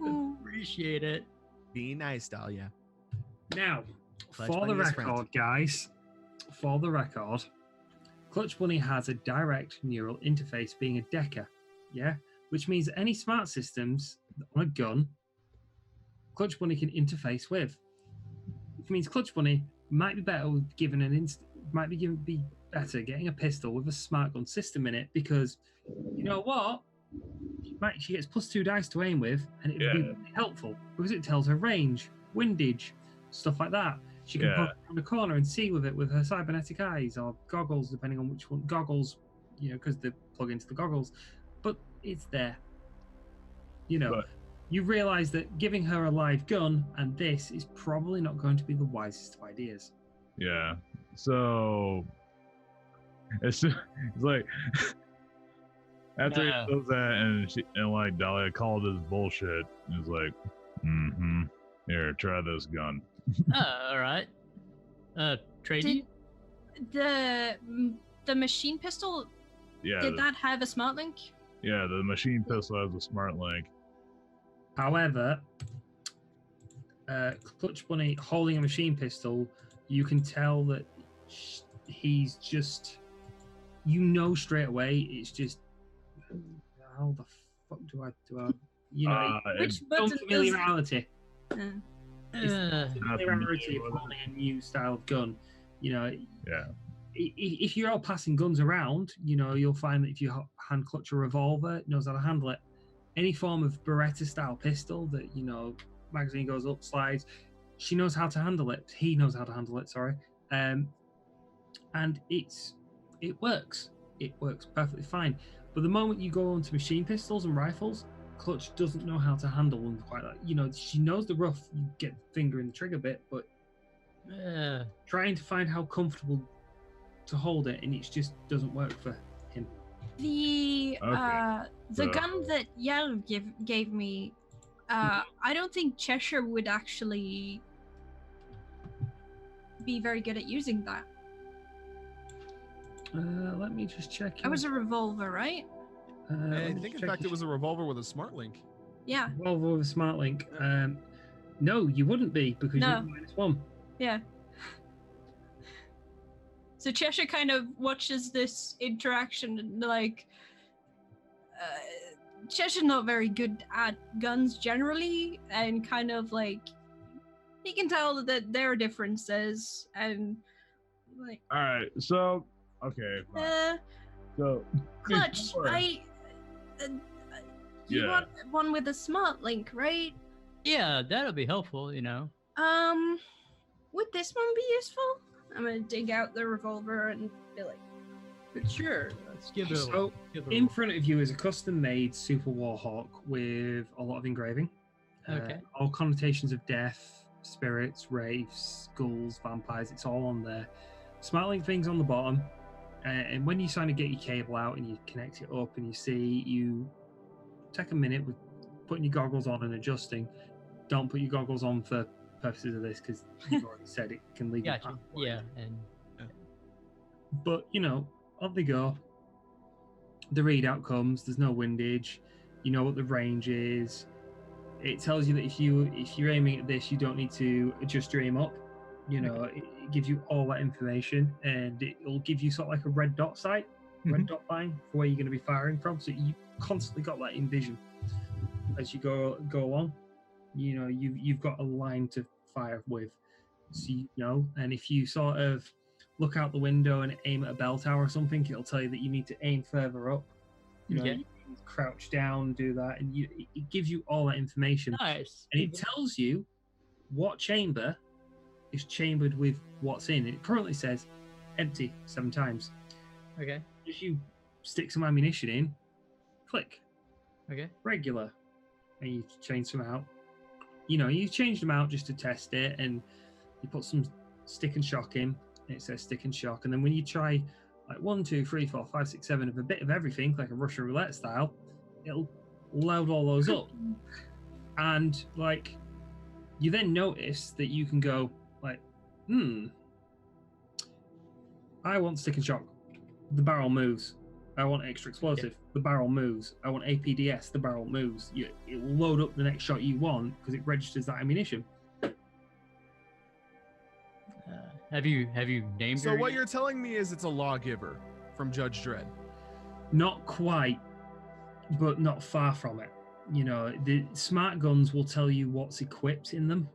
"Oh." Appreciate it. Be nice, Dahlia. Now, Clutch for the Bunny is record, friend. guys, for the record, Clutch Bunny has a direct neural interface being a decker, yeah? Which means any smart systems on a gun, Clutch Bunny can interface with. Which means Clutch Bunny might be better with given be better getting a pistol with a smart gun system in it, because you know what? She gets +2 dice to aim with, and it would be Yeah. really helpful because it tells her range, windage, stuff like that. She can poke around the corner and see with it with her cybernetic eyes or goggles, depending on which one. Goggles, because they plug into the goggles. But it's there. You realize that giving her a live gun and this is probably not going to be the wisest of ideas. Yeah. So it's like after he does that, and like Dahlia called his bullshit, he's like, here, try this gun. All right. Trade the machine pistol. Yeah. Did that have a smart link? Yeah, the machine pistol has a smart link. However, Clutch Bunny holding a machine pistol, you can tell that he's just, straight away, it's just, how the fuck do I which button familiarity. Familiarity of holding a new style of gun. If you're out passing guns around, you'll find that if you hand clutch a revolver, it knows how to handle it. Any form of Beretta style pistol that, magazine goes up, slides, she knows how to handle it. He knows how to handle it, sorry. And it works. It works perfectly fine. But the moment you go onto machine pistols and rifles, Clutch doesn't know how to handle them quite like, she knows the rough, you get the finger in the trigger bit, but trying to find how comfortable to hold it, and it just doesn't work for him. The gun that Yell gave me, I don't think Cheshire would actually be very good at using that. Let me just check. That was a revolver, right? I think, in fact, it was a revolver with a smart link. Yeah. Revolver with a smart link. No, you wouldn't be, because you're -1. Yeah. So Cheshire kind of watches this interaction and Cheshire's not very good at guns generally, and kind of he can tell that there are differences, and all right, so okay, fine. So Clutch, you want one with a smart link, right? Yeah, that'll be helpful, Would this one be useful? I'm gonna dig out the revolver and be like, sure, let's give it in front of you is a custom-made Super Warhawk with a lot of engraving. Okay. All connotations of death, spirits, wraiths, ghouls, vampires, it's all on there. Smart link thing's on the bottom. And when you kind of get your cable out and you connect it up and you take a minute with putting your goggles on and adjusting. Don't put your goggles on for purposes of this, because you've already said it can leave Gotcha. you. Yeah, But on they go. The readout comes. There's no windage. You know what the range is. It tells you that if you're aiming at this, you don't need to adjust your aim up. It gives you all that information, and it'll give you sort of like a red dot sight, red dot line for where you're going to be firing from. So you constantly got that in vision as you go along. You've got a line to fire with, so and if you sort of look out the window and aim at a bell tower or something, it'll tell you that you need to aim further up. You can crouch down, do that, and it gives you all that information. Nice. And it tells you what chamber is chambered with what's in. It currently says empty 7 times. Okay. If you stick some ammunition in, click. Okay. Regular. And you change them out. You change them out just to test it, and you put some stick and shock in, and it says stick and shock. And then when you try 1, 2, 3, 4, 5, 6, 7 of a bit of everything, like a Russian roulette style, it'll load all those up. And you then notice that you can go I want stick and shock. The barrel moves. I want extra explosive. The barrel moves. I want APDS. The barrel moves. It will load up the next shot you want because it registers that ammunition. Have you named? So what you're telling me is it's a lawgiver from Judge Dredd. Not quite, but not far from it. The smart guns will tell you what's equipped in them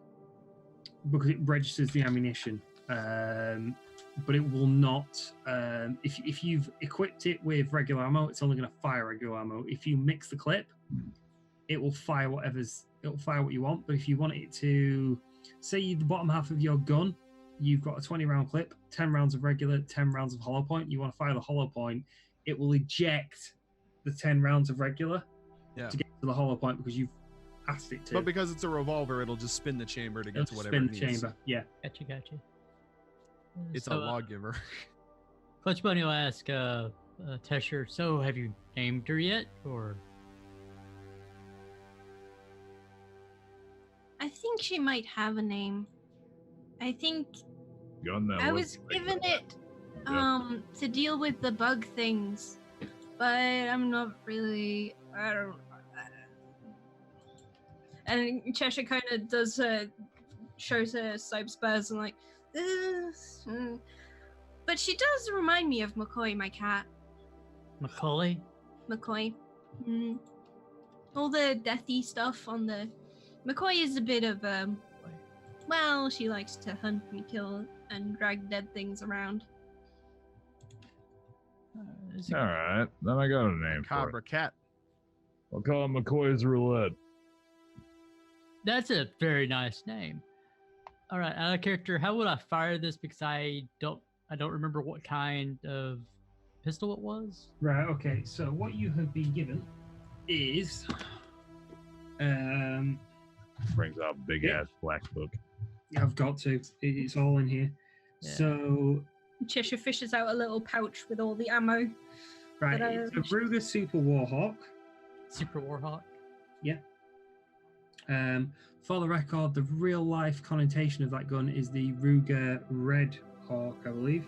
because it registers the ammunition. But it will not. If you've equipped it with regular ammo, it's only going to fire regular ammo. If you mix the clip, it will fire it'll fire what you want. But if you want it to, say the bottom half of your gun you've got a 20-round clip, 10 rounds of regular, 10 rounds of hollow point. You want to fire the hollow point, it will eject the 10 rounds of regular to get to the hollow point because you've asked it to. But because it's a revolver, it'll just spin the chamber to get to whatever spin it the needs. chamber. Yeah. Gotcha. It's So, a lawgiver. Clutch Bunny will ask Tesher, so have you named her yet? Or I think she might have a name. I think Gun that I was was given it Yeah. to deal with the bug things, but I'm not really. I don't. And Cheshire kind of does shows her side spurs and like, "This," but she does remind me of McCoy, my cat. Macaulay? McCoy. All the deathy stuff on the. McCoy is a bit of well, she likes to hunt and kill and drag dead things around. All right, then I got a name for it. Cobra cat. I'll call him McCoy's Roulette. That's a very nice name. All right, out of character, how would I fire this? Because I don't remember what kind of pistol it was. Right, okay. So what you have been given is Brings out big ass black book. I've got to. It's all in here. Yeah. So Cheshire fishes out a little pouch with all the ammo. right, But, it's a Ruger Super Warhawk. Super Warhawk. For the record, the real life connotation of that gun is the Ruger Red Hawk, I believe.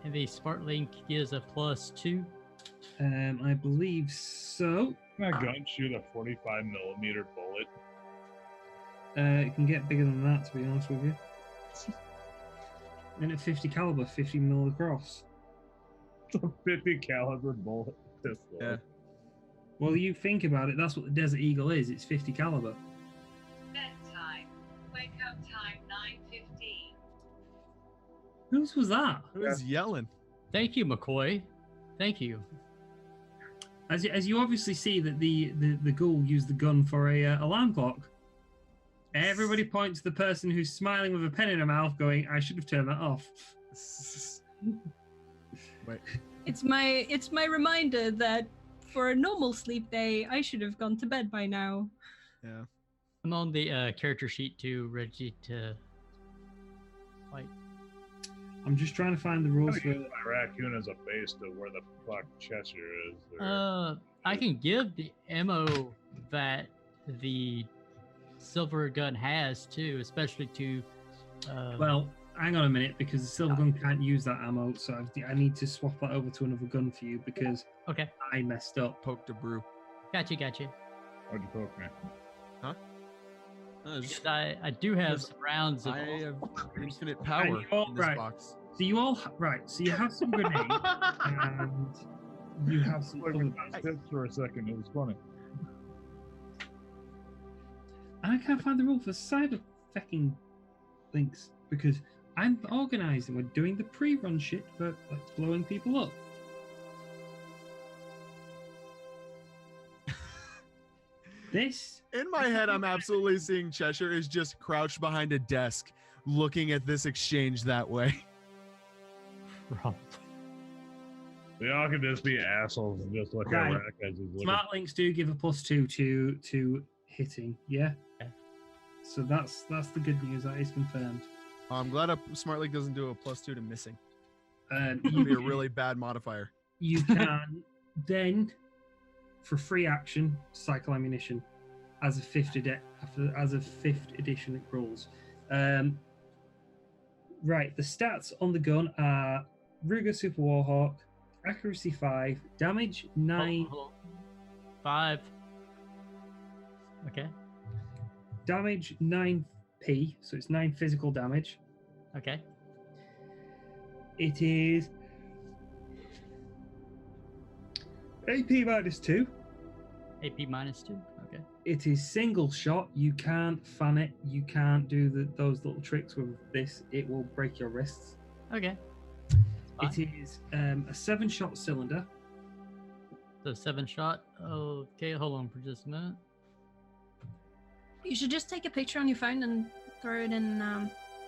And the Smart Link gives a +2. I believe so. Can that gun shoot a 45mm bullet? It can get bigger than that, to be honest with you. And at 50 caliber, 50 mil across. It's a 50 caliber bullet pistol. Yeah. Well, you think about it, that's what the Desert Eagle is. It's 50 caliber. Bedtime. Wake up time 9:15. Whose was that? Who's yelling? Thank you, McCoy. Thank you. As you obviously see that the ghoul used the gun for a alarm clock. Everybody points to the person who's smiling with a pen in her mouth, going, "I should have turned that off." Wait. It's my reminder that for a normal sleep day, I should have gone to bed by now. Yeah. I'm on the character sheet too, ready to fight. I'm just trying to find the rules for. My raccoon as a base to where the fuck Cheshire is. There. I can give the ammo that the silver gun has too, especially to. Well, hang on a minute, because the silver gun can't use that ammo, so I need to swap that over to another gun for you because Okay, I messed up. Poked a brew. gotcha. Why'd you poke me? Just- I do have Because some rounds of. I have infinite power all in this right. box. So you all so you have some grenades and you have some. Like, I pissed for a second. It was funny. And I can't find the rule for cyber fucking links because I'm organizing. We're doing the pre-run shit for like blowing people up. This In my head, I'm absolutely seeing Cheshire is just crouched behind a desk, looking at this exchange that way. We all can just be assholes and just look Right. at Rack as he's looking. smart links do give a +2 to hitting. Yeah. Okay. So that's the good news. That is confirmed. I'm glad a Smart League doesn't do a +2 to missing. It It would be a really bad modifier. You can then, for free action, cycle ammunition as a fifth edition rules. Right, the stats on the gun are Ruger Super Warhawk, accuracy 5, damage 9, Oh, 5. Okay. damage 9p, so it's 9 physical damage. Okay. It is AP -2. AP -2. Okay. It is single shot. You can't fan it. You can't do those little tricks with this. It will break your wrists. Okay. It is a 7-shot cylinder. So 7-shot. Okay, hold on for just a minute. You should just take a picture on your phone and throw it in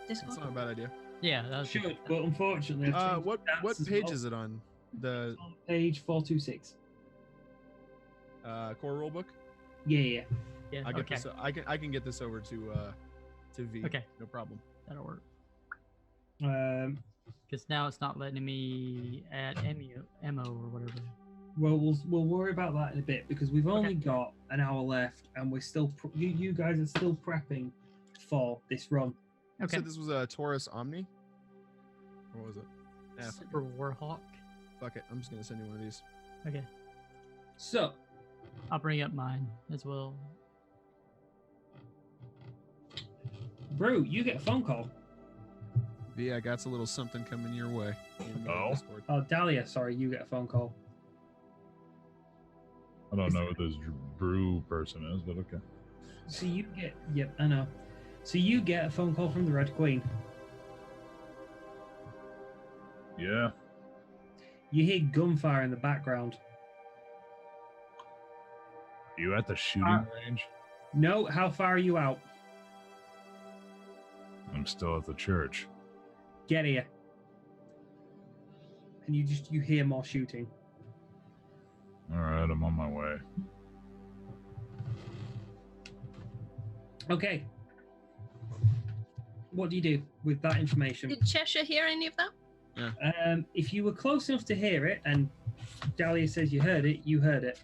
Discord? That's not a bad idea. Yeah, that was Should, but unfortunately, I've changed What the stats as page well. is it on? The On page 426. core rulebook. Yeah. Yeah, I get okay. this. I can get this over to V. Okay. No problem. That'll work. Well, Because now it's not letting me add MO or whatever. we'll worry about that in a bit because we've only got an hour left, and we're still you guys are still prepping for this run. Okay. So this was a Taurus Omni. What was it? Yeah, Super Warhawk. fuck it. I'm just gonna send you one of these. Okay. So, I'll bring up mine as well. Brew, you get a phone call. V, I got a little something coming your way. in Oh? Discord. Oh, Dahlia, sorry, you get a phone call. I don't know what this brew person is, but okay. So you get, yep, I know. So you get a phone call from the Red Queen. Yeah. You hear gunfire in the background. You at the shooting range? No, how far are you out? I'm still at the church. Get here. And you hear more shooting. All right, I'm on my way. Okay. What do you do with that information? Did Cheshire hear any of that? If you were close enough to hear it, and Dahlia says you heard it, you heard it.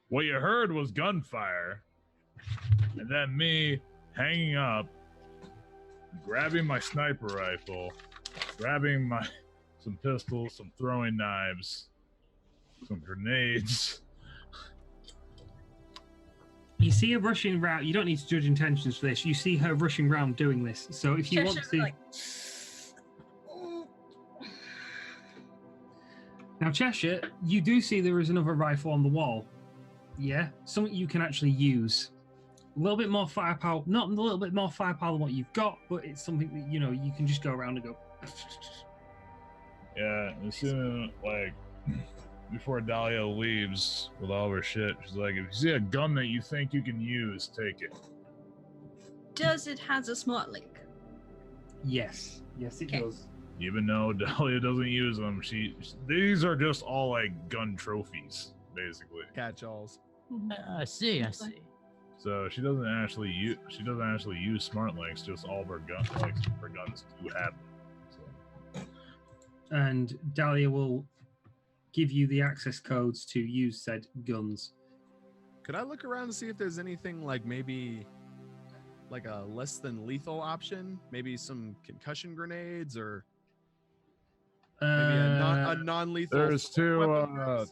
What you heard was gunfire, and then me hanging up, grabbing my sniper rifle, grabbing some pistols, some throwing knives, some grenades. You see her rushing round. You don't need to judge intentions for this. You see her rushing round doing this. So if you want Cheshire, to, like, now Cheshire, you do see there is another rifle on the wall. Yeah, something you can actually use. A little bit more firepower, not a little bit more firepower than what you've got, but it's something that you can just go around and go. Yeah, as soon as, like, before Dahlia leaves with all of her shit, she's like, if you see a gun that you think you can use, take it. does it has a smart link? Yes, it Okay. does. Even though Dahlia doesn't use them, these are just all, like, gun trophies, basically. Catch-alls. I see. So she doesn't actually use smart links, just all of her guns do have them. So. And Dahlia will give you the access codes to use said guns. Could I look around to see if there's anything like maybe like a less than lethal option? Maybe some concussion grenades or maybe a non-lethal. There's two. weapon?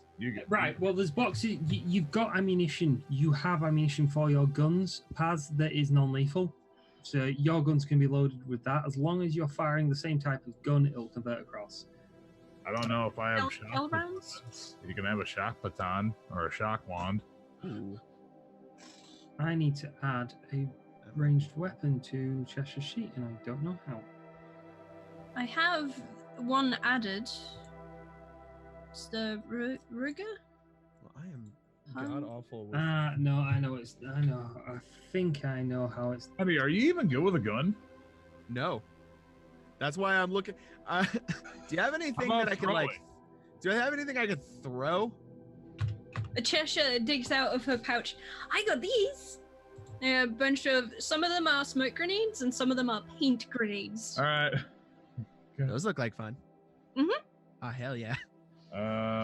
Right. Well, there's boxes. You've got ammunition. You have ammunition for your guns. Paz that is non-lethal, so your guns can be loaded with that. As long as you're firing the same type of gun, it'll convert across. I don't know if I have shock L rounds? batons. You can have a shock baton or a shock wand. Ooh. I need to add a ranged weapon to Cheshire Sheet, and I don't know how. I have one added. It's the Ruger? Well, I am Um, god awful with. No, I know it's. I know. I think I know how it's. I mean, are you even good with a gun? No. That's why I'm looking. Do you have anything about that I can like? throwing? Do I have anything I could throw? Cheshire digs out of her pouch. I got these. A bunch of. Some of them are smoke grenades, and some of them are paint grenades. All right. Those look like fun. Mhm. Ah, hell yeah.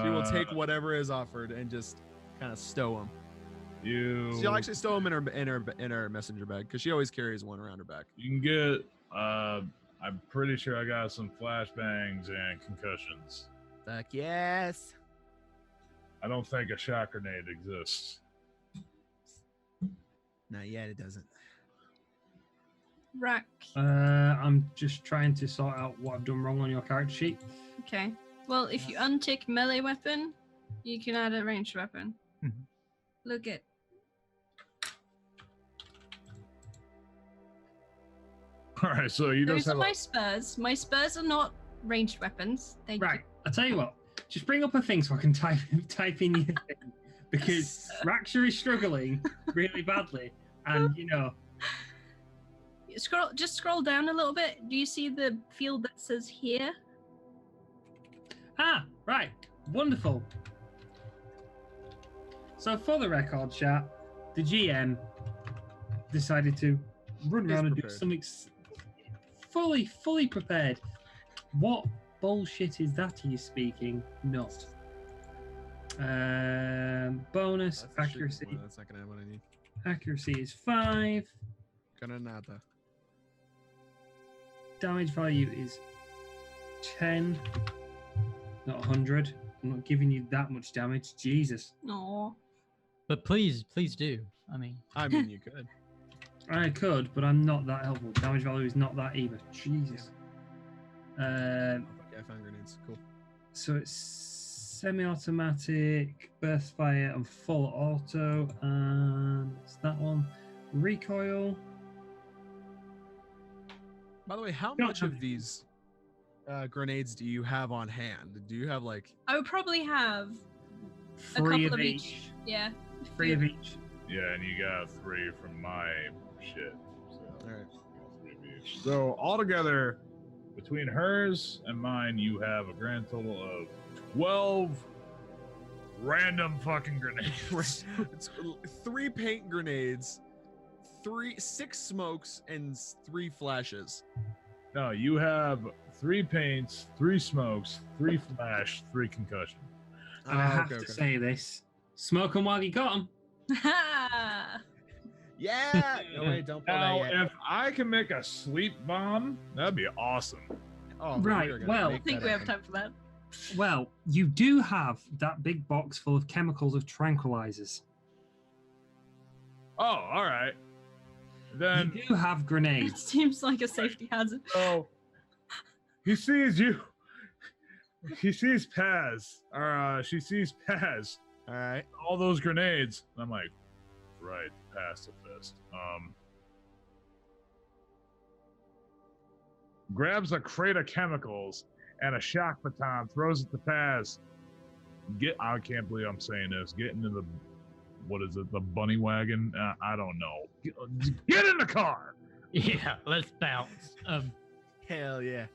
She will take whatever is offered and just kind of stow them. She'll actually stow them in her messenger bag because she always carries one around her back. You can get. I'm pretty sure I got some flashbangs and concussions. Fuck yes. I don't think a shock grenade exists. Not yet. It doesn't. Rack. I'm just trying to sort out what I've done wrong on your character sheet. Okay. Well, if you untick melee weapon, you can add a ranged weapon. Mhm. Look at. All right, so you just Those are have my spurs. My spurs are not ranged weapons. Thank Right. I'll tell you what. Just bring up a thing so I can type in your thing, because Raksha is struggling really badly, And you know, Scroll down a little bit. Do you see the field that says here? ah, right, wonderful. So for the record, chat, the GM decided to run around and do something fully prepared. What bullshit is that he's speaking? Not. Bonus accuracy. That's not gonna have what I need. Accuracy is 5. Gonna nada. Damage value is 10, not 100. I'm not giving you that much damage. Jesus. No. But please do. I mean, You could. I could, but I'm not that helpful. Damage value is not that either. Jesus. I found grenades. Cool. So it's semi-automatic, burst fire, and full auto, and it's that one. Recoil. By the way, how Don't much have of these grenades do you have on hand? Do you have like? I would probably have a 3 couple of of each. each. Yeah. 3 of each. Yeah, and you got 3 from my shit. So, All right. 3 of each. So altogether, between hers and mine, you have a grand total of 12 random fucking grenades. It's 3 paint grenades, 6 smokes, and 3 flashes. No, you have 3 paints, 3 smokes, 3 flash, 3 concussion. And I have to say this. Smoke 'em while you got 'em. Yeah. No, wait, don't pull Now, that yet. if I can make a sleep bomb, that'd be awesome. Oh, Right, we are gonna well- I make think that we have happen. time for that. Well, you do have that big box full of chemicals of tranquilizers. Oh, all right. Then You do have It grenades. seems like a safety hazard. so he sees you. He sees Paz, or she sees Paz. All right. All those grenades. And I'm like, right, pacifist. Grabs a crate of chemicals and a shock baton, throws it to Paz. I can't believe I'm saying this. Get into the, what is it, the bunny wagon? I don't know. Get in the car. yeah, let's bounce. Hell yeah.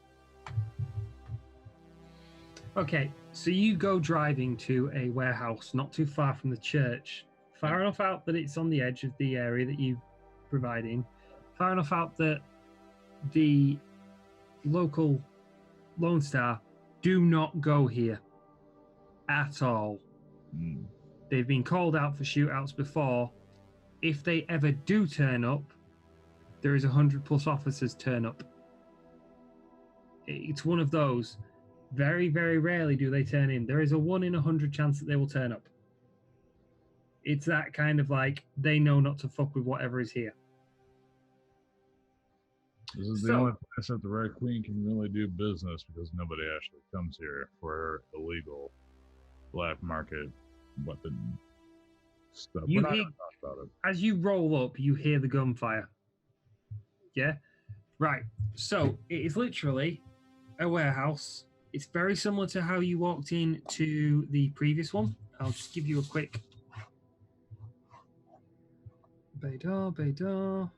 Okay, so you go driving to a warehouse not too far from the church, far enough out that it's on the edge of the area that you're providing, far enough out that the local Lone Star do not go here at all. They've been called out for shootouts before. If they ever do turn up, there is 100+ officers turn up. It's one of those. Very, very rarely do they turn in. There is a 1 in 100 chance that they will turn up. It's that kind of like, they know not to fuck with whatever is here. This is the So- only place that the Red Queen can really do business because nobody actually comes here for illegal black market weapon stuff. You We're not hear- gonna talk about it. As you roll up, you hear the gunfire. Yeah? Right. So it is literally a warehouse. It's very similar to how you walked in to the previous one. I'll just give you a quick. Bay door.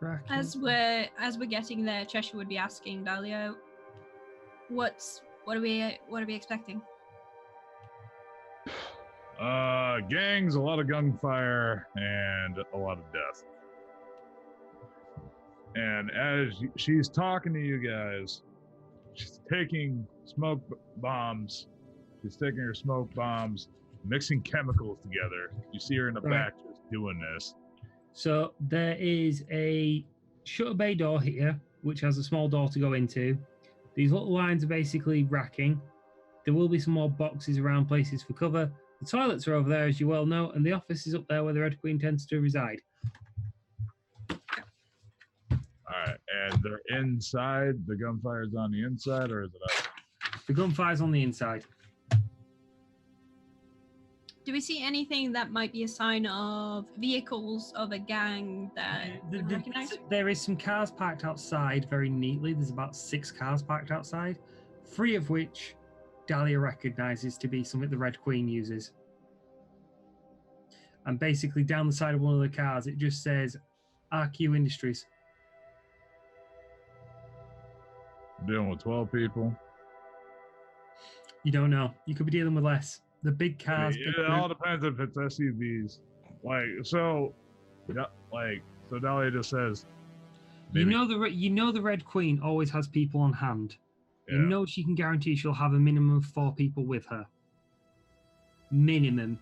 Bracket. As we're getting there, Cheshire would be asking Dahlia, what are we expecting? Gangs, a lot of gunfire, and a lot of death. And as she's talking to you guys, she's taking smoke bombs. She's taking her smoke bombs, mixing chemicals together. You see her in the Right. back just doing this. So there is a shutter bay door here, which has a small door to go into. These little lines are basically racking. There will be some more boxes around places for cover. The toilets are over there, as you well know, and the office is up there where the Red Queen tends to reside. All right, and they're inside. The gunfire's on the inside, or is it out? The gunfire's on the inside. Do we see anything that might be a sign of vehicles of a gang that we recognize? There is some cars parked outside very neatly. There's about 6 cars parked outside, 3 of which Dahlia recognizes to be something the Red Queen uses. and basically down the side of one of the cars, it just says RQ Industries. Dealing with 12 people. You don't know. You could be dealing with less. The big cars. It all depends if it's SUVs. So Dahlia just says. You Maybe. know the Red Queen always has people on hand. Yeah. You know she can guarantee she'll have a minimum of 4 people with her. Minimum.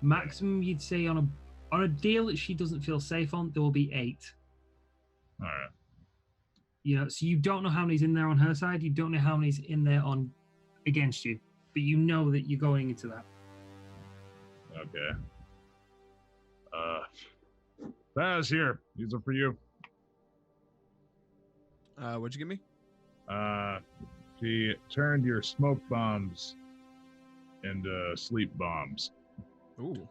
Maximum, you'd say on a deal that she doesn't feel safe on, there will be 8. All right. So you don't know how many's in there on her side. You don't know how many's in there on against you, but you know that you're going into that. Okay. That is here. These are for you. What'd you give me? She turned your smoke bombs into sleep bombs. Ooh.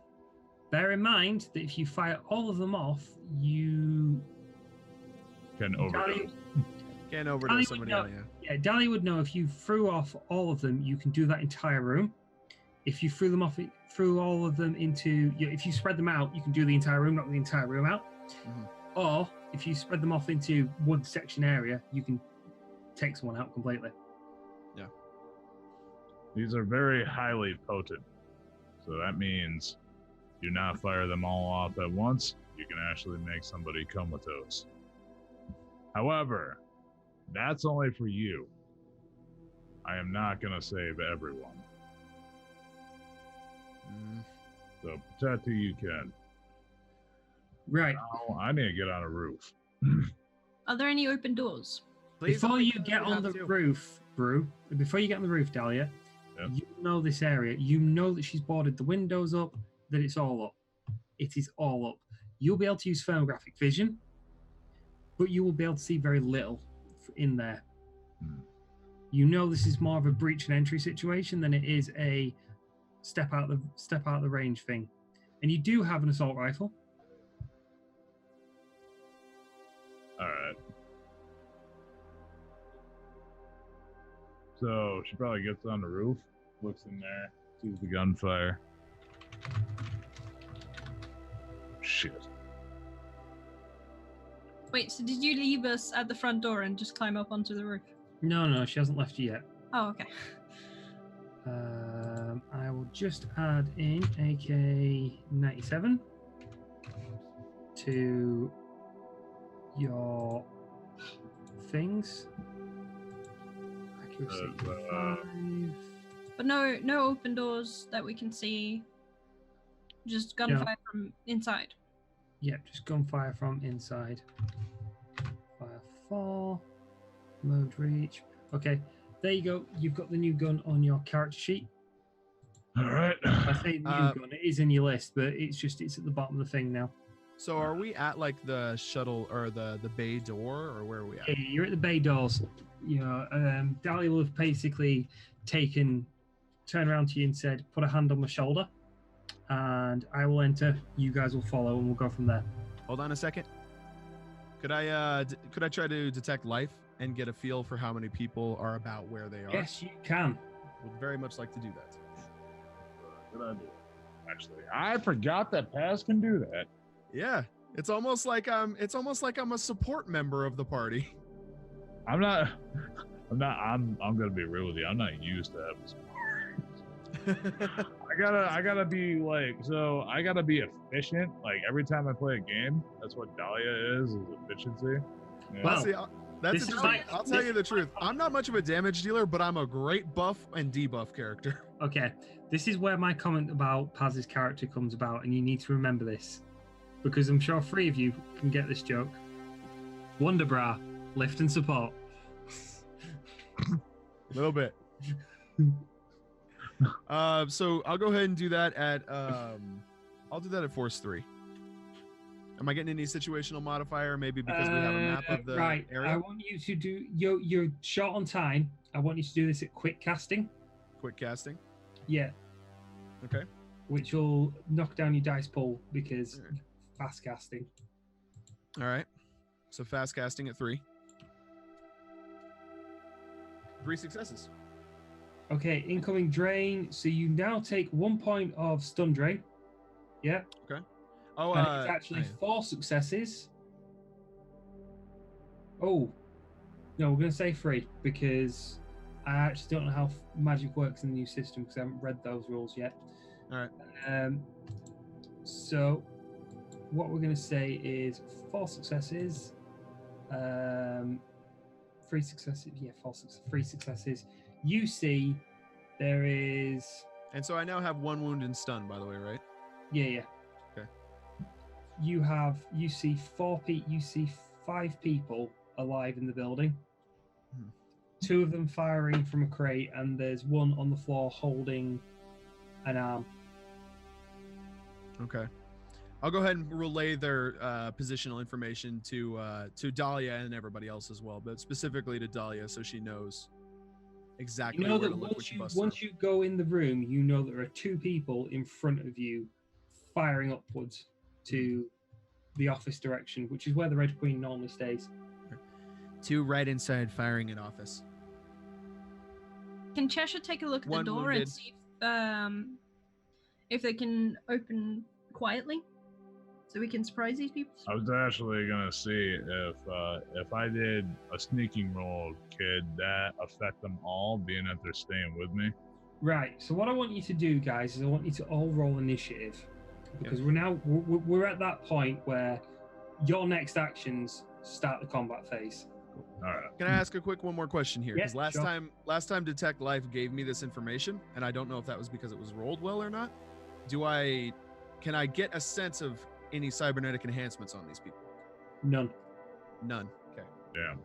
Bear in mind that if you fire all of them off, you Can overdose. Can't overdose somebody on you. Yeah, Dahlia would know if you threw off all of them, you can do that entire room. If you threw all of them into, if you spread them out, you can do the entire room, not the entire room out. Mm-hmm. Or if you spread them off into one section area, you can take someone out completely. Yeah. These are very highly potent. So that means do not fire them all off at once. You can actually make somebody comatose. However, that's only for you. I am not going to save everyone. So protect who you can. Right. Now, I need to get on a roof. Are there any open doors? Before you get on the roof, Dahlia, Yep. you know this area. You know that she's boarded the windows up, that it's all up. It is all up. You'll be able to use thermographic vision, but you will be able to see very little in there. You know this is more of a breach and entry situation than it is a step out the range thing. And you do have an assault rifle. All right. So she probably gets on the roof, looks in there, sees the gunfire. Shit. Wait, so did you leave us at the front door and just climb up onto the roof? No, she hasn't left you yet. Oh, okay. I will just add in AK-97 to your things. Accuracy 5. But no open doors that we can see. Just gunfire from inside. Yep, just gunfire from inside. Fire 4. Mode reach. Okay, there you go. You've got the new gun on your character sheet. All right. I say new gun. It is in your list, but it's at the bottom of the thing now. So are we at like the shuttle or the bay door, or where are we at? Yeah, you're at the bay doors. Dahlia will have basically turned around to you and said, "Put a hand on my shoulder," and I will enter. You guys will follow, and we'll go from there. Hold on a second. Could I try to detect life and get a feel for how many people are about where they are? Yes, you can. Would very much like to do that. Good idea. Actually, I forgot that Paz can do that. Yeah, it's almost like I'm a support member of the party. I'm gonna be real with you. I'm not used to having support. I gotta be I gotta be efficient. Like every time I play a game, that's what Dahlia is efficiency. Yeah. Well, See, that's interesting. I'll tell you the truth. I'm not much of a damage dealer, but I'm a great buff and debuff character. Okay, this is where my comment about Paz's character comes about, and you need to remember this, because I'm sure 3 of you can get this joke. Wonder Bra, lift and support. A little bit. So I'll go ahead and do that at I'll do that at Force 3. Am I getting any situational modifier? Maybe because we have a map of the area. I want you to do you're short on time. I want you to do this at quick casting. Quick casting. Yeah. Okay. Which will knock down your dice pool because fast casting. All right. So fast casting at 3. 3 successes. Okay, incoming drain. So you now take 1 point of stun drain. Yeah. Oh, And it's actually 4 successes. Oh, no, we're going to say 3 because I actually don't know how magic works in the new system because I haven't read those rules yet. All right. So what we're going to say is 4 successes. 3 successes. Yeah, 3 successes. You see, there is. And so I now have 1 wound and stun, by the way, right? Yeah. Okay. You see 5 people alive in the building. 2 of them firing from a crate, and there's 1 on the floor holding an arm. Okay. I'll go ahead and relay their positional information to Dahlia and everybody else as well, but specifically to Dahlia so she knows exactly You know where that to look when she busts once you go in the room, you know there are 2 people in front of you firing upwards to the office direction, which is where the Red Queen normally stays. 2 right inside firing in office. Can Cheshire take a look at 1 the door wounded. and see if they can open quietly, so we can surprise these people? I was actually gonna see if I did a sneaking roll, could that affect them all, being that they're staying with me? Right. So what I want you to do, guys, is I want you to all roll initiative because we're at that point where your next actions start the combat phase. All right. Can I ask a quick one more question here? Yeah, Because last sure. time Detect Life gave me this information, and I don't know if that was because it was rolled well or not. Can I get a sense of any cybernetic enhancements on these people? None. None. Okay. Damn.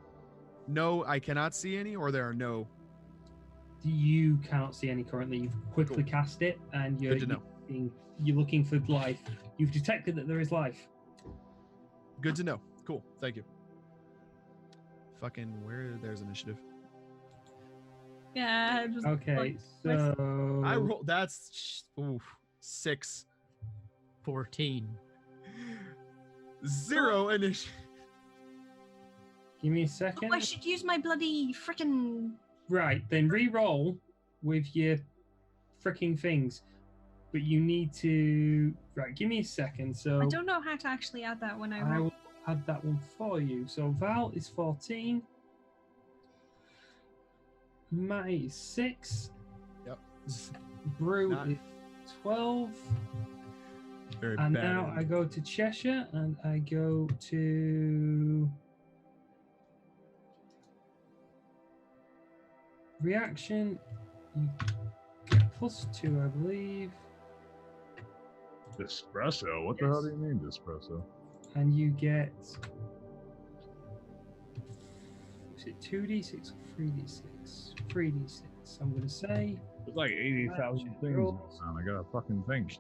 No, I cannot see any, or there are no. You cannot see any currently. You've quickly cast it, and you're Good to know. you're looking for life. You've detected that there is life. Good to know. Cool. Thank you. Fucking there's initiative. Yeah. Just Okay, like, so I rolled. That's 6. 14. 0 initiative. give me a Oh, second. I should use my bloody frickin'. Right, then re-roll with your freaking things. But you need to. Right, give me a second. So I don't know how to actually add that when I I roll. will add that one for you. So Val is 14. Matt is 6. Yep. Brew Not- is 12. Very And bad. now I go to Cheshire and I go to reaction. You get +2, I believe. Espresso? What the hell do you mean, espresso? And you get. Is it 2d6 or 3d6? 3d6, I'm going to say. There's like 80,000 Magic things rolls. going on. I gotta fucking think.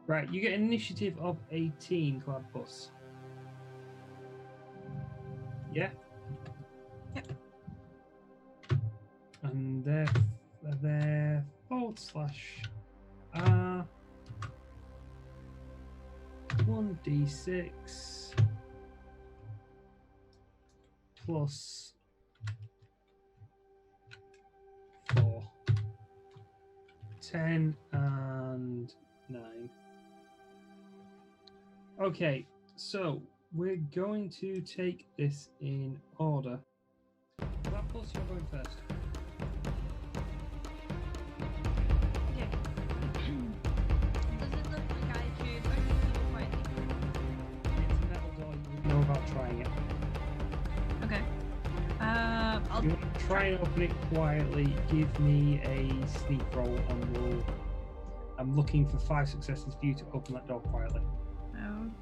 Right, you get an initiative of 18, Cladbus. Yeah? Yep. And they're /R 1d6 plus 4. 10 and 9. Okay, so we're going to take this in order. That plus you're going first. Okay. Does it look like I should open the door quietly? It's a metal door, you would know about trying it. Okay. I'll. If you want to try and open it quietly, give me a sneak roll and I'm looking for 5 successes for you to open that door quietly.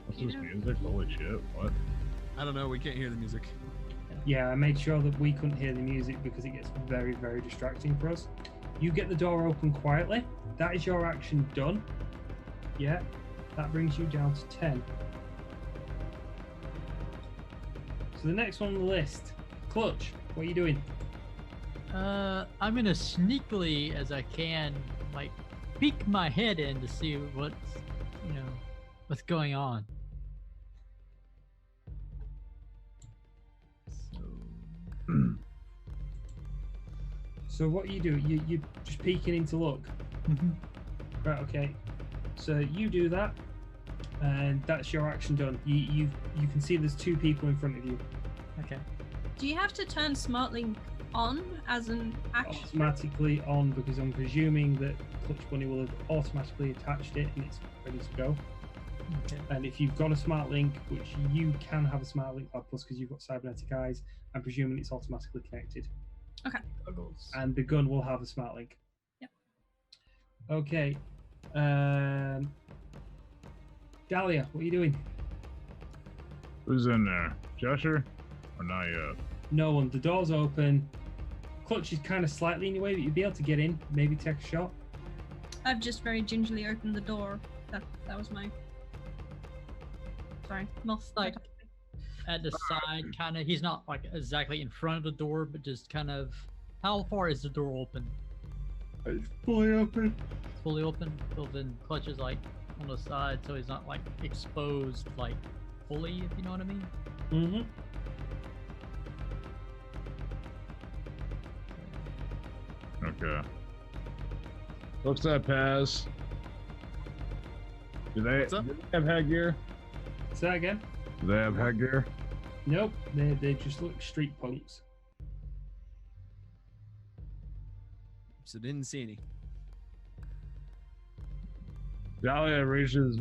What's this music? Holy shit! What? I don't know. We can't hear the music. Yeah, I made sure that we couldn't hear the music because it gets very, very distracting for us. You get the door open quietly. That is your action done. Yeah, that brings you down to 10. So the next one on the list, Clutch, what are you doing? I'm gonna sneakily as I can, like, peek my head in to see what's going on. So what you do? You're just peeking in to look. Right, okay. So you do that, and that's your action done. You can see there's 2 people in front of you. Okay. Do you have to turn SmartLink on as an action? Automatically on, because I'm presuming that Clutch Bunny will have automatically attached it and it's ready to go. Okay. And if you've got a smart link, which you can have a smart link plus because you've got cybernetic eyes, I'm presuming it's automatically connected. Okay. Goggles. And the gun will have a smart link. Yep. Okay. Dahlia, what are you doing? Who's in there? Josher? Or not yet? No one. The door's open. Clutch is kind of slightly in your way, but you'd be able to get in. Maybe take a shot. I've just very gingerly opened the door. That was my. Sorry, moth. Like at the side, kind of. He's not like exactly in front of the door, but just kind of. How far is the door open? It's fully open. Fully open. So then Clutch is like on the side, so he's not like exposed like fully, if you know what I mean. Mm-hmm. Okay. Looks at Paz. Do they have headgear? Say that again? Do they have headgear? Nope. They just look street punks. So didn't see any. Dahlia reaches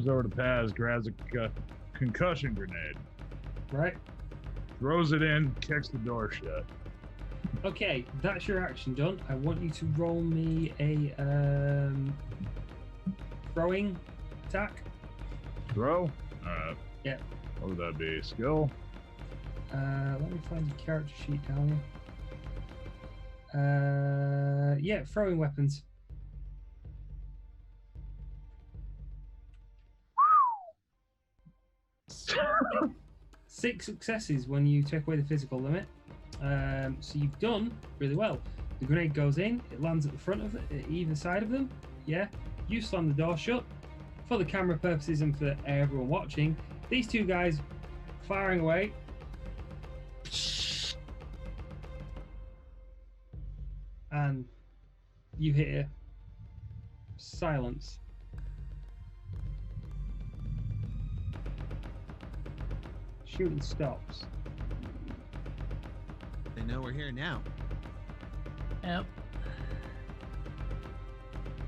over to Paz, grabs a concussion grenade, Right? throws it in, kicks the door shut. Okay, that's your action done. I want you to roll me a throwing attack. Throw? Alright. Yeah. What would that be? Skill? Let me find your character sheet down here. Yeah, throwing weapons. Six successes when you take away the physical limit. So you've done really well. The grenade goes in, it lands at the front of it, at either side of them. Yeah. You slam the door shut. For the camera purposes and for everyone watching, these 2 guys firing away. And you hear silence. Shooting stops. They know we're here now. Yep.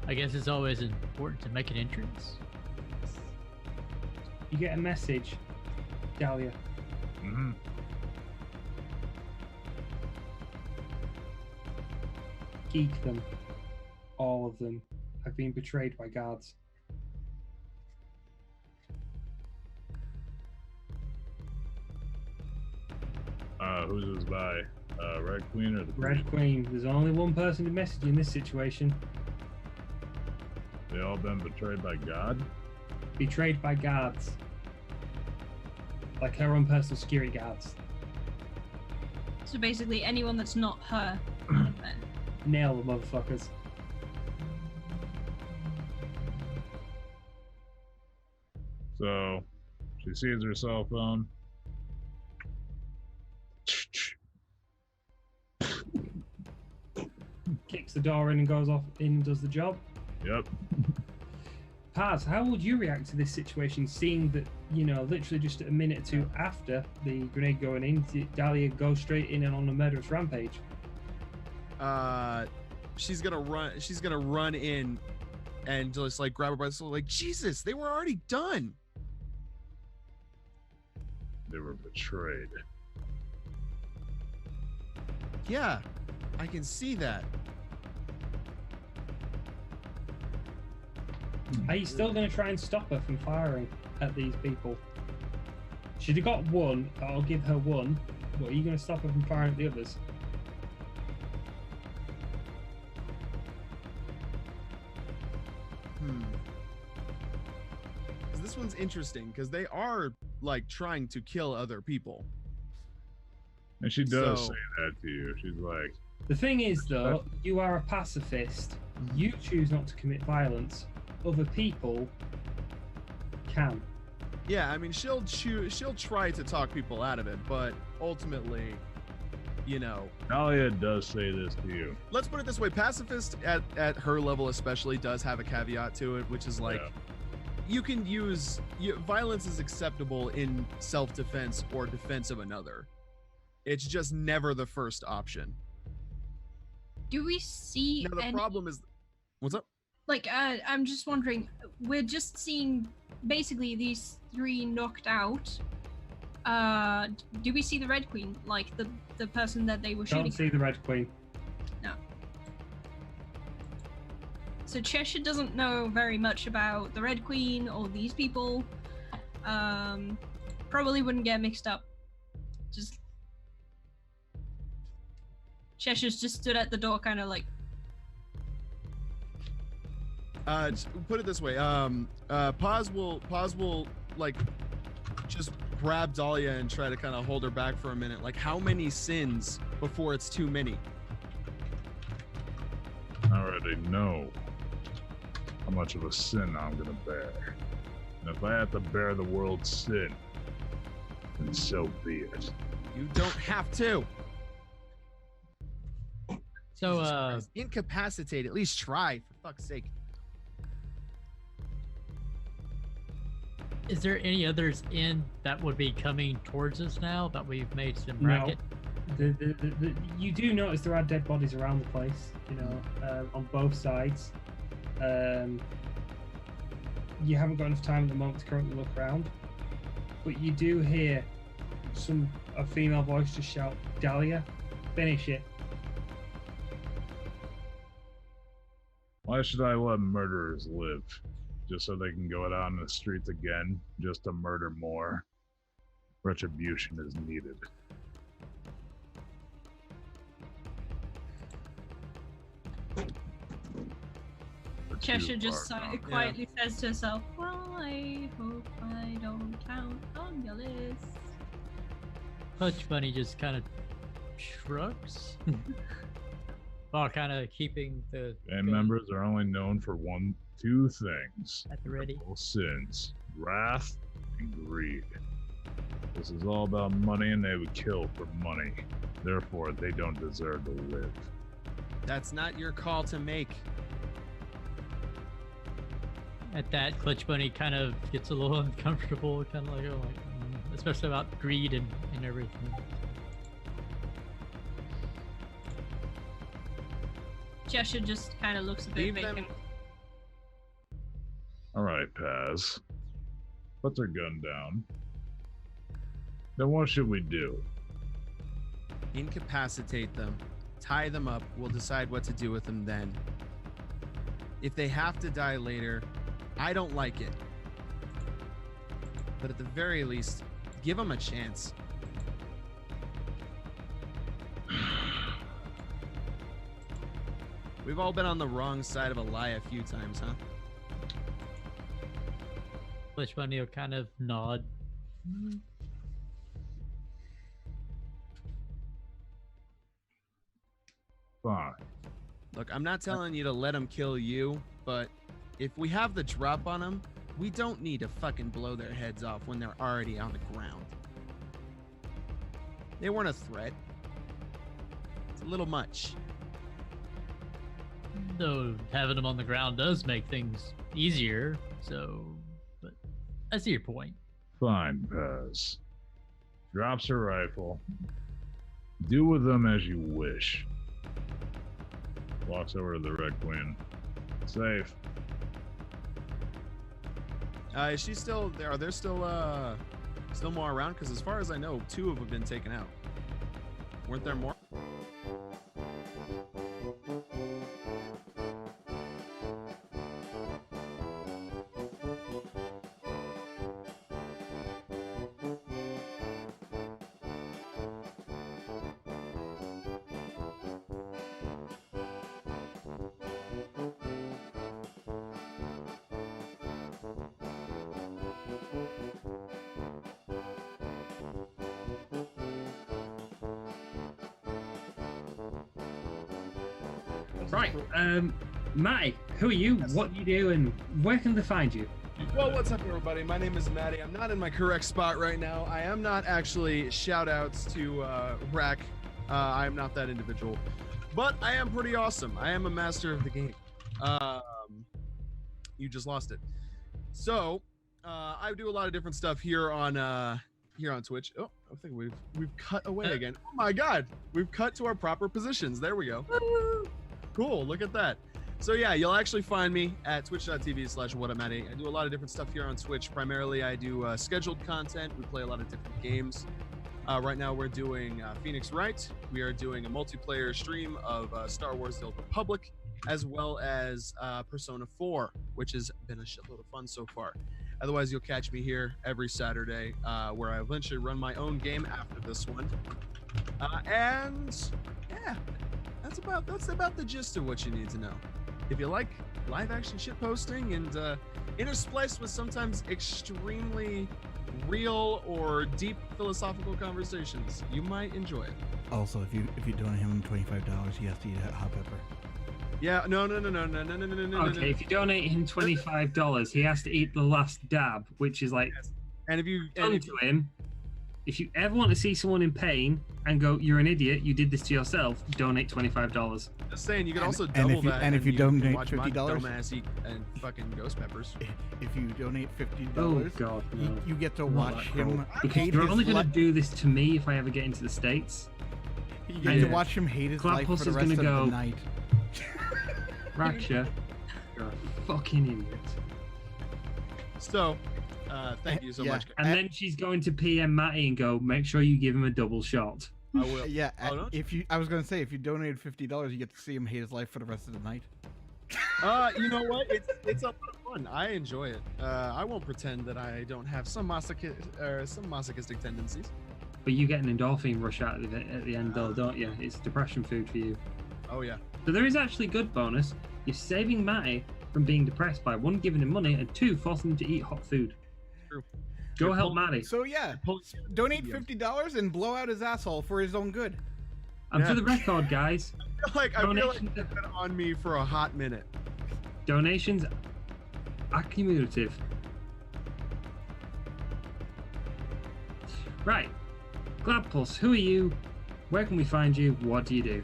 I guess it's always important to make an entrance. You get a message, Dahlia. Mm-hmm. Geek them. All of them have been betrayed by guards. Who's this by? Red Queen or the Red Queen. There's only one person to message in this situation. They all been betrayed by God? Betrayed by guards. Like her own personal security guards. So basically, anyone that's not her. Nail the motherfuckers. So, she sees her cell phone. Kicks the door in and goes off in and does the job. Yep. Paz, how would you react to this situation, seeing that, you know, literally just a minute or 2 after the grenade going in, Dahlia goes straight in and on a murderous rampage? She's gonna run in and just like grab her by the soul, like, Jesus, they were already done. They were betrayed. Yeah, I can see that. Are you still going to try and stop her from firing at these people? She'd have got 1, I'll give her 1, but are you going to stop her from firing at the others? This one's interesting because they are like trying to kill other people. And she does say that to you. She's like... The thing is, though, you are a pacifist. You choose not to commit violence. Other people can. Yeah, I mean, she'll try to talk people out of it, but ultimately, you know. Dahlia does say this to you. Let's put it this way: pacifist at her level especially does have a caveat to it, which is like, you can use violence is acceptable in self-defense or defense of another. It's just never the first option. Do we see? Now the problem is, what's up? Like, I'm just wondering. We're just seeing basically these 3 knocked out. Do we see the Red Queen? Like the person that they were shooting? Don't see the Red Queen. No. So Cheshire doesn't know very much about the Red Queen or these people. Probably wouldn't get mixed up. Just Cheshire's just stood at the door, kind of like. Put it this way. Paz will like just grab Dahlia and try to kind of hold her back for a minute. Like, how many sins before it's too many? I already know how much of a sin I'm gonna bear. And if I have to bear the world's sin, then so be it. You don't have to. So, incapacitate. At least try, for fuck's sake. is there any others in that would be coming towards us now that we've made some racket? You do notice there are dead bodies around the place, you know, on both sides. You haven't got enough time at the moment to currently look around, but you do hear a female voice just shout, "Dahlia, finish it." Why should I let murderers live? Just so they can go out on the streets again, just to murder more? Retribution is needed. Cheshire just quietly says to herself, "Well, I hope I don't count on your list." Clutch Bunny just kind of shrugs, while kind of keeping the Band members are only known for two things: at the ready. Sins, wrath, and greed. This is all about money, and they would kill for money. Therefore, they don't deserve to live. That's not your call to make. At that, Clutch Bunny kind of gets a little uncomfortable, kind of like, especially about greed and everything. Cheshire just kind of looks a bit vacant. All right, Paz. Put their gun down. Then what should we do? Incapacitate them. Tie them up. We'll decide what to do with them then. If they have to die later, I don't like it. But at the very least, give them a chance. We've all been on the wrong side of a lie a few times, huh? Clutch Bunny will kind of nod. Fine. Look, I'm not telling you to let them kill you, but if we have the drop on them, we don't need to fucking blow their heads off when they're already on the ground. They weren't a threat. It's a little much. Though having them on the ground does make things easier, so... But I see your point. Fine, Paz. Drops her rifle. Do with them as you wish. Walks over to the Red Queen. Safe. Is she still there? Are there still more around? Because as far as I know, 2 of them have been taken out. Weren't there more? Right, Matty, who are you? Yes. What do you do, and where can they find you? Well, what's up, everybody? My name is Maddie. I'm not in my correct spot right now. I am not actually. Shout outs to Rack. I am not that individual, but I am pretty awesome. I am a master of the game. You just lost it. So I do a lot of different stuff here on Twitch. Oh, I think we've cut away again. Oh my God, we've cut to our proper positions. There we go. Woo! Cool, look at that. So yeah, you'll actually find me at twitch.tv/whatamatty. I do a lot of different stuff here on Twitch. Primarily, I do scheduled content. We play a lot of different games. Right now, we're doing Phoenix Wright. We are doing a multiplayer stream of Star Wars: The Old Republic, as well as Persona 4, which has been a shitload of fun so far. Otherwise, you'll catch me here every Saturday, where I eventually run my own game after this one. And yeah, that's about the gist of what you need to know. If you like live action shit posting and interspliced with sometimes extremely real or deep philosophical conversations, you might enjoy it. Also, if you donate him $25, he has to eat a hot pepper. Yeah, no. Okay, if you donate him $25, he has to eat the last dab, which is like, yes. And if you to him, if you ever want to see someone in pain and go, "You're an idiot, you did this to yourself," donate $25. Just saying, you can also double that. And if you donate $50, dumbass eat and fucking ghost peppers. If you donate $50, oh God, no. you get to watch him. Because you're only going to do this to me if I ever get into the States. You get to watch him hate his life for the rest of the night. Raksha, you're a fucking idiot. So, thank you so much. And then she's going to PM Matty and go, make sure you give him a double shot. I will. Yeah, I was gonna say, if you donated $50, you get to see him hate his life for the rest of the night. You know what? It's a lot of fun. I enjoy it. I won't pretend that I don't have some masochistic tendencies. But you get an endorphin rush out of it at the end, though, don't you? It's depression food for you. Oh yeah. So there is actually good bonus. You're saving Matty from being depressed by 1, giving him money, and 2, forcing him to eat hot food. True. Go help Matty. So yeah, donate $50 and blow out his asshole for his own good. And for the record, guys, I feel like it's been on me for a hot minute. Donations are cumulative. Right. Gladpuss, who are you? Where can we find you? What do you do?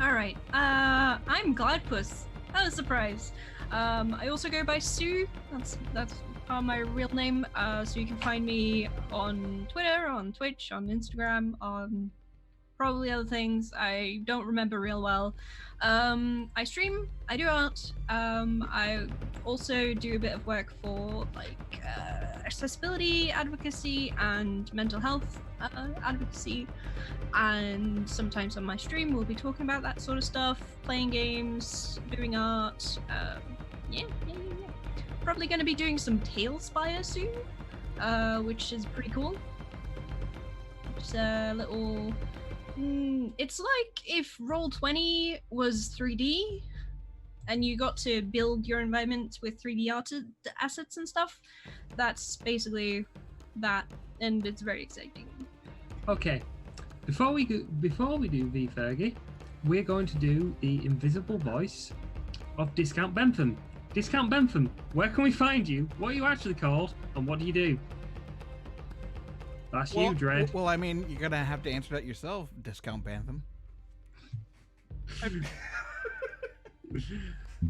All right. I'm Gladpuss. Oh, surprise. I also go by Sue. That's my real name. So you can find me on Twitter, on Twitch, on Instagram, on probably other things I don't remember real well. I stream. I do art. I also do a bit of work for like accessibility advocacy and mental health advocacy. And sometimes on my stream we'll be talking about that sort of stuff, playing games, doing art. Yeah. Probably going to be doing some Talespire soon, which is pretty cool. It's a little... it's like if Roll20 was 3D and you got to build your environment with 3D assets and stuff. That's basically that, and it's very exciting. Okay, before we do V Fergie, we're going to do the invisible voice of Discount Bentham. Discount Bentham, where can we find you? What are you actually called, and what do you do? That's you, Dread. Well, I mean, you're gonna have to answer that yourself, Discount Bentham.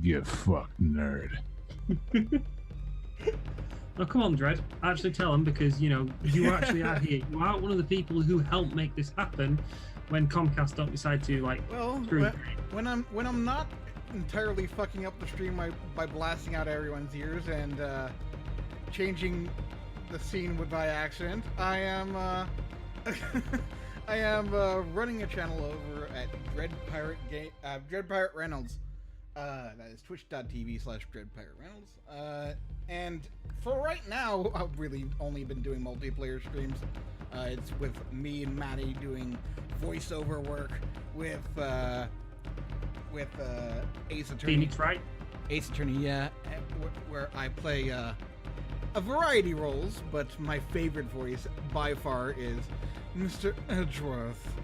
You fucked nerd. Oh, come on, Dread. Actually tell him, because, you know, you actually are here. You are one of the people who helped make this happen when Comcast don't decide to, like, when I'm not entirely fucking up the stream by blasting out everyone's ears and changing the scene by accident, I am running a channel over at Dread Pirate Reynolds. That is twitch.tv/DreadPirateReynolds. And for right now, I've really only been doing multiplayer streams. It's with me and Maddie doing voiceover work with Ace Attorney. Phoenix Wright? Ace Attorney, yeah, where I play a variety of roles, but my favorite voice by far is Mr. Edgeworth.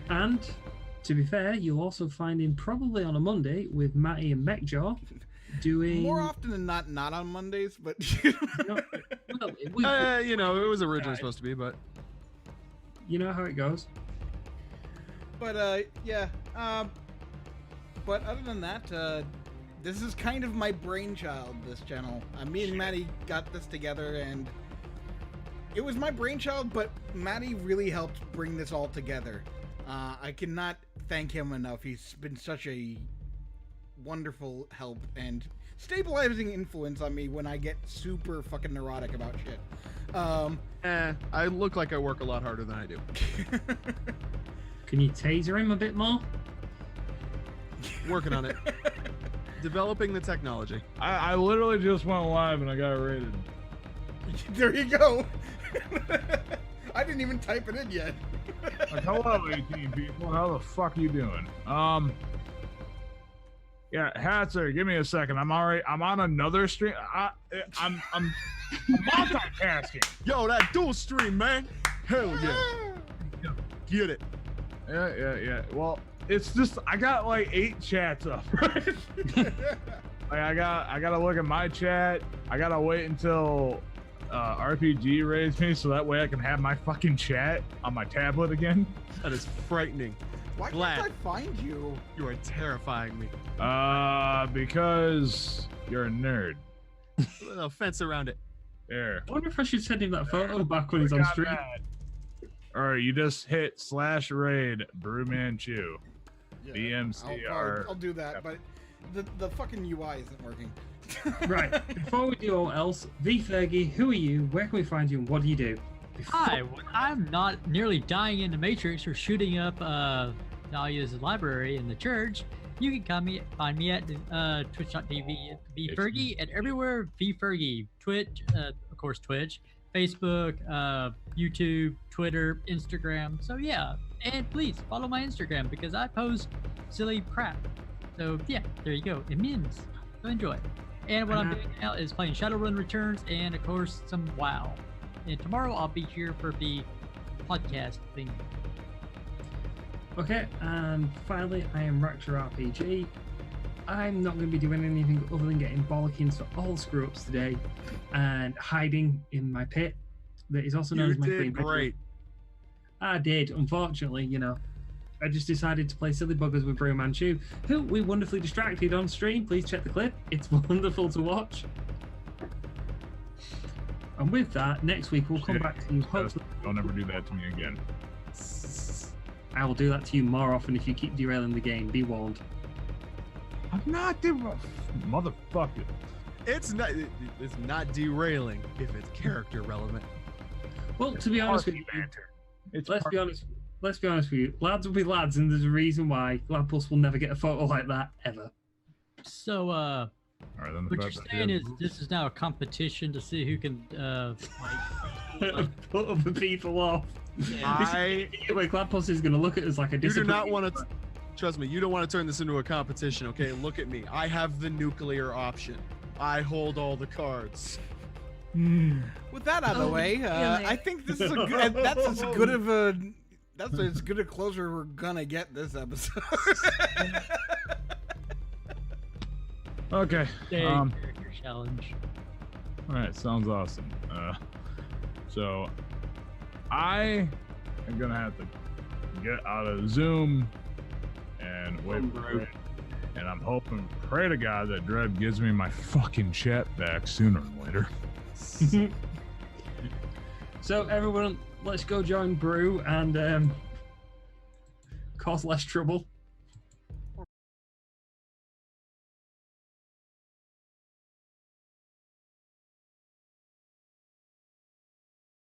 And to be fair, you'll also find him probably on a Monday with Matty and Mechjaw doing... More often than not on Mondays, but... Well, You know, it was originally supposed to be, but you know how it goes. But yeah. But other than that, this is kind of my brainchild. This channel. Me and Maddie got this together, and it was my brainchild. But Maddie really helped bring this all together. I cannot thank him enough. He's been such a wonderful help and stabilizing influence on me when I get super fucking neurotic about shit. I look like I work a lot harder than I do. Can you taser him a bit more? Working on it. Developing the technology. I literally just went live and I got rated. There you go. I didn't even type it in yet. Like, hello, 18 people. How the fuck you doing? Yeah, Hatzer, give me a second. I'm on another stream. I'm multitasking. Yo, that dual stream, man. Hell yeah. Get it. Yeah. Well, it's just I got like 8 chats up, right? Like I gotta look at my chat. I gotta wait until RPG raids me so that way I can have my fucking chat on my tablet again. That is frightening. Why Glad. can't I find you? You are terrifying me. Because you're a nerd. No fence around it. There. I wonder if I should send him that photo back when he's on stream. Alright, you just hit /raid Brewmanchu. Yeah, BMCR. I'll do that, but the fucking UI isn't working. Right. Before we do all else, V Fergie, who are you? Where can we find you? And what do you do? Hi, when I'm not nearly dying in the Matrix or shooting up Dahlia's library in the church, you can find me at twitch.tv VFergie, and everywhere VFergie. Twitch, of course, Twitch, Facebook, YouTube, Twitter, Instagram. So yeah, and please follow my Instagram because I post silly crap. So yeah, there you go. It means so enjoy. And what I'm doing now is playing Shadowrun Returns and of course some WoW. And tomorrow I'll be here for the podcast thing. Okay, and finally, I am Rapture RPG. I'm not going to be doing anything other than getting bollockings for all screw-ups today and hiding in my pit that is also known as my green bedroom. Great. I did, unfortunately, you know. I just decided to play Silly Buggers with Brewmanchu, who we wonderfully distracted on stream. Please check the clip. It's wonderful to watch. And with that, next week we'll come back to you. Hopefully, don't ever do that to me again. I will do that to you more often if you keep derailing the game. Be warned. I'm not motherfucker. It's not derailing if it's character relevant. Well, to be honest with you, let's be honest with you. Lads will be lads, and there's a reason why Gladpulse will never get a photo like that ever. So, All right, then what you're saying is this is now a competition to see who can put other people off. Where Gladpulse is going to look at us like a You do not want to. Trust me, you don't want to turn this into a competition, okay? Look at me. I have the nuclear option. I hold all the cards. With that out of the way, I think this is a good. That's as good of a. That's as good a closer we're gonna get this episode. Okay. Character challenge. All right, sounds awesome. So I am gonna have to get out of Zoom and wait for it. And I'm hoping, pray to God that Dread gives me my fucking chat back sooner or later. So everyone, let's go join Brew and cause less trouble.